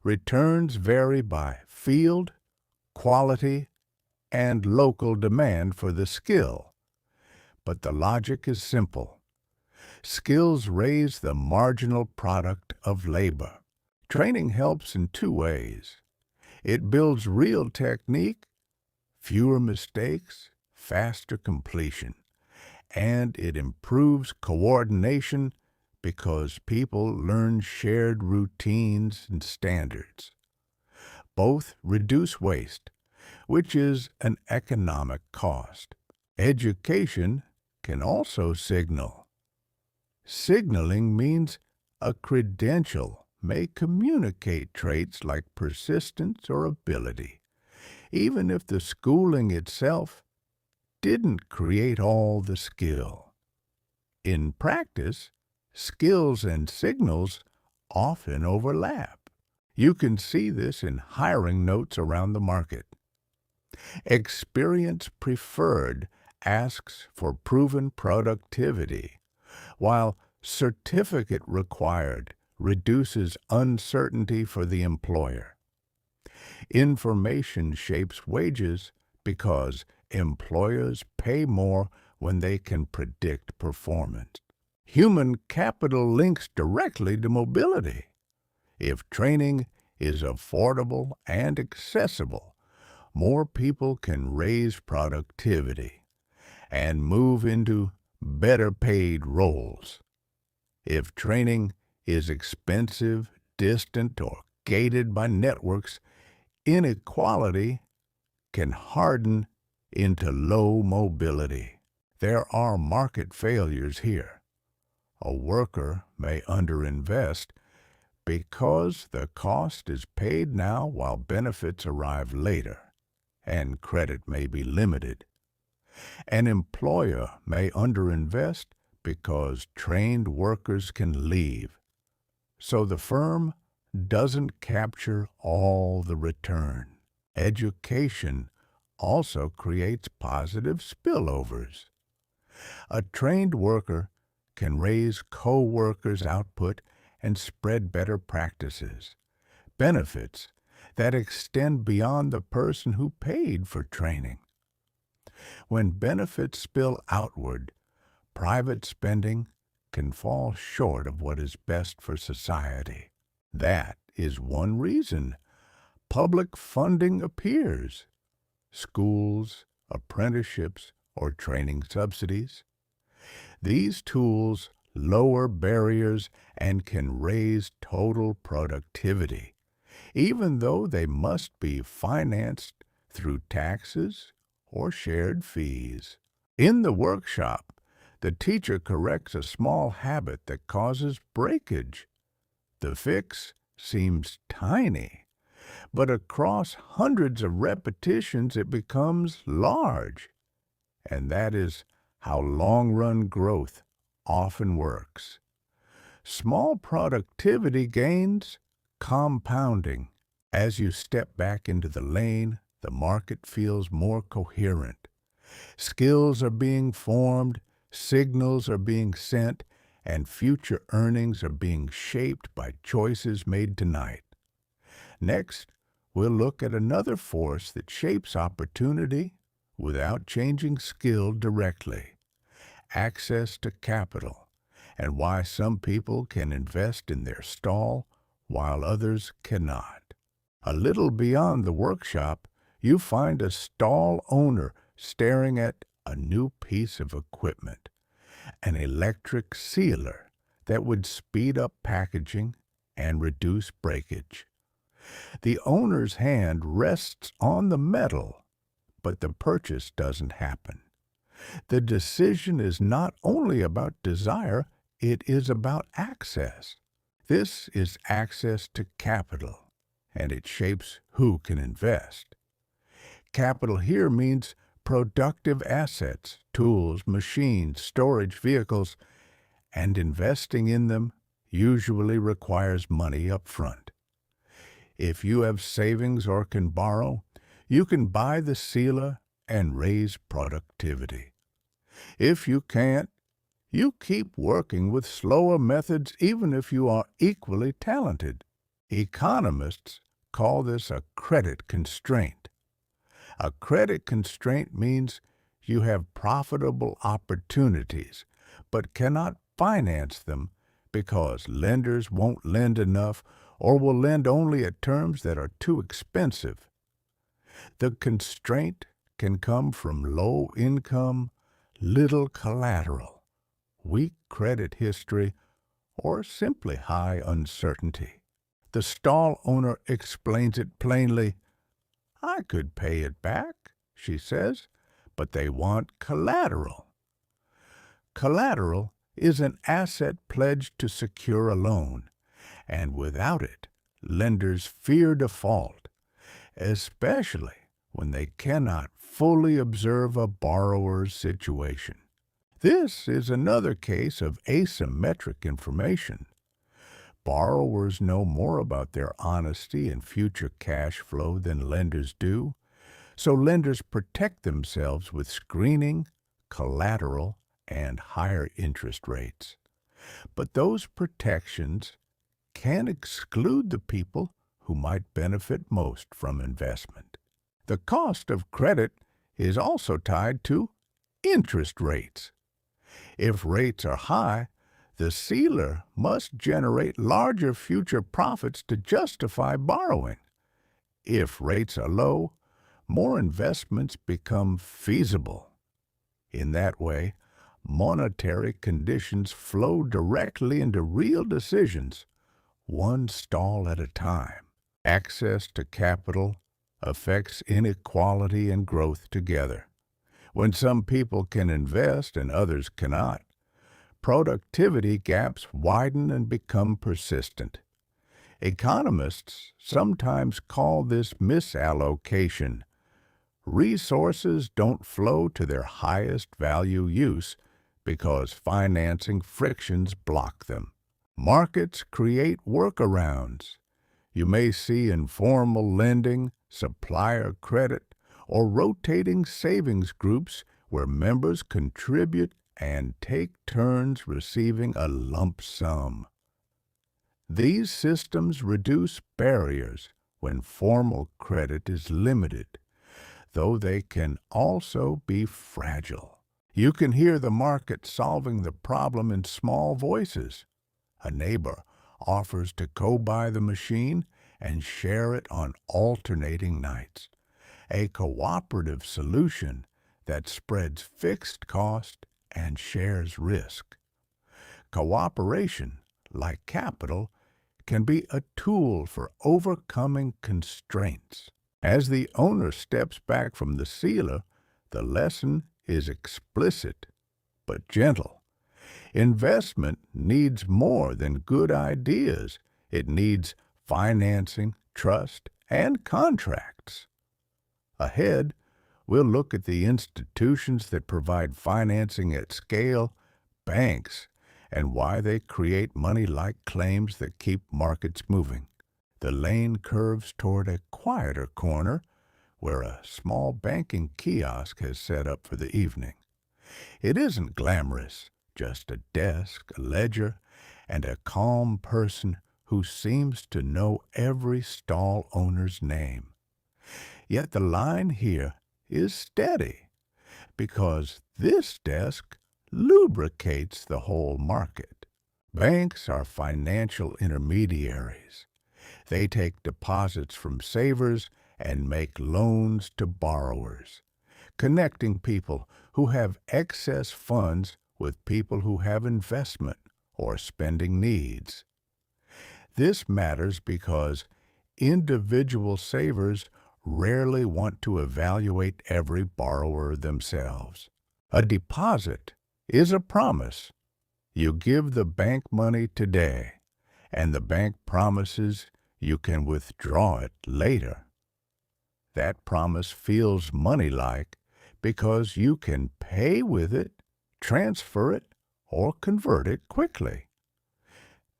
[SPEAKER 1] Returns vary by field, quality, and local demand for the skill. But the logic is simple. Skills raise the marginal product of labor. Training helps in two ways. It builds real technique, fewer mistakes, faster completion, and it improves coordination because people learn shared routines and standards. Both reduce waste, which is an economic cost. Education can also signal. Signaling means a credential may communicate traits like persistence or ability, even if the schooling itself didn't create all the skill. In practice, skills and signals often overlap. You can see this in hiring notes around the market. Experience preferred asks for proven productivity, while certificate required reduces uncertainty for the employer. Information shapes wages because employers pay more when they can predict performance. Human capital links directly to mobility. If training is affordable and accessible, more people can raise productivity and move into better paid roles. If training is expensive, distant, or gated by networks, inequality can harden into low mobility. There are market failures here. A worker may underinvest because the cost is paid now while benefits arrive later, and credit may be limited. An employer may underinvest because trained workers can leave, so the firm doesn't capture all the return. Education also creates positive spillovers. A trained worker can raise co-workers' output and spread better practices, benefits that extend beyond the person who paid for training. When benefits spill outward, private spending can fall short of what is best for society. That is one reason public funding appears. Schools, apprenticeships, or training subsidies. These tools lower barriers and can raise total productivity, even though they must be financed through taxes or shared fees. In the workshop, the teacher corrects a small habit that causes breakage. The fix seems tiny, but across hundreds of repetitions it becomes large. And that is how long-run growth often works. Small productivity gains compounding. As you step back into the lane, the market feels more coherent. Skills are being formed, signals are being sent, and future earnings are being shaped by choices made tonight. Next, we'll look at another force that shapes opportunity without changing skill directly: access to capital, and why some people can invest in their stall while others cannot. A little beyond the workshop, you find a stall owner staring at a new piece of equipment, an electric sealer that would speed up packaging and reduce breakage. The owner's hand rests on the metal, but the purchase doesn't happen. The decision is not only about desire, it is about access. This is access to capital, and it shapes who can invest. Capital here means productive assets, tools, machines, storage vehicles, and investing in them usually requires money up front. If you have savings or can borrow, you can buy the sealer and raise productivity. If you can't, you keep working with slower methods even if you are equally talented. Economists call this a credit constraint. A credit constraint means you have profitable opportunities, but cannot finance them because lenders won't lend enough or will lend only at terms that are too expensive. The constraint can come from low income, little collateral, weak credit history, or simply high uncertainty. The stall owner explains it plainly. I could pay it back, she says, but they want collateral. Collateral is an asset pledged to secure a loan, and without it, lenders fear default, especially when they cannot fully observe a borrower's situation. This is another case of asymmetric information. Borrowers know more about their honesty and future cash flow than lenders do, so lenders protect themselves with screening, collateral, and higher interest rates. But those protections can exclude the people who might benefit most from investment. The cost of credit is also tied to interest rates. If rates are high, the sealer must generate larger future profits to justify borrowing. If rates are low, more investments become feasible. In that way, monetary conditions flow directly into real decisions, one stall at a time. Access to capital affects inequality and growth together. When some people can invest and others cannot, productivity gaps widen and become persistent. Economists sometimes call this misallocation. Resources don't flow to their highest value use because financing frictions block them. Markets create workarounds. You may see informal lending, supplier credit, or rotating savings groups where members contribute and take turns receiving a lump sum. These systems reduce barriers when formal credit is limited, though they can also be fragile. You can hear the market solving the problem in small voices. A neighbor offers to co-buy the machine and share it on alternating nights. A cooperative solution that spreads fixed cost and shares risk. Cooperation, like capital, can be a tool for overcoming constraints. As the owner steps back from the sealer, the lesson is explicit but gentle. Investment needs more than good ideas. It needs financing, trust, and contracts. Ahead, we'll look at the institutions that provide financing at scale, banks, and why they create money-like claims that keep markets moving. The lane curves toward a quieter corner where a small banking kiosk has set up for the evening. It isn't glamorous, just a desk, a ledger, and a calm person who seems to know every stall owner's name. Yet the line here is steady, because this desk lubricates the whole market. Banks are financial intermediaries. They take deposits from savers and make loans to borrowers, connecting people who have excess funds with people who have investment or spending needs. This matters because individual savers rarely want to evaluate every borrower themselves. A deposit is a promise. You give the bank money today, and the bank promises you can withdraw it later. That promise feels money-like because you can pay with it, transfer it, or convert it quickly.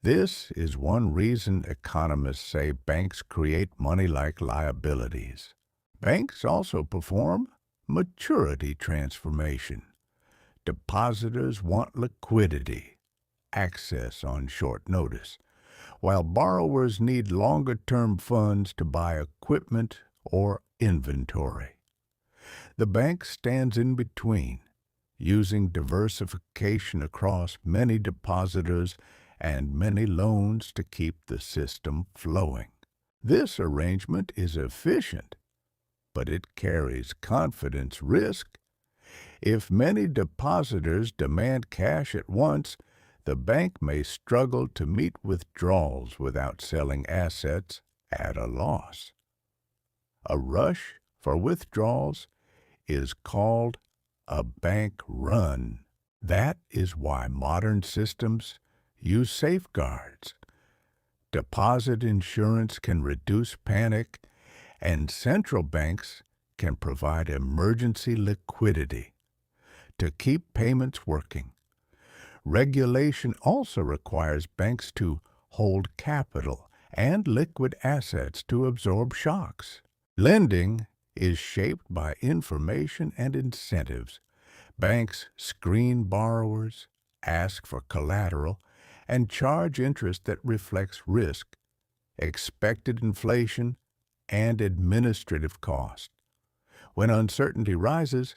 [SPEAKER 1] This is one reason economists say banks create money-like liabilities. Banks also perform maturity transformation. Depositors want liquidity, access on short notice, while borrowers need longer-term funds to buy equipment or inventory. The bank stands in between, using diversification across many depositors and many loans to keep the system flowing. This arrangement is efficient, but it carries confidence risk. If many depositors demand cash at once, the bank may struggle to meet withdrawals without selling assets at a loss. A rush for withdrawals is called a bank run. That is why modern systems use safeguards. Deposit insurance can reduce panic, and central banks can provide emergency liquidity to keep payments working. Regulation also requires banks to hold capital and liquid assets to absorb shocks. Lending is shaped by information and incentives. Banks screen borrowers, ask for collateral, and charge interest that reflects risk, expected inflation, and administrative cost. When uncertainty rises,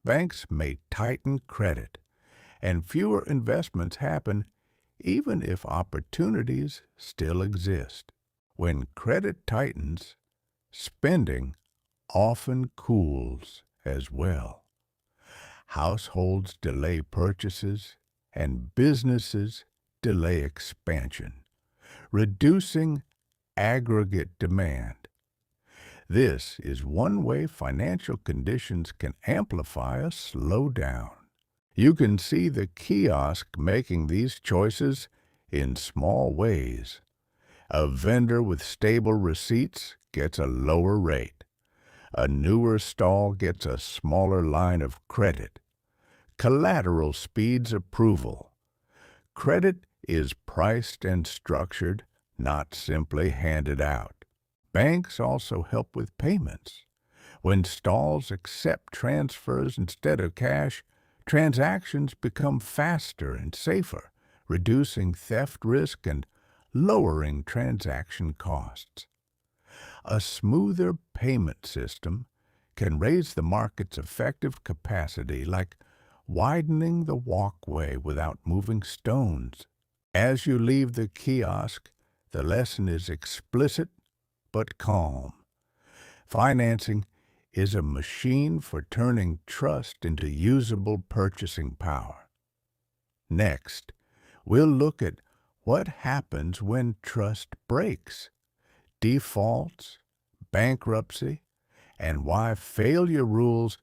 [SPEAKER 1] banks may tighten credit, and fewer investments happen even if opportunities still exist. When credit tightens, spending often cools as well. Households delay purchases, and businesses delay expansion, reducing aggregate demand. This is one way financial conditions can amplify a slowdown. You can see the kiosk making these choices in small ways. A vendor with stable receipts gets a lower rate. A newer stall gets a smaller line of credit. Collateral speeds approval. Credit is priced and structured, not simply handed out. Banks also help with payments. When stalls accept transfers instead of cash, transactions become faster and safer, reducing theft risk and lowering transaction costs. A smoother payment system can raise the market's effective capacity, like widening the walkway without moving stones. As you leave the kiosk, the lesson is explicit but calm. Financing is a machine for turning trust into usable purchasing power. Next, we'll look at what happens when trust breaks, defaults, bankruptcy, and why failure rules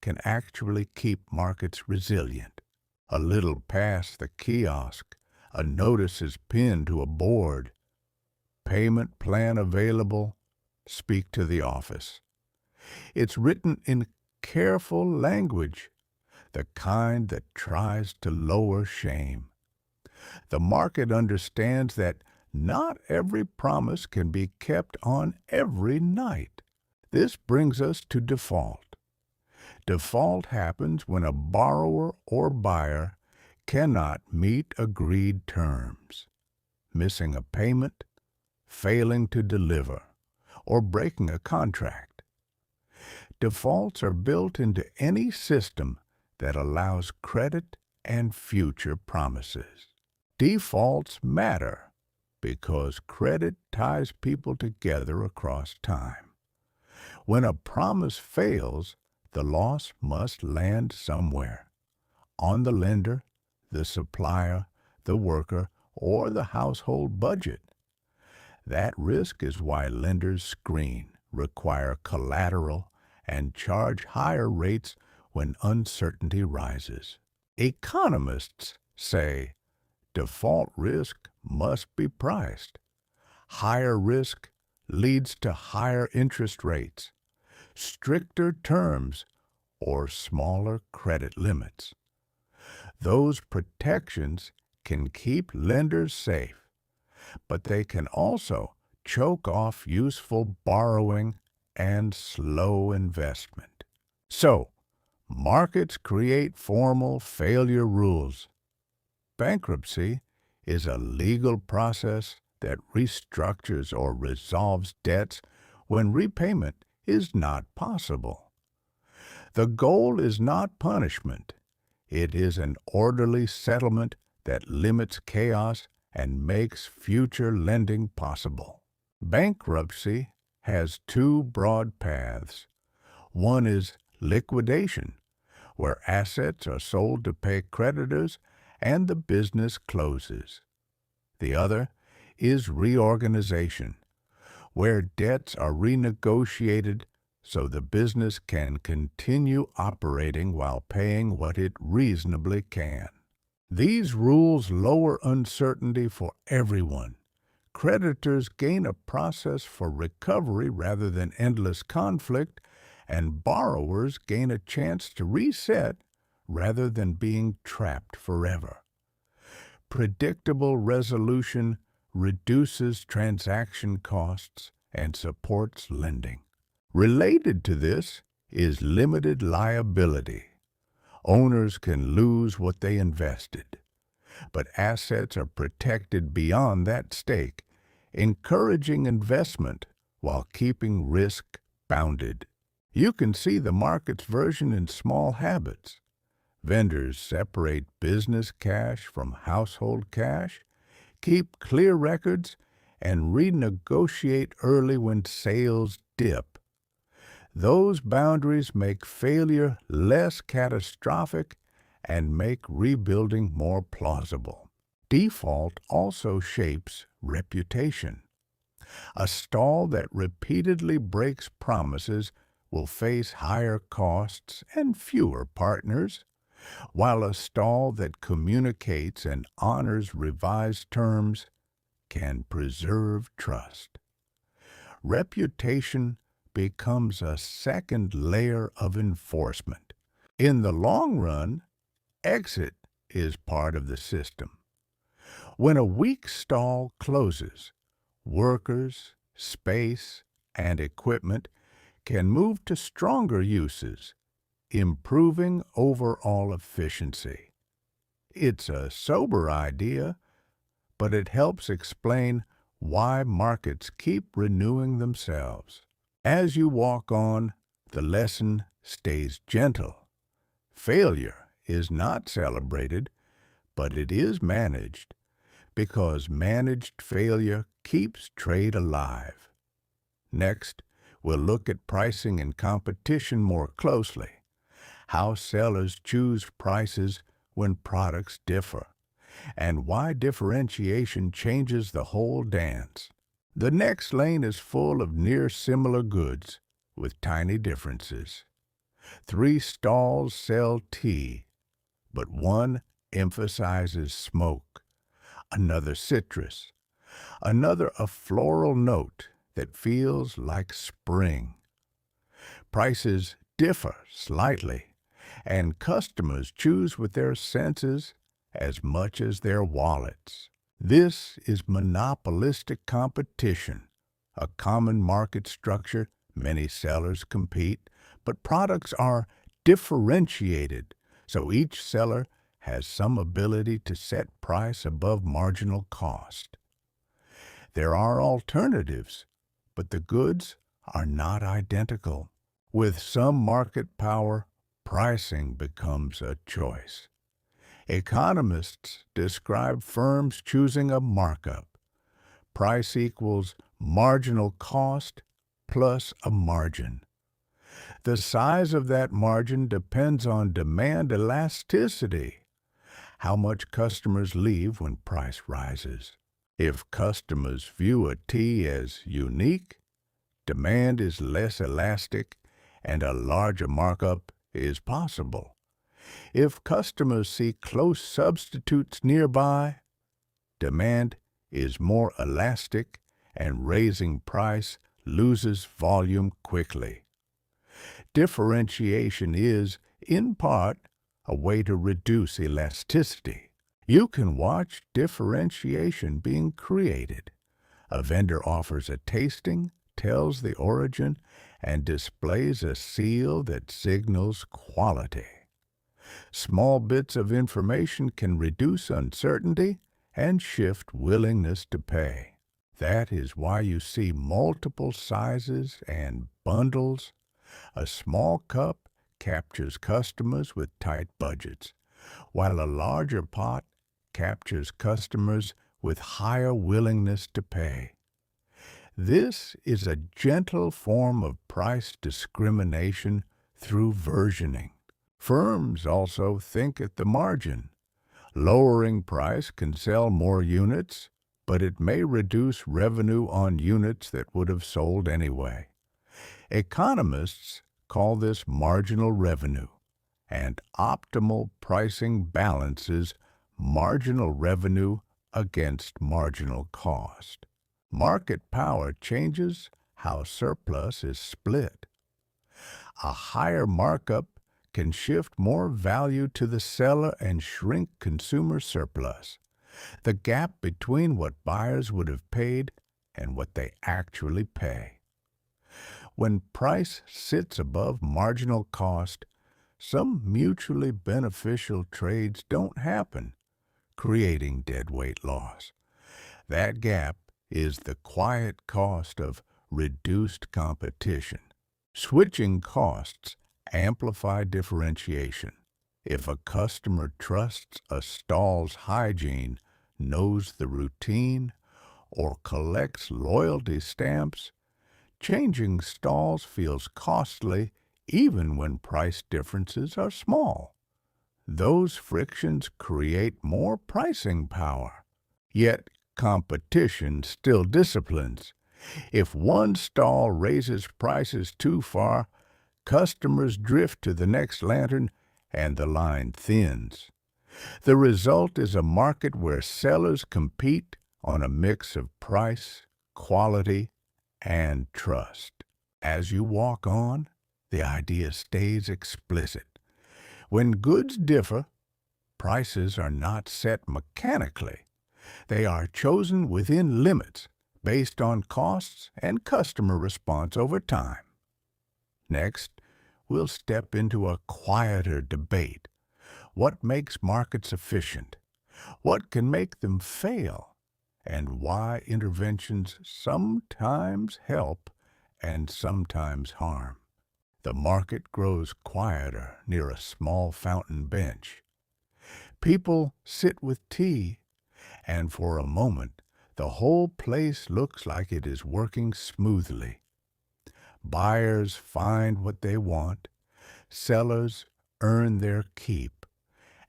[SPEAKER 1] can actually keep markets resilient. A little past the kiosk, a notice is pinned to a board. Payment plan available. Speak to the office. It's written in careful language, the kind that tries to lower shame. The market understands that not every promise can be kept on every night. This brings us to default. Default happens when a borrower or buyer cannot meet agreed terms, missing a payment, failing to deliver, or breaking a contract. Defaults are built into any system that allows credit and future promises. Defaults matter because credit ties people together across time. When a promise fails, the loss must land somewhere, on the lender, the supplier, the worker, or the household budget. That risk is why lenders screen, require collateral, and charge higher rates when uncertainty rises. Economists say default risk must be priced. Higher risk leads to higher interest rates, stricter terms, or smaller credit limits. Those protections can keep lenders safe, but they can also choke off useful borrowing and slow investment. So, markets create formal failure rules. Bankruptcy is a legal process that restructures or resolves debts when repayment is not possible. The goal is not punishment. It is an orderly settlement that limits chaos and makes future lending possible. Bankruptcy has two broad paths. One is liquidation, where assets are sold to pay creditors and the business closes. The other is reorganization, where debts are renegotiated so the business can continue operating while paying what it reasonably can. These rules lower uncertainty for everyone. Creditors gain a process for recovery rather than endless conflict, and borrowers gain a chance to reset rather than being trapped forever. Predictable resolution reduces transaction costs and supports lending. Related to this is limited liability. Owners can lose what they invested, but assets are protected beyond that stake, encouraging investment while keeping risk bounded. You can see the market's version in small habits. Vendors separate business cash from household cash, keep clear records, and renegotiate early when sales dip. Those boundaries make failure less catastrophic and make rebuilding more plausible. Default also shapes reputation. A stall that repeatedly breaks promises will face higher costs and fewer partners, while a stall that communicates and honors revised terms can preserve trust. Reputation becomes a second layer of enforcement. In the long run, exit is part of the system. When a weak stall closes, workers, space, and equipment can move to stronger uses, improving overall efficiency. It's a sober idea, but it helps explain why markets keep renewing themselves. As you walk on, the lesson stays gentle. Failure is not celebrated, but it is managed, because managed failure keeps trade alive. Next, we'll look at pricing and competition more closely, how sellers choose prices when products differ, and why differentiation changes the whole dance. The next lane is full of near-similar goods with tiny differences. 3 stalls sell tea, but one emphasizes smoke, another citrus, another a floral note that feels like spring. Prices differ slightly, and customers choose with their senses as much as their wallets. This is monopolistic competition, a common market structure. Many sellers compete, but products are differentiated, so each seller has some ability to set price above marginal cost. There are alternatives, but the goods are not identical. With some market power, pricing becomes a choice. Economists describe firms choosing a markup. Price equals marginal cost plus a margin. The size of that margin depends on demand elasticity, how much customers leave when price rises. If customers view a tea as unique, demand is less elastic and a larger markup is possible. If customers see close substitutes nearby, demand is more elastic and raising price loses volume quickly. Differentiation is, in part, a way to reduce elasticity. You can watch differentiation being created. A vendor offers a tasting, tells the origin, and displays a seal that signals quality. Small bits of information can reduce uncertainty and shift willingness to pay. That is why you see multiple sizes and bundles. A small cup captures customers with tight budgets, while a larger pot captures customers with higher willingness to pay. This is a gentle form of price discrimination through versioning. Firms also think at the margin. Lowering price can sell more units, but it may reduce revenue on units that would have sold anyway. Economists call this marginal revenue, and optimal pricing balances marginal revenue against marginal cost. Market power changes how surplus is split. A higher markup can shift more value to the seller and shrink consumer surplus, the gap between what buyers would have paid and what they actually pay. When price sits above marginal cost, some mutually beneficial trades don't happen, creating deadweight loss. That gap is the quiet cost of reduced competition. Switching costs amplify differentiation. If a customer trusts a stall's hygiene, knows the routine, or collects loyalty stamps, changing stalls feels costly even when price differences are small. Those frictions create more pricing power. Yet competition still disciplines. If one stall raises prices too far, customers drift to the next lantern and the line thins. The result is a market where sellers compete on a mix of price, quality, and trust. As you walk on, the idea stays explicit. When goods differ, prices are not set mechanically. They are chosen within limits based on costs and customer response over time. Next, we'll step into a quieter debate. What makes markets efficient? What can make them fail? And why interventions sometimes help and sometimes harm. The market grows quieter near a small fountain bench. People sit with tea, and for a moment the whole place looks like it is working smoothly. Buyers find what they want, sellers earn their keep,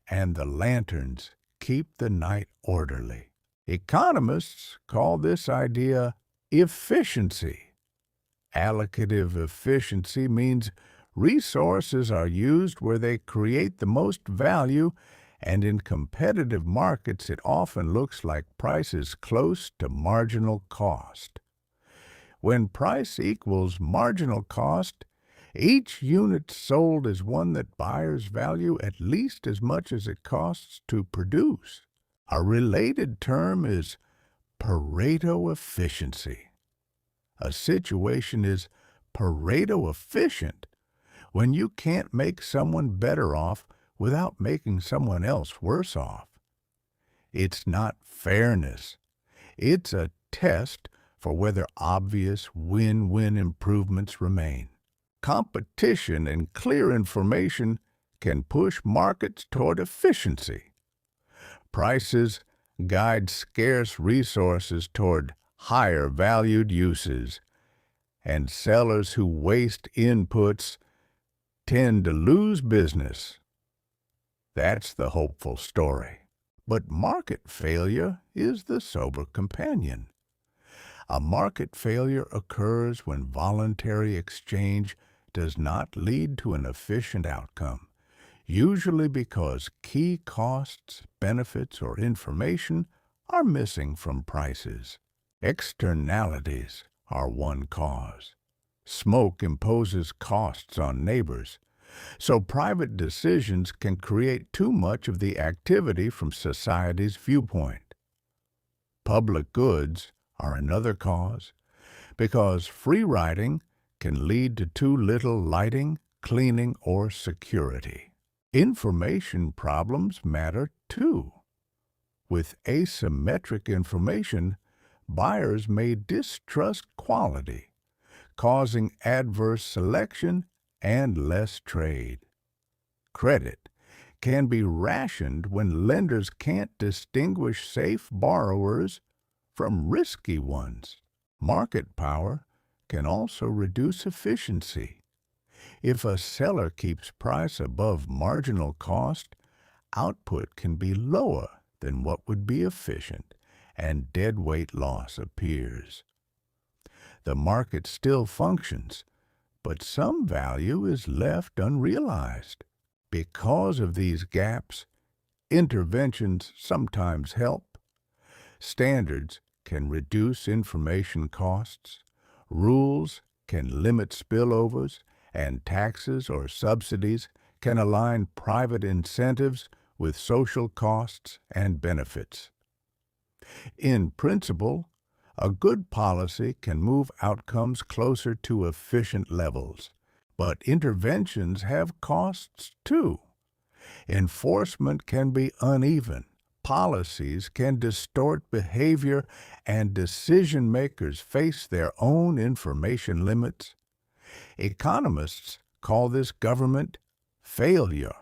[SPEAKER 1] and the lanterns keep the night orderly. Economists call this idea efficiency. Allocative efficiency means resources are used where they create the most value, and in competitive markets it often looks like price is close to marginal cost. When price equals marginal cost, each unit sold is one that buyers value at least as much as it costs to produce. A related term is Pareto efficiency. A situation is Pareto efficient when you can't make someone better off without making someone else worse off. It's not fairness. It's a test for whether obvious win-win improvements remain. Competition and clear information can push markets toward efficiency. Prices guide scarce resources toward higher valued uses, and sellers who waste inputs tend to lose business. That's the hopeful story. But market failure is the sober companion. A market failure occurs when voluntary exchange does not lead to an efficient outcome, usually because key costs, benefits, or information are missing from prices. Externalities are one cause. Smoke imposes costs on neighbors, so private decisions can create too much of the activity from society's viewpoint. Public goods are another cause, because free riding can lead to too little lighting, cleaning, or security. Information problems matter too. With asymmetric information, buyers may distrust quality, causing adverse selection and less trade. Credit can be rationed when lenders can't distinguish safe borrowers from risky ones. Market power can also reduce efficiency. If a seller keeps price above marginal cost, output can be lower than what would be efficient, and deadweight loss appears. The market still functions, but some value is left unrealized. Because of these gaps, interventions sometimes help. Standards can reduce information costs, rules can limit spillovers, and taxes or subsidies can align private incentives with social costs and benefits. In principle, a good policy can move outcomes closer to efficient levels, but interventions have costs too. Enforcement can be uneven, policies can distort behavior, and decision-makers face their own information limits. Economists call this government failure,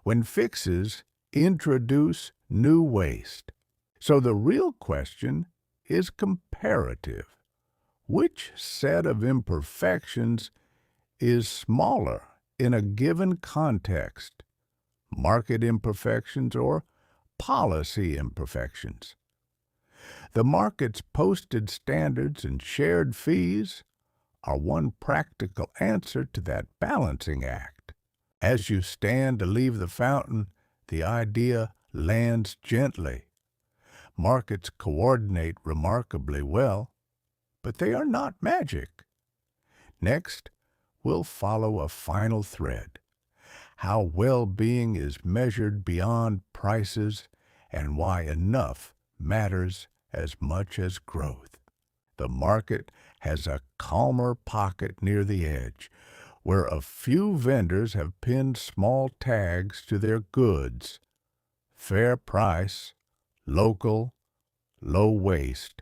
[SPEAKER 1] when fixes introduce new waste. So the real question is comparative. Which set of imperfections is smaller in a given context? Market imperfections or policy imperfections? The market's posted standards and shared fees are one practical answer to that balancing act. As you stand to leave the fountain, the idea lands gently. Markets coordinate remarkably well, but they are not magic. Next, we'll follow a final thread: how well-being is measured beyond prices and why enough matters as much as growth. The market has a calmer pocket near the edge, where a few vendors have pinned small tags to their goods: fair price, local, low waste.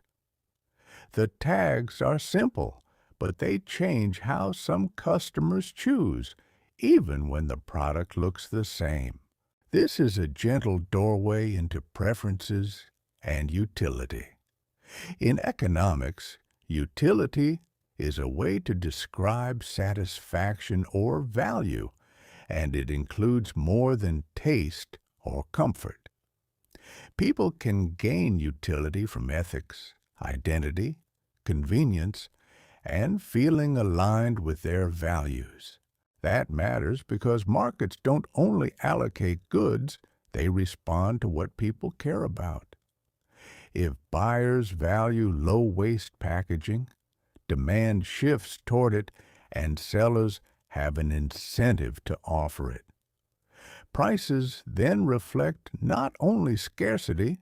[SPEAKER 1] The tags are simple, but they change how some customers choose, even when the product looks the same. This is a gentle doorway into preferences and utility. In economics, utility is a way to describe satisfaction or value, and it includes more than taste or comfort. People can gain utility from ethics, identity, convenience, and feeling aligned with their values. That matters because markets don't only allocate goods, they respond to what people care about. If buyers value low-waste packaging, demand shifts toward it, and sellers have an incentive to offer it. Prices then reflect not only scarcity,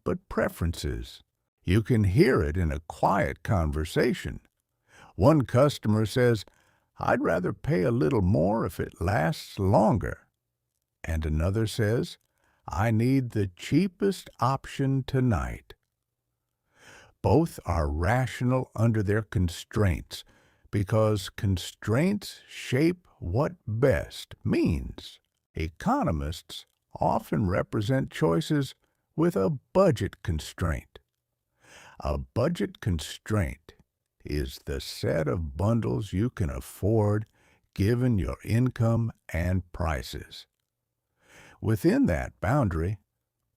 [SPEAKER 1] but preferences. You can hear it in a quiet conversation. One customer says, "I'd rather pay a little more if it lasts longer." And another says, "I need the cheapest option tonight." Both are rational under their constraints, because constraints shape what best means. Economists often represent choices with a budget constraint. A budget constraint is the set of bundles you can afford given your income and prices. Within that boundary,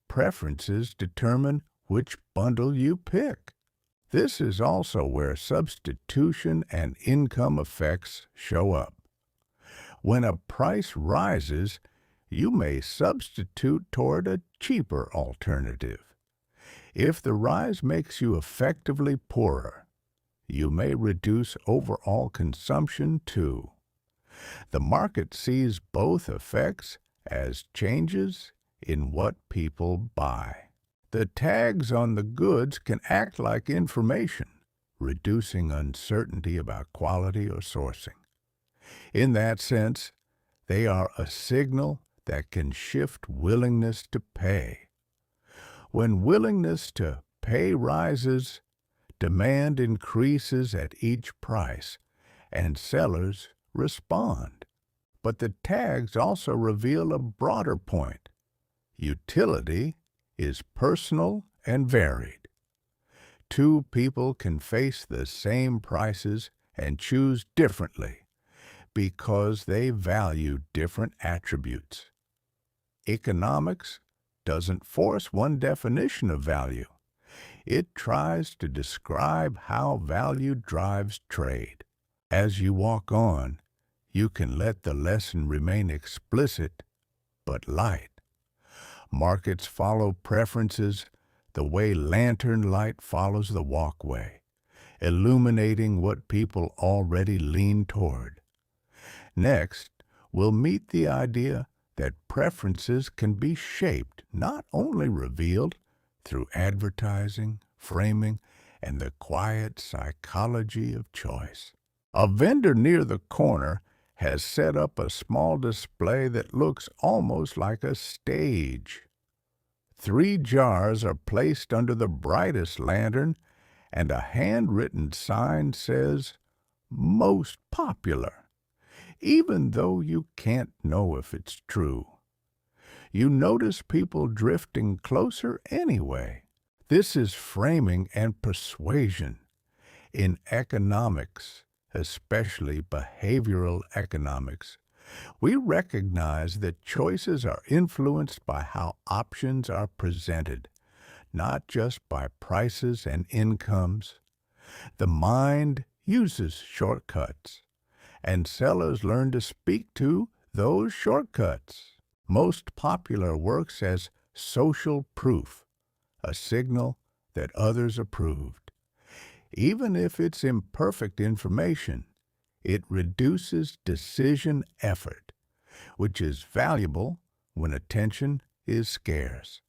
[SPEAKER 1] preferences determine which bundle you pick. This is also where substitution and income effects show up. When a price rises, you may substitute toward a cheaper alternative. If the rise makes you effectively poorer, you may reduce overall consumption too. The market sees both effects as changes in what people buy. The tags on the goods can act like information, reducing uncertainty about quality or sourcing. In that sense, they are a signal that can shift willingness to pay. When willingness to pay rises, demand increases at each price, and sellers respond. But the tags also reveal a broader point. Utility is personal and varied. Two people can face the same prices and choose differently because they value different attributes. Economics doesn't force one definition of value. It tries to describe how value drives trade. As you walk on, you can let the lesson remain explicit but light. Markets follow preferences the way lantern light follows the walkway, illuminating what people already lean toward. Next, we'll meet the idea that preferences can be shaped, not only revealed, through advertising, framing, and the quiet psychology of choice. A vendor near the corner has set up a small display that looks almost like a stage. 3 jars are placed under the brightest lantern, and a handwritten sign says, "Most popular," even though you can't know if it's true. You notice people drifting closer anyway. This is framing and persuasion. In economics, especially behavioral economics, we recognize that choices are influenced by how options are presented, not just by prices and incomes. The mind uses shortcuts, and sellers learn to speak to those shortcuts. Most popular works as social proof, a signal that others approved. Even if it's imperfect information, it reduces decision effort, which is valuable when attention is scarce.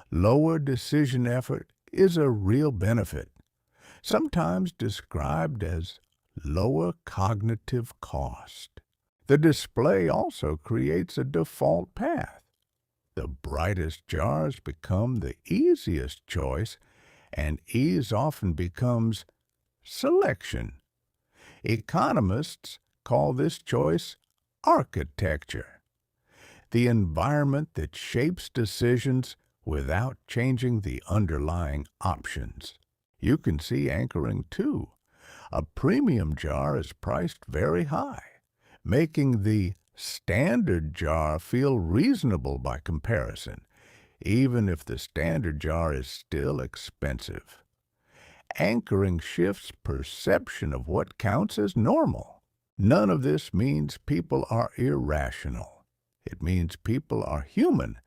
[SPEAKER 1] Lower decision effort is a real benefit, sometimes described as lower cognitive cost. The display also creates a default path. The brightest jars become the easiest choice, and ease often becomes selection. Economists call this choice architecture, the environment that shapes decisions without changing the underlying options. You can see anchoring too. A premium jar is priced very high, making the standard jar feel reasonable by comparison, even if the standard jar is still expensive. Anchoring shifts perception of what counts as normal. None of this means people are irrational. It means people are human,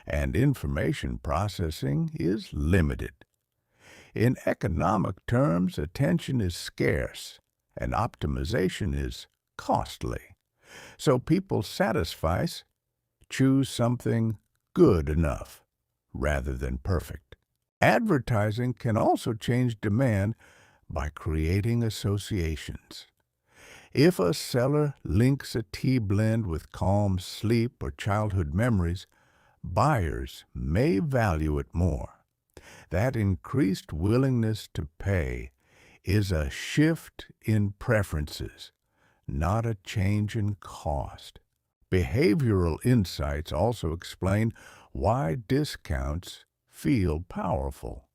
[SPEAKER 1] and information processing is limited. In economic terms, attention is scarce, and optimization is costly. So people choose something good enough rather than perfect. Advertising can also change demand by creating associations. If a seller links a tea blend with calm sleep or childhood memories, buyers may value it more. That increased willingness to pay is a shift in preferences, not a change in cost. Behavioral insights also explain why discounts feel powerful.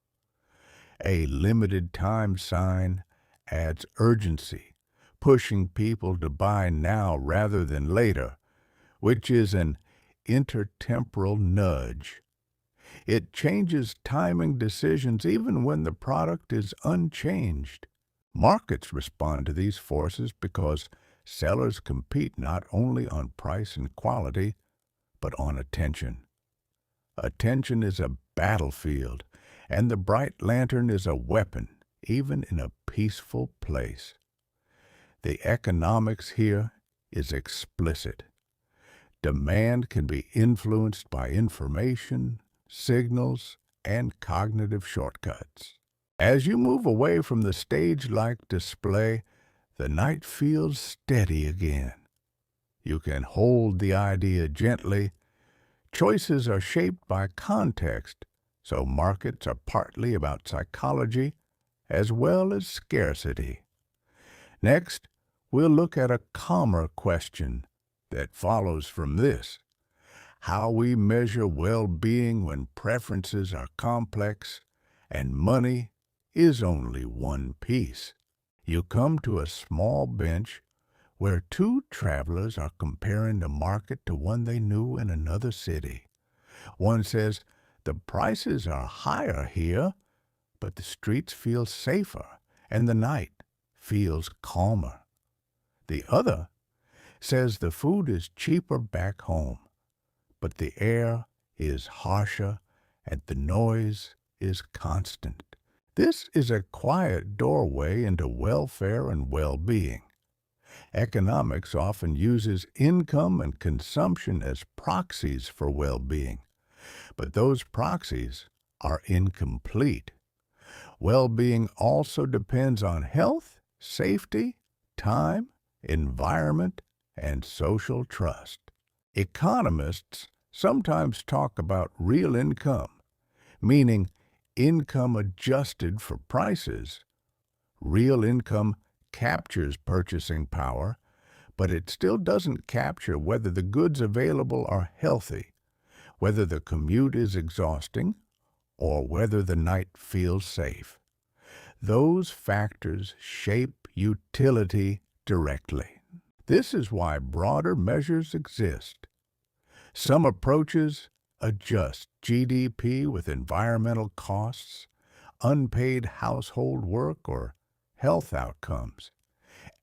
[SPEAKER 1] A limited time sign, adds urgency, pushing people to buy now rather than later, which is an intertemporal nudge. It changes timing decisions even when the product is unchanged. Markets respond to these forces because sellers compete not only on price and quality, but on attention. Attention is a battlefield, and the bright lantern is a weapon, even in a peaceful place. The economics here is explicit. Demand can be influenced by information, signals, and cognitive shortcuts. As you move away from the stage-like display, the night feels steady again. You can hold the idea gently. Choices are shaped by context, so markets are partly about psychology as well as scarcity. Next, we'll look at a calmer question that follows from this: how we measure well-being when preferences are complex and money is only one piece. You come to a small bench where two travelers are comparing the market to one they knew in another city. One says, "The prices are higher here, but the streets feel safer and the night feels calmer." The other says the food is cheaper back home, but the air is harsher and the noise is constant. This is a quiet doorway into welfare and well-being. Economics often uses income and consumption as proxies for well-being, but those proxies are incomplete. Well-being also depends on health, safety, time, environment, and social trust. Economists sometimes talk about real income, meaning income adjusted for prices. Real income captures purchasing power, but it still doesn't capture whether the goods available are healthy, whether the commute is exhausting, or whether the night feels safe. Those factors shape utility directly. This is why broader measures exist. Some approaches adjust GDP with environmental costs, unpaid household work, or health outcomes,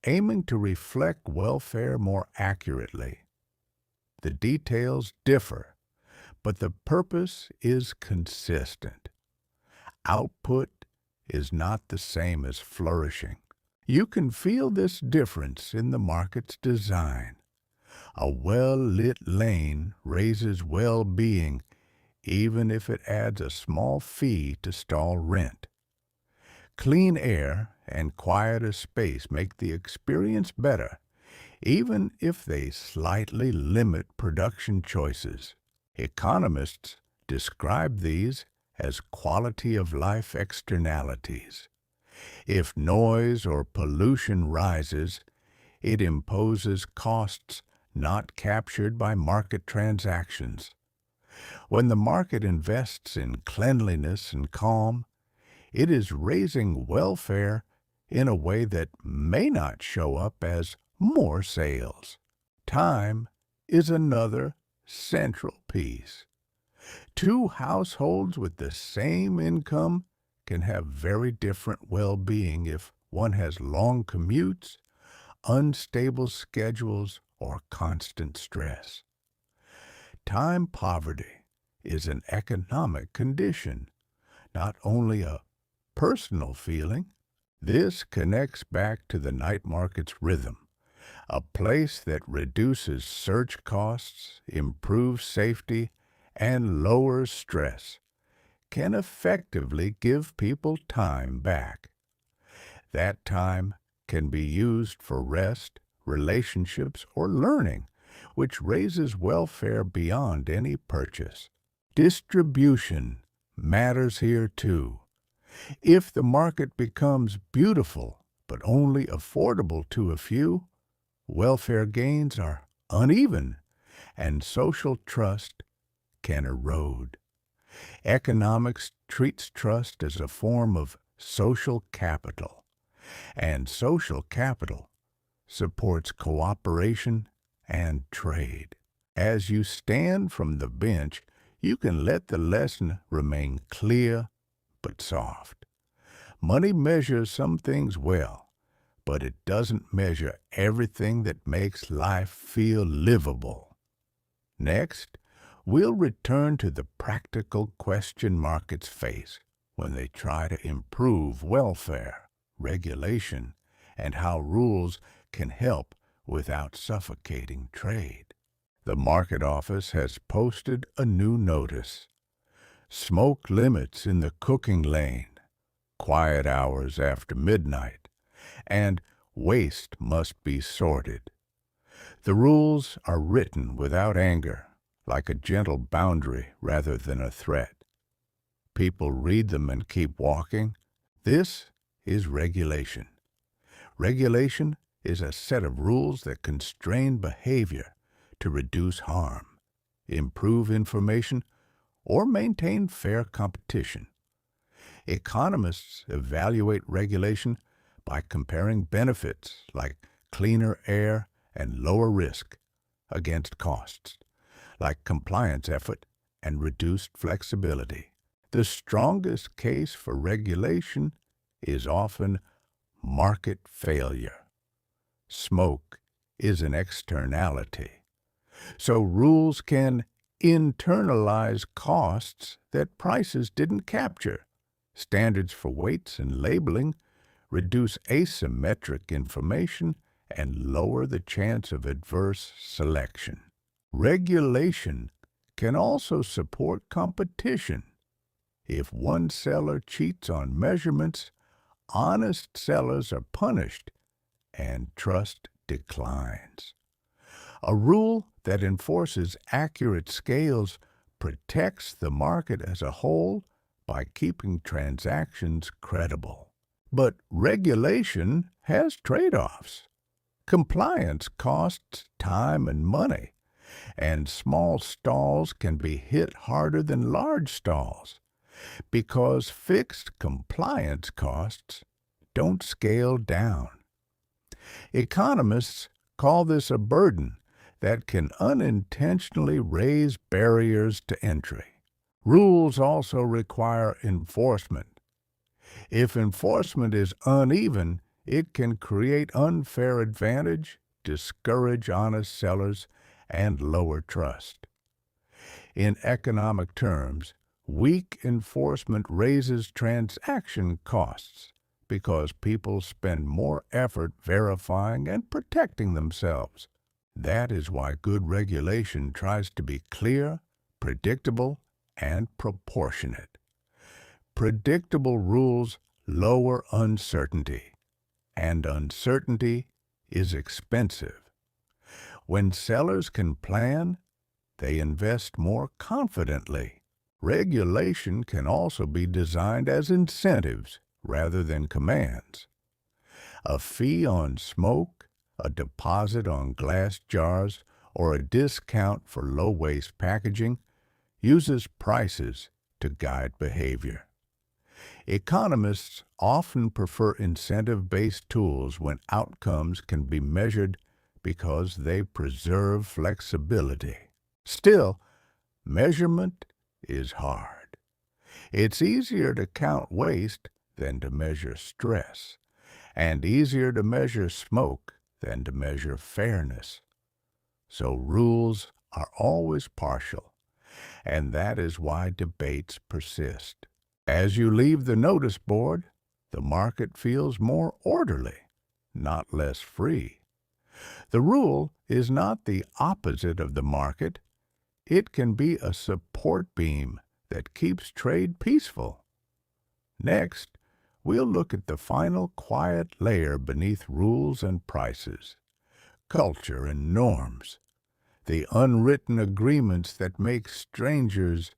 [SPEAKER 1] aiming to reflect welfare more accurately. The details differ, but the purpose is consistent. Output is not the same as flourishing. You can feel this difference in the market's design. A well-lit lane raises well-being even if it adds a small fee to stall rent. Clean air and quieter space make the experience better, even if they slightly limit production choices. Economists describe these as quality-of-life externalities. If noise or pollution rises, it imposes costs not captured by market transactions. When the market invests in cleanliness and calm, it is raising welfare in a way that may not show up as more sales. Time is another central piece. Two households with the same income can have very different well-being if one has long commutes, unstable schedules, or constant stress. Time poverty is an economic condition, not only a personal feeling. This connects back to the night market's rhythm, a place that reduces search costs, improves safety, and lowers stress can effectively give people time back. That time can be used for rest, relationships, or learning, which raises welfare beyond any purchase. Distribution matters here too. If the market becomes beautiful but only affordable to a few, welfare gains are uneven and social trust can erode. Economics treats trust as a form of social capital. And social capital supports cooperation and trade. As you stand from the bench, you can let the lesson remain clear but soft. Money measures some things well, but it doesn't measure everything that makes life feel livable. Next, we'll return to the practical question markets face when they try to improve welfare, regulation, and how rules can help without suffocating trade. The Market Office has posted a new notice. Smoke limits in the cooking lane, quiet hours after midnight, and waste must be sorted. The rules are written without anger, like a gentle boundary rather than a threat. People read them and keep walking. This is regulation. Regulation is a set of rules that constrain behavior to reduce harm, improve information, or maintain fair competition. Economists evaluate regulation by comparing benefits like cleaner air and lower risk against costs, like compliance effort and reduced flexibility. The strongest case for regulation is often market failure. Smoke is an externality, so rules can internalize costs that prices didn't capture. Standards for weights and labeling reduce asymmetric information and lower the chance of adverse selection. Regulation can also support competition. If one seller cheats on measurements, honest sellers are punished and trust declines. A rule that enforces accurate scales protects the market as a whole by keeping transactions credible. But regulation has trade-offs. Compliance costs time and money, and small stalls can be hit harder than large stalls because fixed compliance costs don't scale down. Economists call this a burden that can unintentionally raise barriers to entry. Rules also require enforcement. If enforcement is uneven, it can create unfair advantage, discourage honest sellers, and lower trust. In economic terms, weak enforcement raises transaction costs because people spend more effort verifying and protecting themselves. That is why good regulation tries to be clear, predictable, and proportionate. Predictable rules lower uncertainty, and uncertainty is expensive. When sellers can plan, they invest more confidently. Regulation can also be designed as incentives rather than commands. A fee on smoke, a deposit on glass jars, or a discount for low-waste packaging uses prices to guide behavior. Economists often prefer incentive-based tools when outcomes can be measured because they preserve flexibility. Still, measurement is hard. It's easier to count waste than to measure stress, and easier to measure smoke than to measure fairness. So rules are always partial, and that is why debates persist. As you leave the notice board, the market feels more orderly, not less free. The rule is not the opposite of the market. It can be a support beam that keeps trade peaceful. Next, we'll look at the final quiet layer beneath rules and prices, culture and norms, the unwritten agreements that make strangers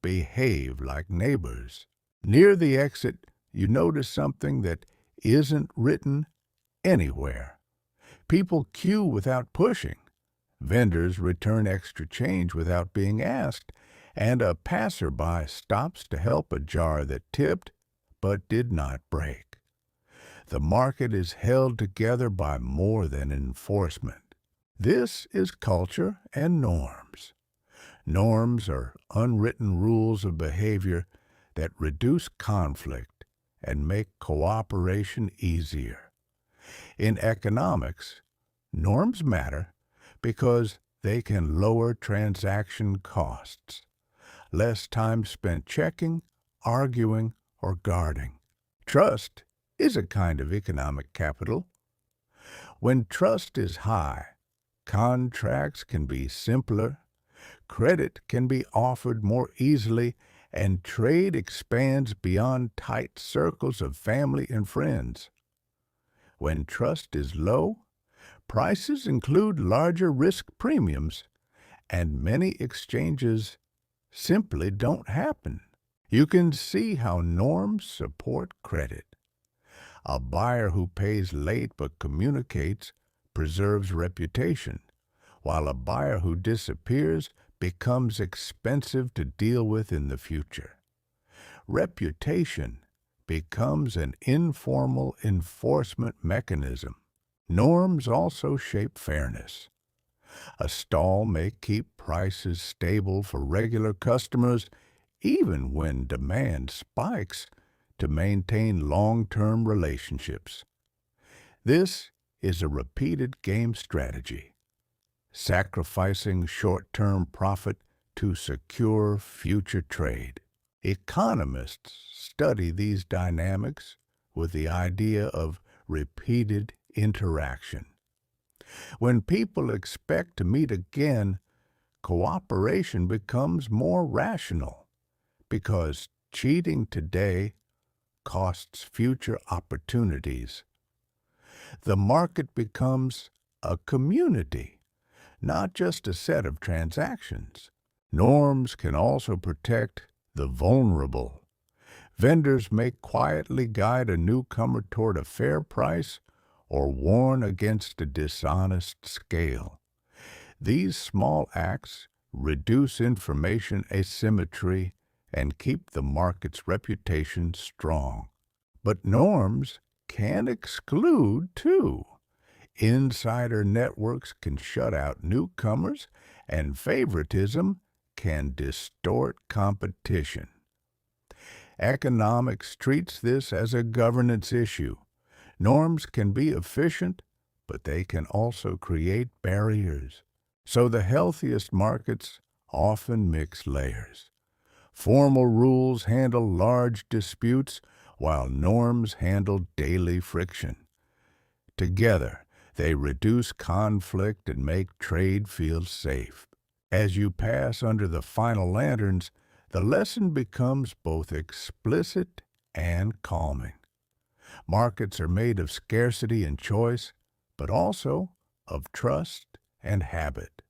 [SPEAKER 1] behave like neighbors. Near the exit, you notice something that isn't written anywhere. People queue without pushing. Vendors return extra change without being asked, and a passerby stops to help a jar that tipped but did not break. The market is held together by more than enforcement. This is culture and norms. Norms are unwritten rules of behavior that reduce conflict and make cooperation easier. In economics, norms matter because they can lower transaction costs. Less time spent checking, arguing, or guarding. Trust is a kind of economic capital. When trust is high, contracts can be simpler, credit can be offered more easily, and trade expands beyond tight circles of family and friends. When trust is low, prices include larger risk premiums, and many exchanges simply don't happen. You can see how norms support credit. A buyer who pays late but communicates preserves reputation, while a buyer who disappears becomes expensive to deal with in the future. Reputation becomes an informal enforcement mechanism. Norms also shape fairness. A stall may keep prices stable for regular customers even when demand spikes to maintain long-term relationships. This is a repeated game strategy, sacrificing short-term profit to secure future trade. Economists study these dynamics with the idea of repeated interaction. When people expect to meet again, cooperation becomes more rational because cheating today costs future opportunities. The market becomes a community, not just a set of transactions. Norms can also protect the vulnerable. Vendors may quietly guide a newcomer toward a fair price or warn against a dishonest scale. These small acts reduce information asymmetry and keep the market's reputation strong. But norms can exclude, too. Insider networks can shut out newcomers, and favoritism can distort competition. Economics treats this as a governance issue. Norms can be efficient, but they can also create barriers. So the healthiest markets often mix layers. Formal rules handle large disputes, while norms handle daily friction. Together, they reduce conflict and make trade feel safe. As you pass under the final lanterns, the lesson becomes both explicit and calming. Markets are made of scarcity and choice, but also of trust and habit.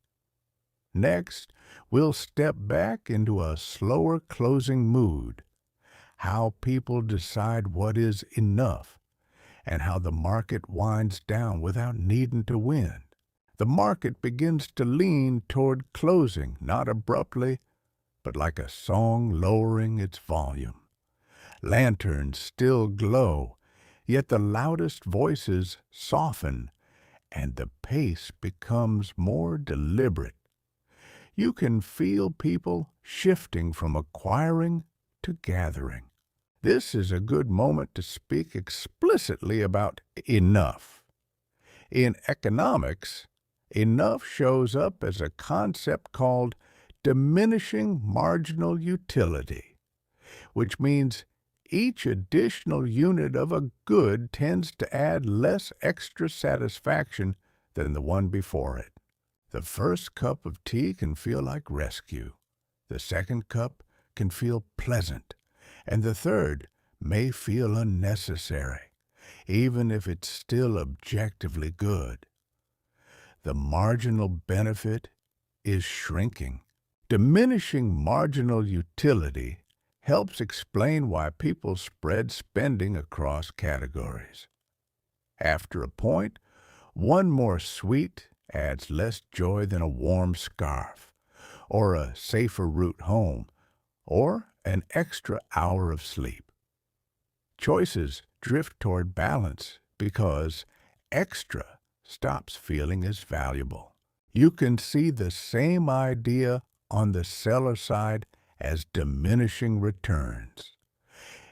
[SPEAKER 1] Next, we'll step back into a slower closing mood, how people decide what is enough, and how the market winds down without needing to win. The market begins to lean toward closing, not abruptly, but like a song lowering its volume. Lanterns still glow, yet the loudest voices soften, and the pace becomes more deliberate. You can feel people shifting from acquiring to gathering. This is a good moment to speak explicitly about enough. In economics, enough shows up as a concept called diminishing marginal utility, which means each additional unit of a good tends to add less extra satisfaction than the one before it. The first cup of tea can feel like rescue. The second cup can feel pleasant. And the third may feel unnecessary, even if it's still objectively good. The marginal benefit is shrinking. Diminishing marginal utility helps explain why people spread spending across categories. After a point, one more sweet adds less joy than a warm scarf, or a safer route home, or an extra hour of sleep. Choices drift toward balance because extra stops feeling as valuable. You can see the same idea on the seller side as diminishing returns.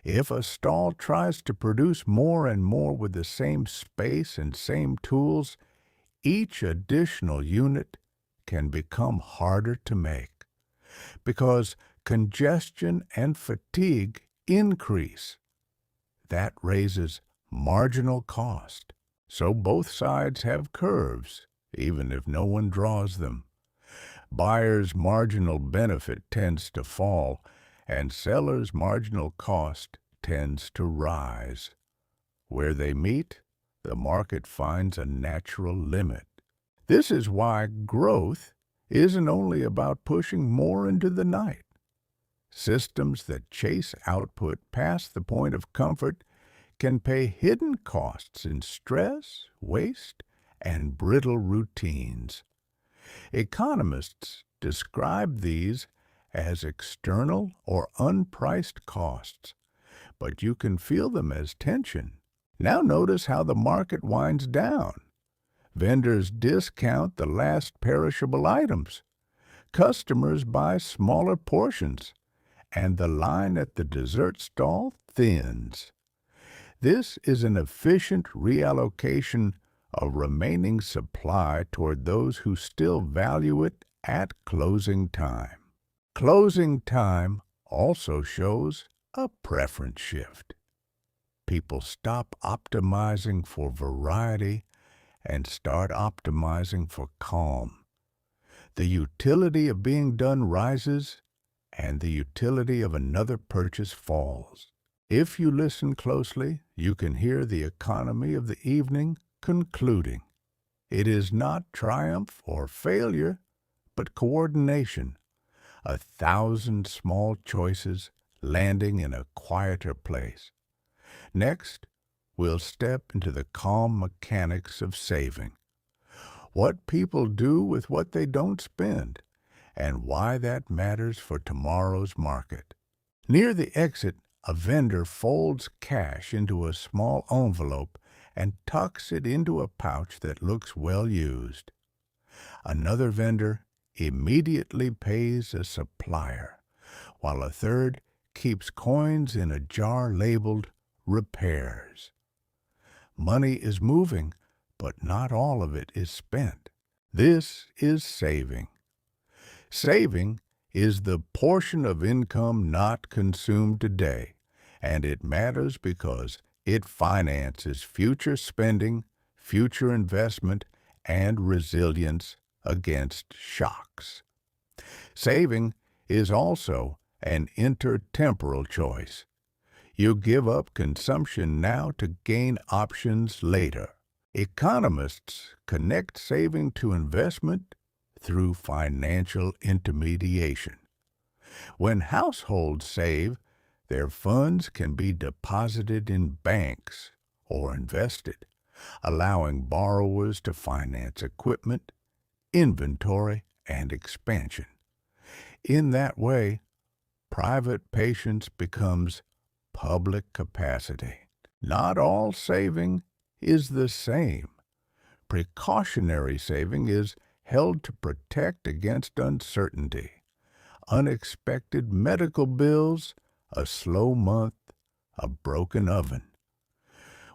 [SPEAKER 1] If a stall tries to produce more and more with the same space and same tools, each additional unit can become harder to make because congestion and fatigue increase. That raises marginal cost. So both sides have curves, even if no one draws them. Buyer's marginal benefit tends to fall, and seller's marginal cost tends to rise. Where they meet, the market finds a natural limit. This is why growth isn't only about pushing more into the night. Systems that chase output past the point of comfort can pay hidden costs in stress, waste, and brittle routines. Economists describe these as external or unpriced costs, but you can feel them as tension. Now notice how the market winds down. Vendors discount the last perishable items. Customers buy smaller portions, and the line at the dessert stall thins. This is an efficient reallocation of remaining supply toward those who still value it at closing time. Closing time also shows a preference shift. People stop optimizing for variety and start optimizing for calm. The utility of being done rises, and the utility of another purchase falls. If you listen closely, you can hear the economy of the evening concluding. It is not triumph or failure, but coordination, 1,000 small choices landing in a quieter place. Next, we'll step into the calm mechanics of saving. What people do with what they don't spend, and why that matters for tomorrow's market. Near the exit, a vendor folds cash into a small envelope and tucks it into a pouch that looks well used. Another vendor immediately pays a supplier, while a third keeps coins in a jar labeled repairs. Money is moving, but not all of it is spent. This is saving. Saving is the portion of income not consumed today, and it matters because it finances future spending, future investment, and resilience against shocks. Saving is also an intertemporal choice. You give up consumption now to gain options later. Economists connect saving to investment through financial intermediation. When households save, their funds can be deposited in banks or invested, allowing borrowers to finance equipment, inventory, and expansion. In that way, private patience becomes public capacity. Not all saving is the same. Precautionary saving is held to protect against uncertainty, unexpected medical bills, a slow month, a broken oven.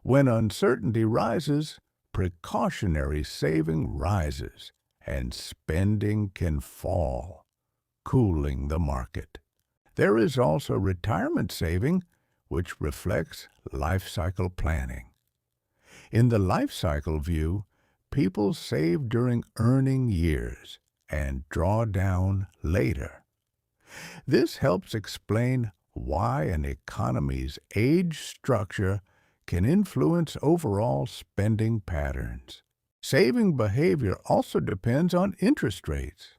[SPEAKER 1] When uncertainty rises, precautionary saving rises, and spending can fall, cooling the market. There is also retirement saving, which reflects life cycle planning. In the life cycle view, people save during earning years and draw down later. This helps explain why an economy's age structure can influence overall spending patterns. Saving behavior also depends on interest rates.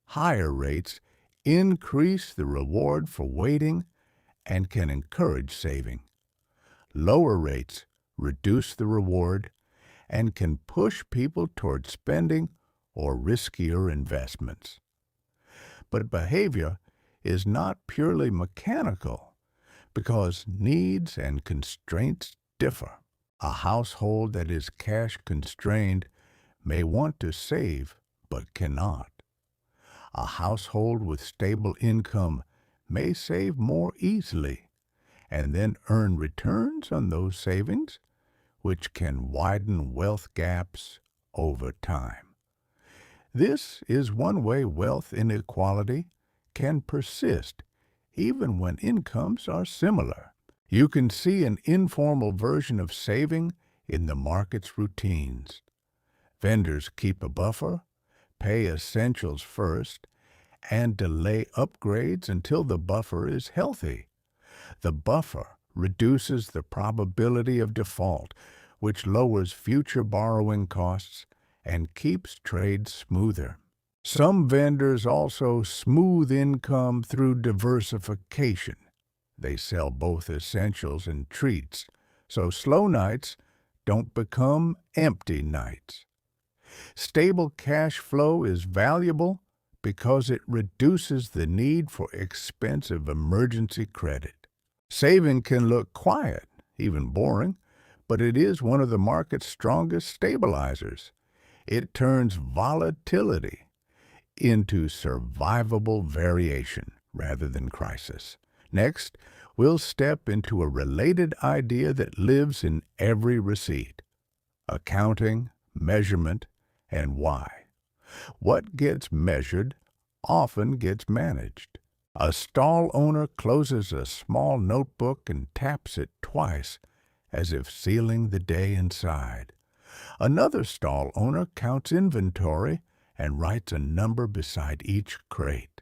[SPEAKER 1] Higher rates increase the reward for waiting and can encourage saving. Lower rates reduce the reward and can push people toward spending or riskier investments. But behavior is not purely mechanical because needs and constraints differ. A household that is cash constrained may want to save but cannot. A household with stable income may save more easily and then earn returns on those savings, which can widen wealth gaps over time. This is one way wealth inequality can persist even when incomes are similar. You can see an informal version of saving in the market's routines. Vendors keep a buffer, pay essentials first, and delay upgrades until the buffer is healthy. The buffer reduces the probability of default, which lowers future borrowing costs and keeps trade smoother. Some vendors also smooth income through diversification. They sell both essentials and treats, so slow nights don't become empty nights. Stable cash flow is valuable because it reduces the need for expensive emergency credit. Saving can look quiet, even boring, but it is one of the market's strongest stabilizers. It turns volatility into survivable variation rather than crisis. Next, we'll step into a related idea that lives in every receipt: accounting, measurement, and why. What gets measured often gets managed. A stall owner closes a small notebook and taps it twice, as if sealing the day inside. Another stall owner counts inventory and writes a number beside each crate.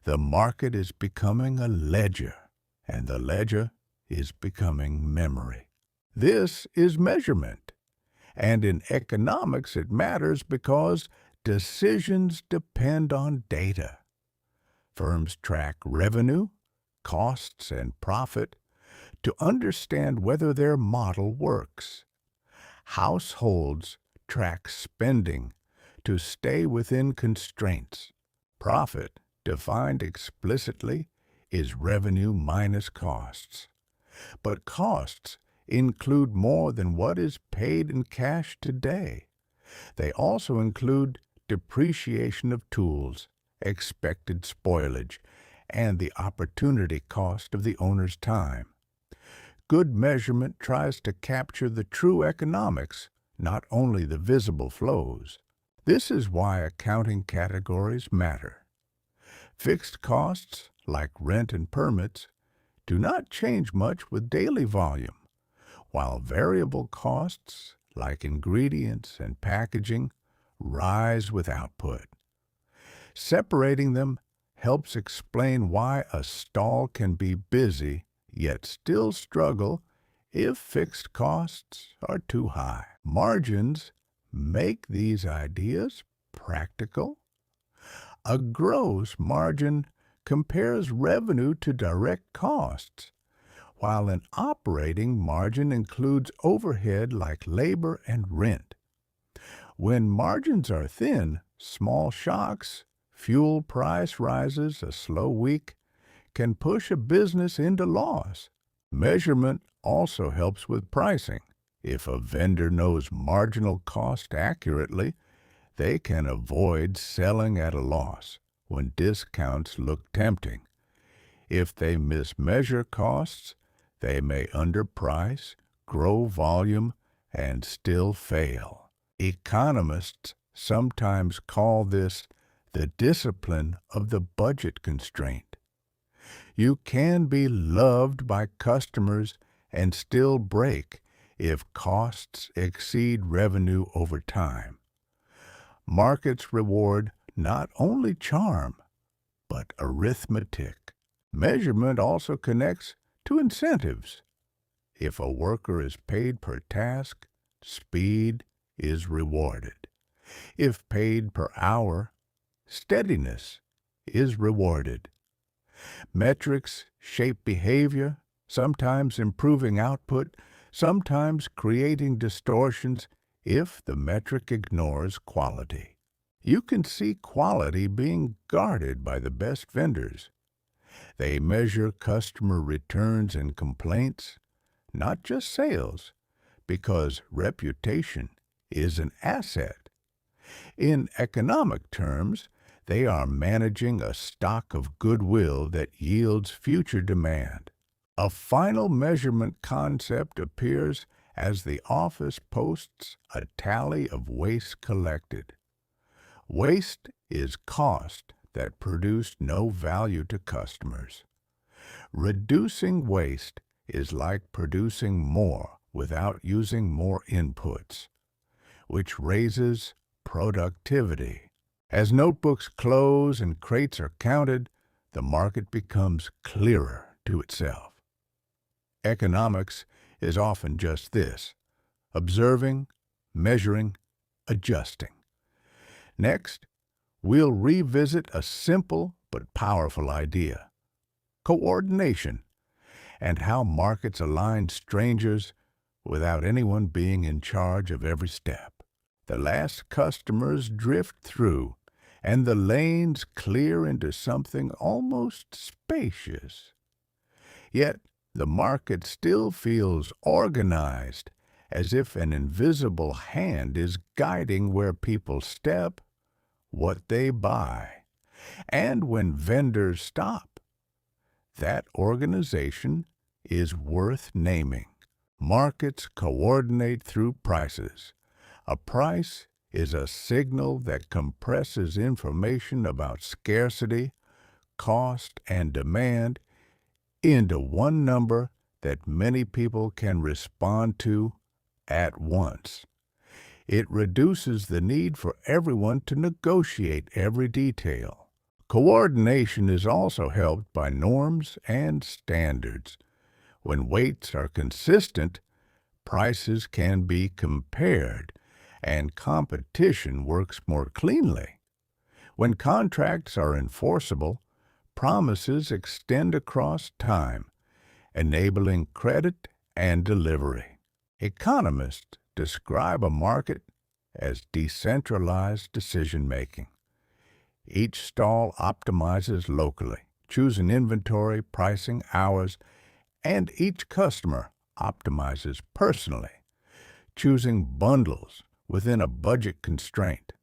[SPEAKER 1] The market is becoming a ledger, and the ledger is becoming memory. This is measurement. And in economics, it matters because decisions depend on data. Firms track revenue, costs, and profit to understand whether their model works. Households track spending to stay within constraints. Profit, defined explicitly, is revenue minus costs. But costs include more than what is paid in cash today. They also include depreciation of tools, expected spoilage, and the opportunity cost of the owner's time. Good measurement tries to capture the true economics, not only the visible flows. This is why accounting categories matter. Fixed costs, like rent and permits, do not change much with daily volume, while variable costs, like ingredients and packaging, rise with output. Separating them helps explain why a stall can be busy yet still struggle if fixed costs are too high. Margins make these ideas practical. A gross margin compares revenue to direct costs, while an operating margin includes overhead like labor and rent. When margins are thin, small shocks, fuel price rises, a slow week, can push a business into loss. Measurement also helps with pricing. If a vendor knows marginal cost accurately, they can avoid selling at a loss when discounts look tempting. If they mismeasure costs, they may underprice, grow volume, and still fail. Economists sometimes call this the discipline of the budget constraint. You can be loved by customers and still break if costs exceed revenue over time. Markets reward not only charm, but arithmetic. Measurement also connects to incentives. If a worker is paid per task, speed is rewarded. If paid per hour, steadiness is rewarded. Metrics shape behavior, sometimes improving output, sometimes creating distortions if the metric ignores quality. You can see quality being guarded by the best vendors. They measure customer returns and complaints, not just sales, because reputation is an asset. In economic terms, they are managing a stock of goodwill that yields future demand. A final measurement concept appears as the office posts a tally of waste collected. Waste is cost that produced no value to customers. Reducing waste is like producing more without using more inputs, which raises productivity. As notebooks close and crates are counted, the market becomes clearer to itself. Economics is often just this: observing, measuring, adjusting. Next, we'll revisit a simple but powerful idea: coordination, and how markets align strangers without anyone being in charge of every step. The last customers drift through, and the lanes clear into something almost spacious. Yet the market still feels organized, as if an invisible hand is guiding where people step, what they buy, and when vendors stop. That organization is worth naming. Markets coordinate through prices. A price is a signal that compresses information about scarcity, cost, and demand into one number that many people can respond to at once. It reduces the need for everyone to negotiate every detail. Coordination is also helped by norms and standards. When weights are consistent, prices can be compared, and competition works more cleanly. When contracts are enforceable, promises extend across time, enabling credit and delivery. Economists describe a market as decentralized decision-making. Each stall optimizes locally, choosing inventory, pricing, hours, and each customer optimizes personally, choosing bundles within a budget constraint.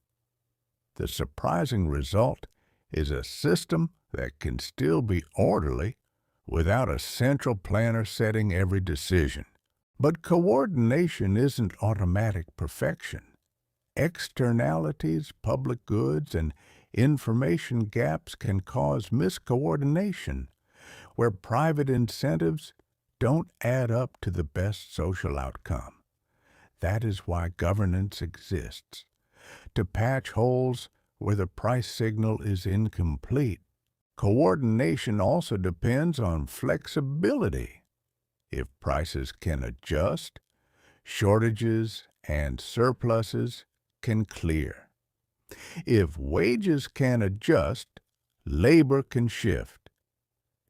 [SPEAKER 1] The surprising result is a system that can still be orderly without a central planner setting every decision. But coordination isn't automatic perfection. Externalities, public goods, and information gaps can cause miscoordination, where private incentives don't add up to the best social outcome. That is why governance exists, to patch holes where the price signal is incomplete. Coordination also depends on flexibility. If prices can adjust, shortages and surpluses can clear. If wages can adjust, labor can shift.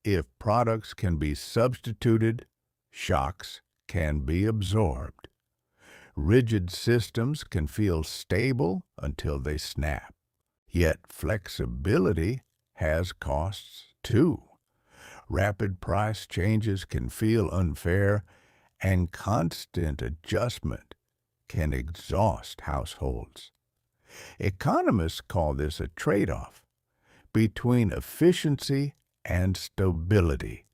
[SPEAKER 1] If products can be substituted, shocks can be absorbed. Rigid systems can feel stable until they snap. Yet flexibility has costs too. Rapid price changes can feel unfair, and constant adjustment can exhaust households. Economists call this a trade-off between efficiency and stability,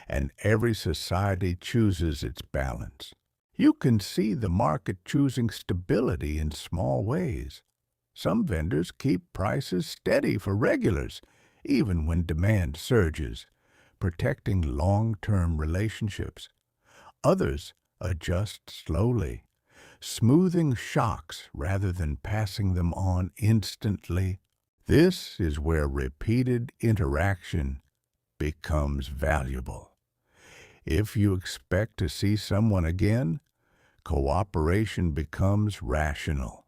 [SPEAKER 1] and every society chooses its balance. You can see the market choosing stability in small ways. Some vendors keep prices steady for regulars, even when demand surges, protecting long-term relationships. Others adjust slowly, smoothing shocks rather than passing them on instantly. This is where repeated interaction becomes valuable. If you expect to see someone again, cooperation becomes rational,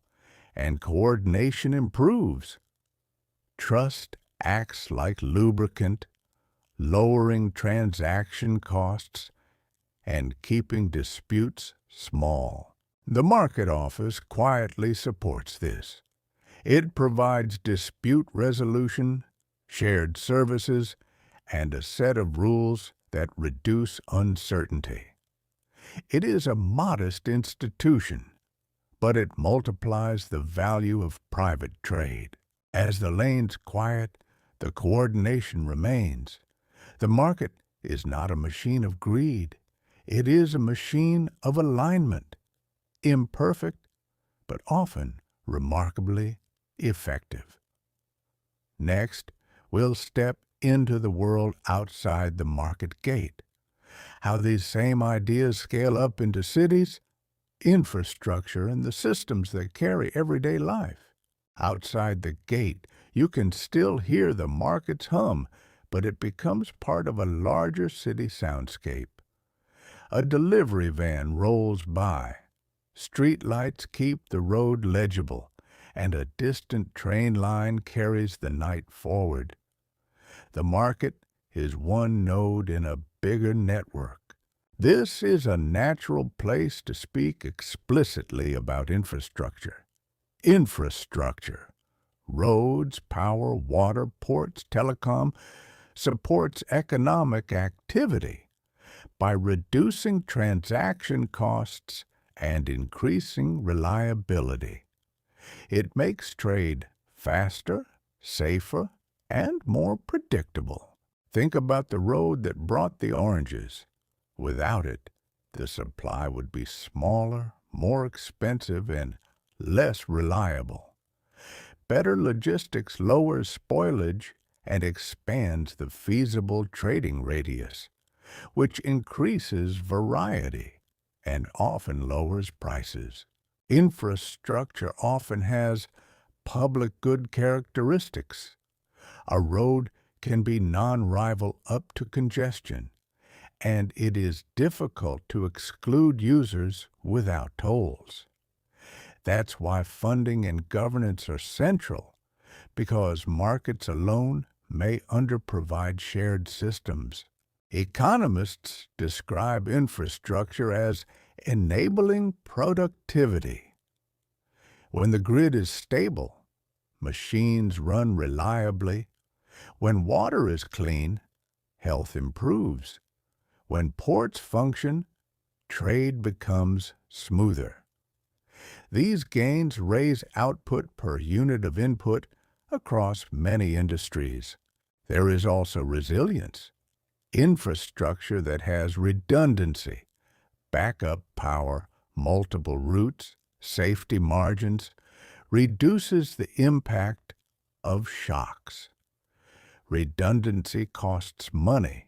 [SPEAKER 1] and coordination improves. Trust acts like lubricant, lowering transaction costs and keeping disputes small. The market office quietly supports this. It provides dispute resolution, shared services, and a set of rules that reduce uncertainty. It is a modest institution, but it multiplies the value of private trade. As the lanes quiet, the coordination remains. The market is not a machine of greed. It is a machine of alignment, imperfect, but often remarkably effective. Next, we'll step into the world outside the market gate. How these same ideas scale up into cities, infrastructure, and the systems that carry everyday life. Outside the gate, you can still hear the market's hum, but it becomes part of a larger city soundscape. A delivery van rolls by. Street lights keep the road legible, and a distant train line carries the night forward. The market is one node in a bigger network. This is a natural place to speak explicitly about infrastructure. Infrastructure, roads, power, water, ports, telecom, supports economic activity by reducing transaction costs and increasing reliability. It makes trade faster, safer, and more predictable. Think about the road that brought the oranges. Without it, the supply would be smaller, more expensive, and less reliable. Better logistics lowers spoilage and expands the feasible trading radius, which increases variety and often lowers prices. Infrastructure often has public good characteristics. A road can be non-rival up to congestion, and it is difficult to exclude users without tolls. That's why funding and governance are central, because markets alone may underprovide shared systems. Economists describe infrastructure as enabling productivity. When the grid is stable, machines run reliably. When water is clean, health improves. When ports function, trade becomes smoother. These gains raise output per unit of input across many industries. There is also resilience. Infrastructure that has redundancy, backup power, multiple routes, safety margins, reduces the impact of shocks. Redundancy costs money,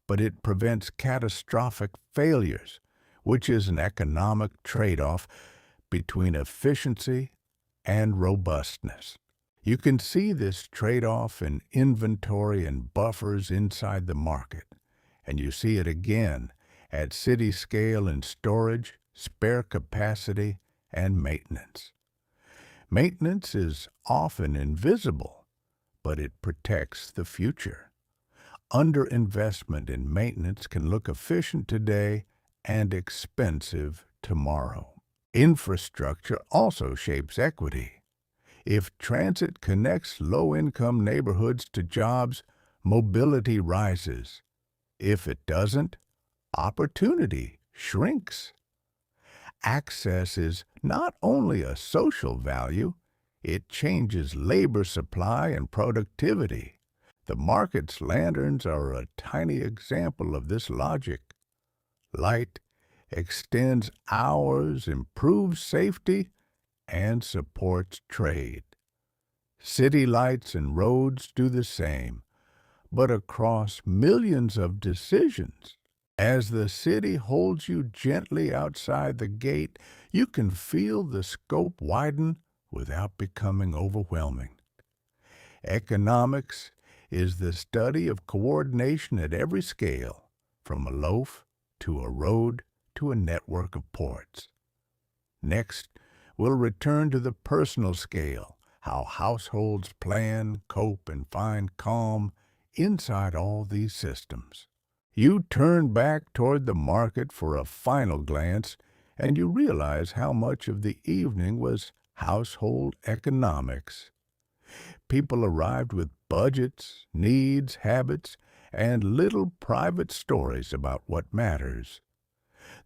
[SPEAKER 1] but it prevents catastrophic failures, which is an economic trade-off between efficiency and robustness. You can see this trade-off in inventory and buffers inside the market, and you see it again at city scale in storage, spare capacity, and maintenance. Maintenance is often invisible, but it protects the future. Underinvestment in maintenance can look efficient today and expensive tomorrow. Infrastructure also shapes equity. If transit connects low-income neighborhoods to jobs, mobility rises. If it doesn't, opportunity shrinks. Access is not only a social value, it changes labor supply and productivity. The market's lanterns are a tiny example of this logic. Light extends hours, improves safety, and supports trade. City lights and roads do the same, but across millions of decisions. As the city holds you gently outside the gate, you can feel the scope widen without becoming overwhelming. Economics is the study of coordination at every scale, from a loaf to a road to a network of ports. Next, we'll return to the personal scale, how households plan, cope, and find calm inside all these systems. You turn back toward the market for a final glance, and you realize how much of the evening was household economics. People arrived with budgets, needs, habits, and little private stories about what matters.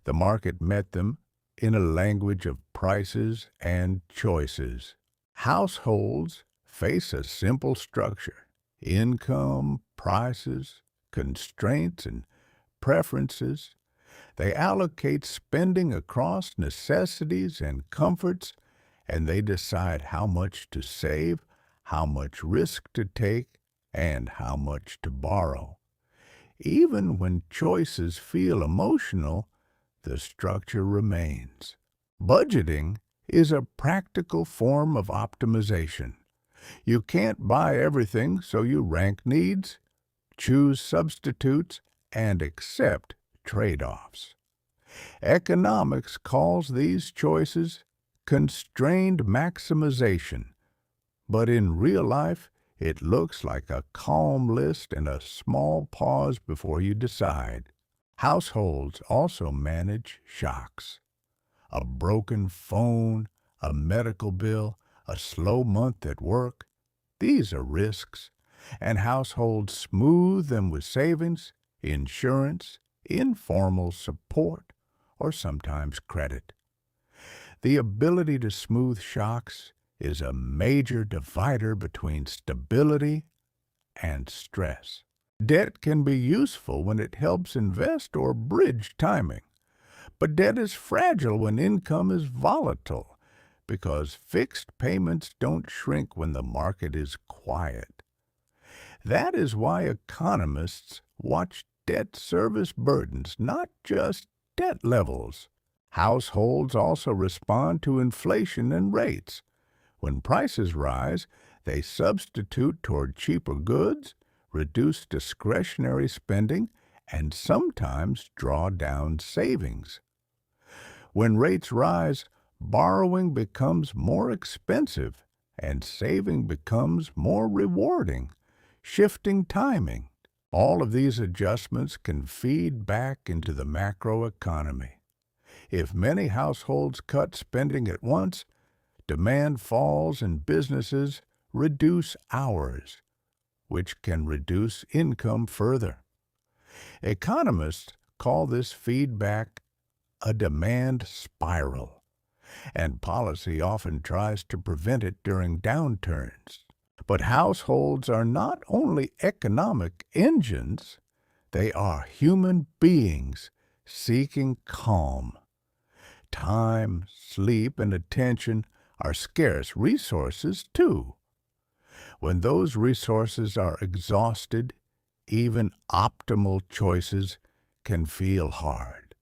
[SPEAKER 1] The market met them in a language of prices and choices. Households face a simple structure: income, prices, constraints, and preferences. They allocate spending across necessities and comforts, and they decide how much to save, how much risk to take, and how much to borrow. Even when choices feel emotional, the structure remains. Budgeting is a practical form of optimization. You can't buy everything, so you rank needs, choose substitutes, and accept trade-offs. Economics calls these choices constrained maximization, but in real life, it looks like a calm list and a small pause before you decide. Households also manage shocks. A broken phone, a medical bill, a slow month at work. These are risks, and households smooth them with savings, insurance, informal support, or sometimes credit. The ability to smooth shocks is a major divider between stability and stress. Debt can be useful when it helps invest or bridge timing, but debt is fragile when income is volatile because fixed payments don't shrink when the market is quiet. That is why economists watch debt service burdens, not just debt levels. Households also respond to inflation and rates. When prices rise, they substitute toward cheaper goods, reduce discretionary spending, and sometimes draw down savings. When rates rise, borrowing becomes more expensive and saving becomes more rewarding, shifting timing. All of these adjustments can feed back into the macroeconomy. If many households cut spending at once, demand falls and businesses reduce hours, which can reduce income further. Economists call this feedback a demand spiral, and policy often tries to prevent it during downturns. But households are not only economic engines, they are human beings seeking calm. Time, sleep, and attention are scarce resources, too. When those resources are exhausted, even optimal choices can feel hard.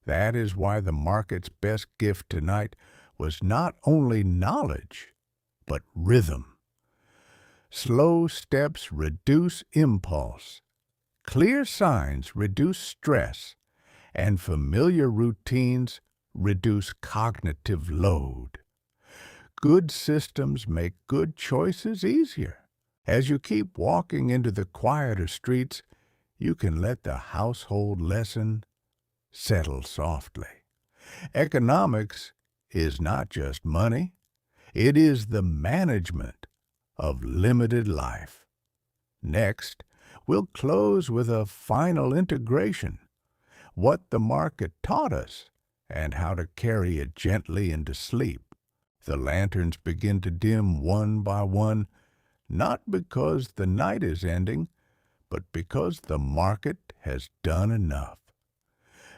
[SPEAKER 1] That is why the market's best gift tonight was not only knowledge, but rhythm. Slow steps reduce impulse. Clear signs reduce stress, and familiar routines reduce cognitive load. Good systems make good choices easier. As you keep walking into the quieter streets, you can let the household lesson settle softly. Economics is not just money, it is the management of limited life. Next, we'll close with a final integration: what the market taught us and how to carry it gently into sleep. The lanterns begin to dim one by one, not because the night is ending, but because the market has done enough.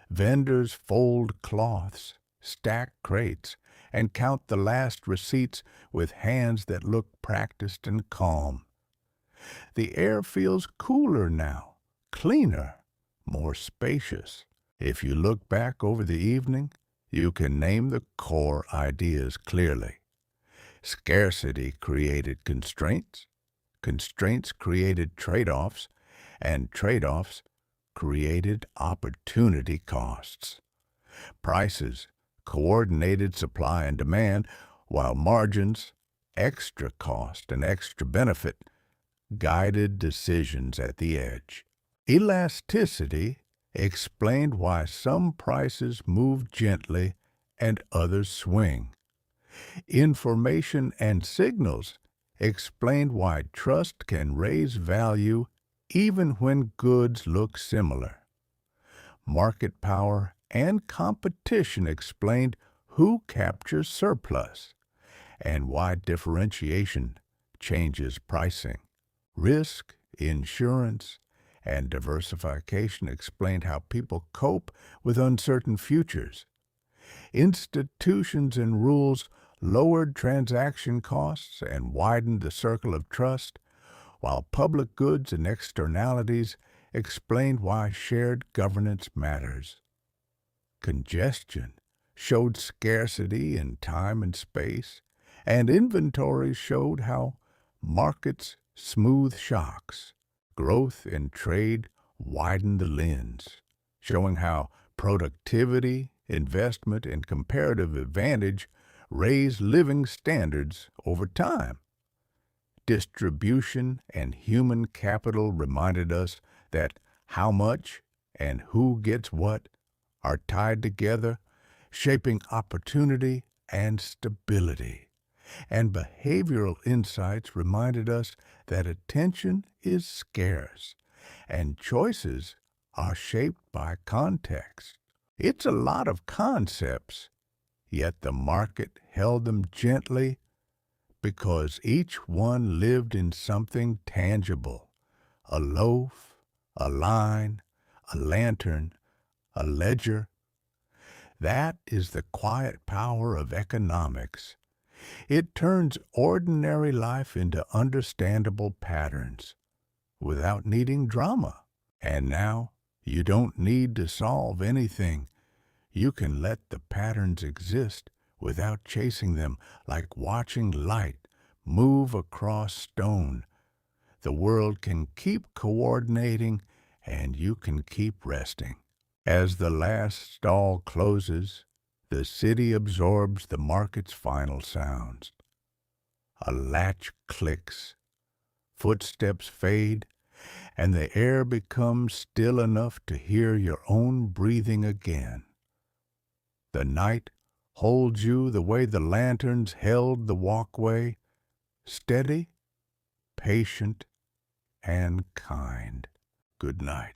[SPEAKER 1] Vendors fold cloths, stack crates, and count the last receipts with hands that look practiced and calm. The air feels cooler now, cleaner, more spacious. If you look back over the evening, you can name the core ideas clearly. Scarcity created constraints, constraints created trade-offs, and trade-offs created opportunity costs. Prices coordinated supply and demand, while margins, extra cost and extra benefit, guided decisions at the edge. Elasticity explained why some prices move gently and others swing. Information and signals explained why trust can raise value even when goods look similar. Market power and competition explained who captures surplus and why differentiation changes pricing. Risk, insurance, and diversification explained how people cope with uncertain futures. Institutions and rules lowered transaction costs and widened the circle of trust, while public goods and externalities explained why shared governance matters. Congestion showed scarcity in time and space, and inventories showed how markets smooth shocks. Growth in trade widened the lens, showing how productivity, investment, and comparative advantage raise living standards over time. Distribution and human capital reminded us that how much and who gets what are tied together, shaping opportunity and stability. And behavioral insights reminded us that attention is scarce and choices are shaped by context. It's a lot of concepts, yet the market held them gently because each one lived in something tangible: a loaf, a line, a lantern, a ledger. That is the quiet power of economics. It turns ordinary life into understandable patterns without needing drama. And now you don't need to solve anything. You can let the patterns exist without chasing them, like watching light move across stone. The world can keep coordinating, and you can keep resting. As the last stall closes, the city absorbs the market's final sounds. A latch clicks, footsteps fade, and the air becomes still enough to hear your own breathing again. The night holds you the way the lanterns held the walkway, steady, patient, and kind. Good night.